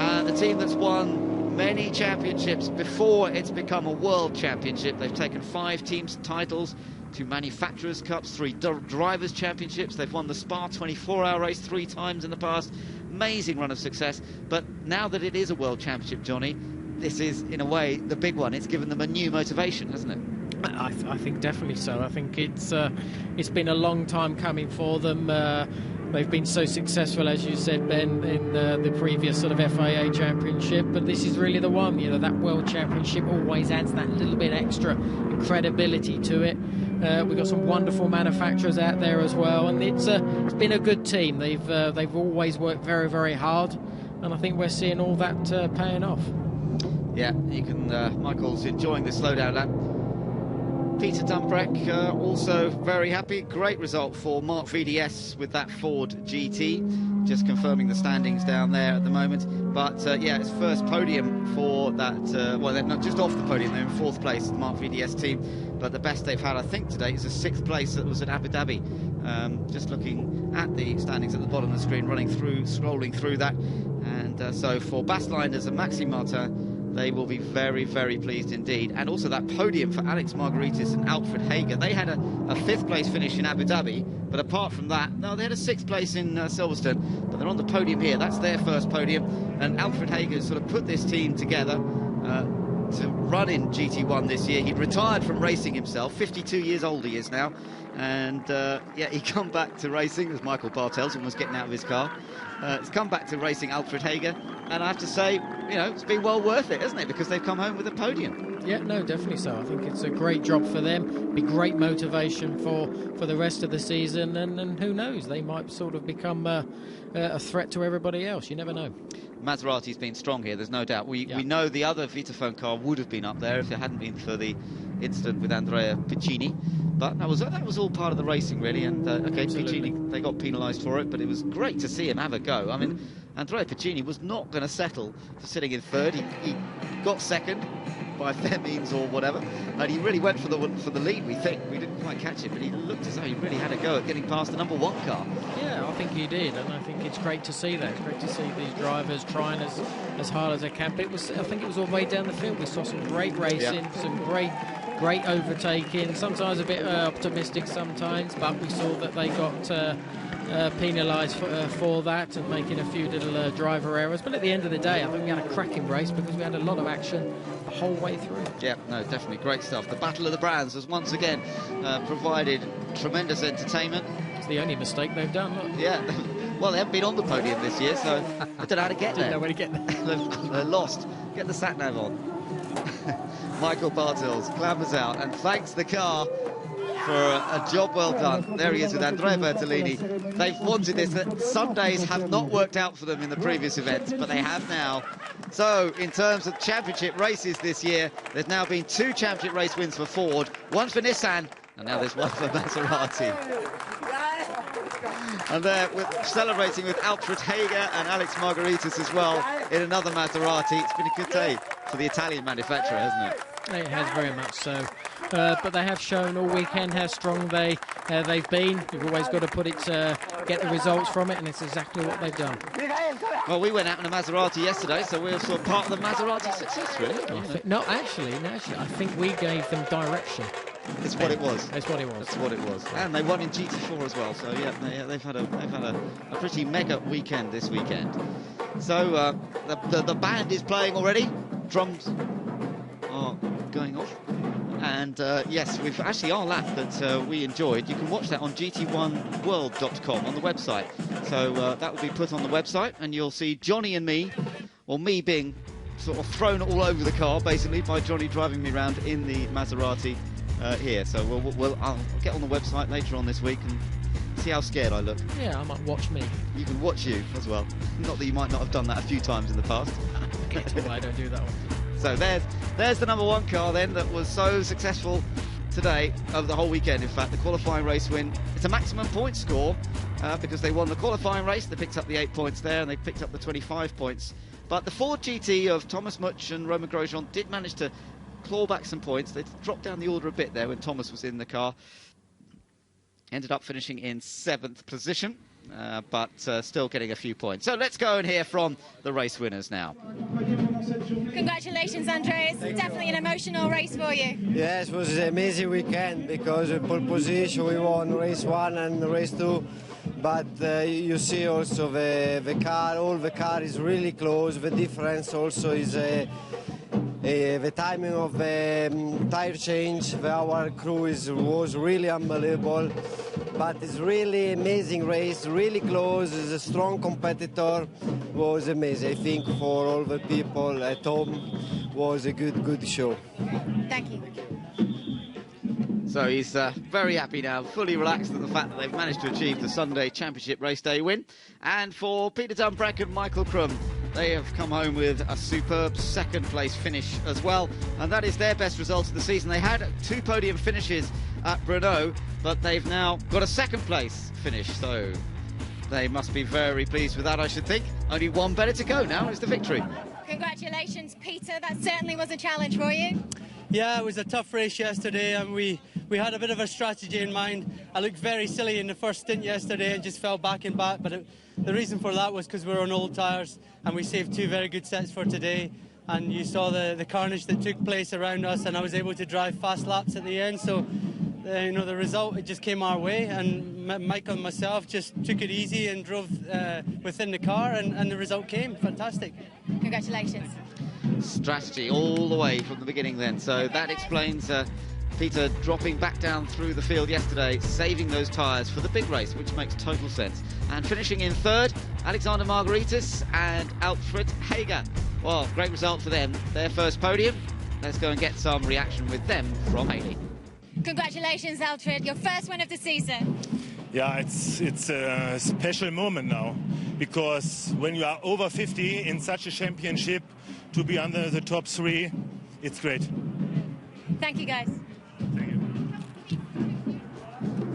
and the team that's won many championships before it's become a world championship. They've taken 5 teams titles, 2 manufacturers cups, 3 drivers championships. They've won the Spa 24-hour race 3 times in the past. Amazing run of success, but now that it is a world championship, Johnny, this is in a way the big one. It's given them a new motivation, hasn't it? I think definitely so. I think it's been a long time coming for them. They've been so successful, as you said, Ben, in the previous sort of FIA championship, but this is really the one. You know, that world championship always adds that little bit extra credibility to it. We've got some wonderful manufacturers out there as well, and it's been a good team. They've always worked very, very hard, and I think we're seeing all that paying off. Yeah, you can. Michael's enjoying the slowdown lap. Peter Dumbreck also very happy. Great result for Mark VDS with that Ford GT. Just confirming the standings down there at the moment. But yeah, it's first podium for that. Well, they're not just off the podium, they're in 4th place, the Mark VDS team. But the best they've had, I think, today is a 6th place that was at Abu Dhabi. Just looking at the standings at the bottom of the screen, scrolling through that. And so for Bas Linders and Maxime Martin, they will be very, very pleased indeed. And also that podium for Alex Margaritis and Alfred Hager. They had a 5th place finish in Abu Dhabi, but apart from that, no, they had a 6th place in Silverstone, but they're on the podium here. That's their first podium. And Alfred Hager sort of put this team together to run in GT1 this year. He'd retired from racing himself, 52 years old he is now. And yeah, he come back to racing. There's Michael Bartels almost getting out of his car. He's come back to racing Alfred Hager, and I have to say, you know, it's been well worth it, hasn't it? Because they've come home with a podium. Yeah, no, definitely so. I think it's a great job for them. Be great motivation for the rest of the season, and who knows, they might sort of become a threat to everybody else. You never know. Maserati's been strong here, there's no doubt. We know the other Vitaphone car would have been up there if it hadn't been for the incident with Andrea Piccini. But that was all part of the racing, really. And okay, Piccini, they got penalised for it, but it was great to see him have a go. I mean, Andrea Piccini was not going to settle for sitting in third. He got second by fair means or whatever, and he really went for the lead. We think we didn't quite catch it, but he looked as though he really had a go at getting past the number 1 car. Yeah, I think he did, and I think it's great to see that. It's great to see these drivers trying as hard as they can. But I think it was all the way down the field. We saw some great racing, some great overtaking. Sometimes a bit optimistic, sometimes, but we saw that they got penalised for that and making a few little driver errors. But at the end of the day, I think we had a cracking race because we had a lot of action the whole way through. Yeah, no, definitely great stuff. The Battle of the Brands has once again provided tremendous entertainment. It's the only mistake they've done. Look. Yeah, well, they haven't been on the podium this year, so I don't know how to get there. Didn't know where to get there. They're lost. Get the sat-nav on. Michael Bartels clambers out and thanks the car for a job well done. There he is with Andrea Bertolini. They've wanted this. Sundays have not worked out for them in the previous events, but they have now. So, in terms of championship races this year, there's now been 2 championship race wins for Ford, 1 for Nissan, and now there's 1 for Maserati. And they're celebrating with Alfred Hager and Alex Margaritis as well in another Maserati. It's been a good day for the Italian manufacturer, hasn't it? It has very much so. But they have shown all weekend how strong they've been. You've always got to put it, get the results from it, and it's exactly what they've done. Well, we went out in a Maserati yesterday, so we're sort of part of the Maserati success, really. No, actually, I think we gave them direction. It's what it was. It's what it was. It's what it was. And they won in GT4 as well. So yeah, they've had a pretty mega weekend this weekend. So the band is playing already. Drums are going off. And yes, we've actually our lap that we enjoyed. You can watch that on GT1World.com on the website. So that will be put on the website, and you'll see Johnny and me, or me being sort of thrown all over the car, basically, by Johnny driving me around in the Maserati here. So I'll get on the website later on this week and see how scared I look. Yeah, I might watch me. You can watch you as well. Not that you might not have done that a few times in the past. Well, I don't do that one. So there's the number 1 car then that was so successful today, over the whole weekend in fact, the qualifying race win. It's a maximum point score because they won the qualifying race, they picked up the 8 points there and they picked up the 25 points. But the Ford GT of Thomas Much and Romain Grosjean did manage to claw back some points. They dropped down the order a bit there when Thomas was in the car. Ended up finishing in 7th position. But still getting a few points. So let's go and hear from the race winners now. Congratulations, Andreas. Definitely an emotional race for you. Yes, it was an amazing weekend because pole position, we won race 1 and race 2. But you see also the car, all the car is really close. The difference also is the timing of the tire change. Our crew was really unbelievable. But it's really amazing race, really close. It's a strong competitor. Was amazing. I think for all the people at home was a good show. Thank you. So he's very happy now, fully relaxed at the fact that they've managed to achieve the Sunday Championship race day win. And for Peter Dunbrack and Michael Krum, they have come home with a superb 2nd place finish as well, and that is their best result of the season. They had 2 podium finishes at Brno, but they've now got a 2nd place finish, so they must be very pleased with that, I should think. Only 1 better to go now, is the victory. Congratulations, Peter. That certainly was a challenge for you. Yeah, it was a tough race yesterday, and we had a bit of a strategy in mind. I looked very silly in the first stint yesterday and just fell back and back, but the reason for that was because we were on old tyres and we saved 2 very good sets for today. And you saw the carnage that took place around us, and I was able to drive fast laps at the end. So, the result, it just came our way, and Michael and myself just took it easy and drove within the car, and the result came. Fantastic. Congratulations. Strategy all the way from the beginning then. So that explains Peter dropping back down through the field yesterday, saving those tyres for the big race, which makes total sense. And finishing in 3rd, Alexander Margaritis and Alfred Hager. Well, great result for them. Their first podium. Let's go and get some reaction with them from Haley. Congratulations, Alfred. Your first win of the season. Yeah, it's a special moment now, because when you are over 50 in such a championship, to be under the top 3, it's great. Thank you, guys.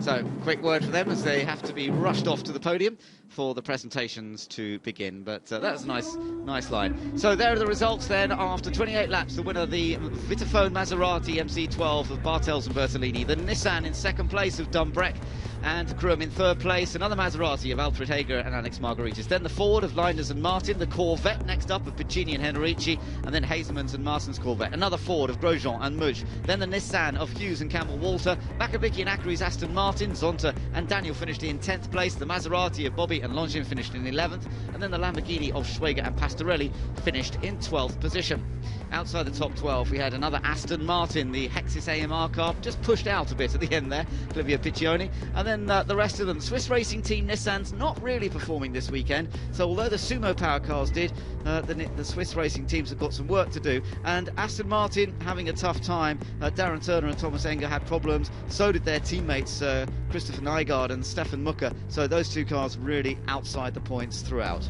So, quick word for them as they have to be rushed off to the podium for the presentations to begin. But that's a nice line. So there are the results then after 28 laps. The winner, the Vitaphone Maserati MC12 of Bartels and Bertolini. The Nissan in second place of Dumbreck and Krum in third place. Another Maserati of Alfred Hager and Alex Margaritis. Then the Ford of Linders and Martin. The Corvette next up of Piccini and Henrici. And then Hazelman's and Martin's Corvette. Another Ford of Grosjean and Mudge. Then the Nissan of Hughes and Campbell Walter. Makovic and Ackery's Aston Martin. Zonta and Daniel finished in 10th place. The Maserati of Bobby and Longin finished in 11th. And then the Lamborghini of Schwager and Pastorelli finished in 12th position. Outside the top 12, we had another Aston Martin, the Hexis AMR car, just pushed out a bit at the end there, Clivia Piccioni. And then the rest of them, Swiss Racing Team Nissan's not really performing this weekend. So although the Sumo Power cars did, the Swiss Racing teams have got some work to do. And Aston Martin having a tough time. Darren Turner and Thomas Enger had problems. So did their teammates, Christopher Nygaard and Stefan Mucker. So those two cars really outside the points throughout.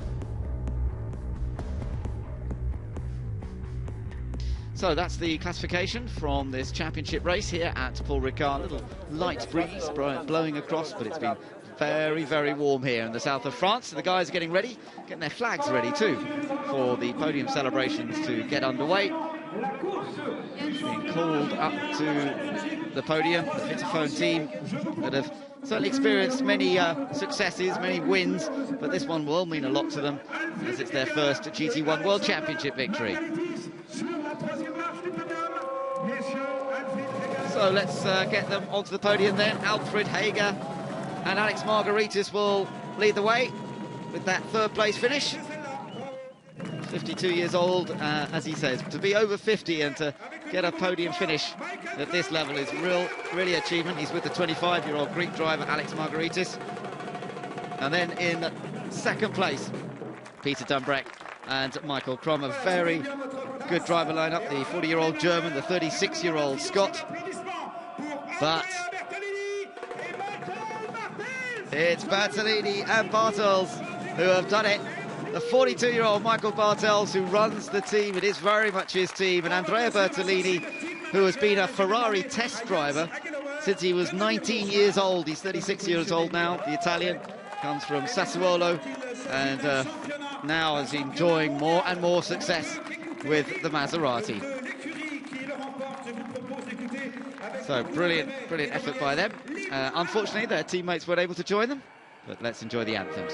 So that's the classification from this championship race here at Paul Ricard. A little light breeze blowing across, but it's been very, very warm here in the south of France. So the guys are getting ready, getting their flags ready too for the podium celebrations to get underway. Being called up to the podium, the Vitaphone team that have certainly experienced many successes, many wins, but this one will mean a lot to them as it's their first GT1 World Championship victory. So let's get them onto the podium then. Alfred Hager and Alex Margaritis will lead the way with that third place finish. 52 years old, as he says, to be over 50 and to get a podium finish at this level is really achievement. He's with the 25-year-old Greek driver Alex Margaritis. And then in second place, Peter Dumbreck and Michael Krum, a very good driver lineup, the 40-year-old German, the 36-year-old Scot. But it's Bertolini and Bartels who have done it. The 42-year-old Michael Bartels who runs the team. It is very much his team. And Andrea Bertolini, who has been a Ferrari test driver since he was 19 years old. He's 36 years old now. The Italian comes from Sassuolo and now is enjoying more and more success with the Maserati. So brilliant effort by them. Unfortunately, their teammates weren't able to join them, but let's enjoy the anthems.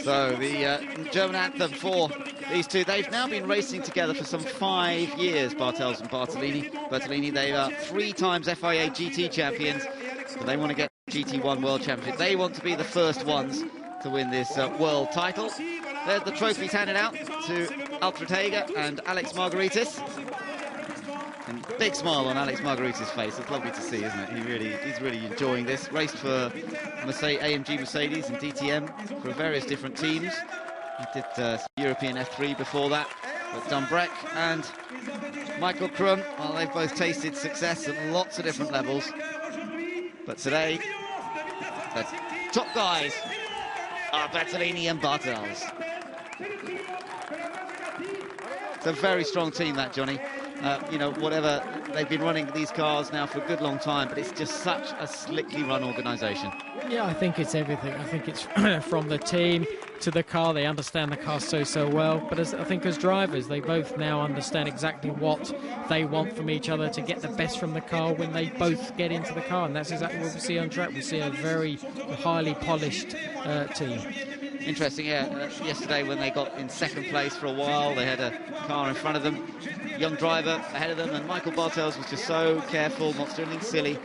So the German anthem for these two, they've now been racing together for some 5 years, Bartels and Bertolini. They are 3 times FIA GT champions, so they want to get GT1 World Championship. They want to be the first ones to win this world title. There's the trophies handed out to Alfred Hager and Alex Margaritis. And big smile on Alex Margaritis' face. It's lovely to see, isn't it? He's really enjoying this. Raced for AMG Mercedes and DTM for various different teams. He did European F3 before that. But Dumbreck and Michael Krum, well, they've both tasted success at lots of different levels. But today, the top guys are Bertolini and Bartels. It's a very strong team, that, Johnny. You know, whatever, they've been running these cars now for a good long time, but it's just such a slickly run organisation. Yeah, I think it's everything. I think it's from the team to the car. They understand the car so well. But I think as drivers, they both now understand exactly what they want from each other to get the best from the car when they both get into the car. And that's exactly what we see on track. We see a very highly polished team. Interesting, yeah. Yesterday when they got in second place for a while, they had a car in front of them, young driver ahead of them, and Michael Bartels was just so careful not to do anything silly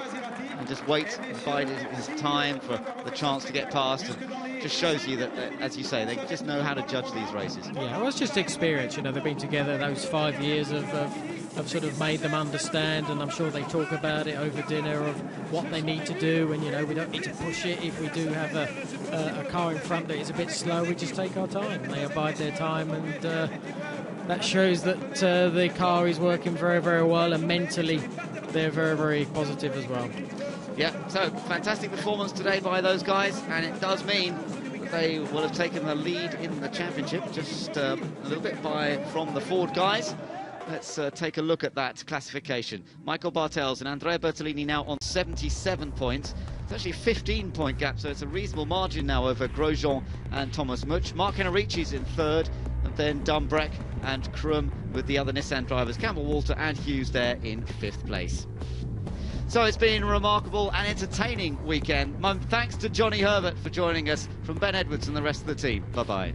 and just wait and bide his time for the chance to get past. And just shows you that, as you say, they just know how to judge these races. Yeah, well, it's just experience. You know, they've been together. Those 5 years have sort of made them understand, and I'm sure they talk about it over dinner of what they need to do. And you know, we don't need to push it. If we do have a car in front that is a bit slow, we just take our time. They abide their time, and that shows that the car is working very, very well, and mentally they're very, very positive as well. Yeah, so fantastic performance today by those guys, and it does mean that they will have taken the lead in the championship, just a little bit from the Ford guys. Let's take a look at that classification. Michael Bartels and Andrea Bertolini now on 77 points. It's actually a 15-point gap, so it's a reasonable margin now over Grosjean and Thomas Much. Mark Henrici's in third, and then Dumbreck and Krum with the other Nissan drivers, Campbell, Walter and Hughes there in 5th place. So it's been a remarkable and entertaining weekend. Thanks to Johnny Herbert for joining us, from Ben Edwards and the rest of the team. Bye-bye.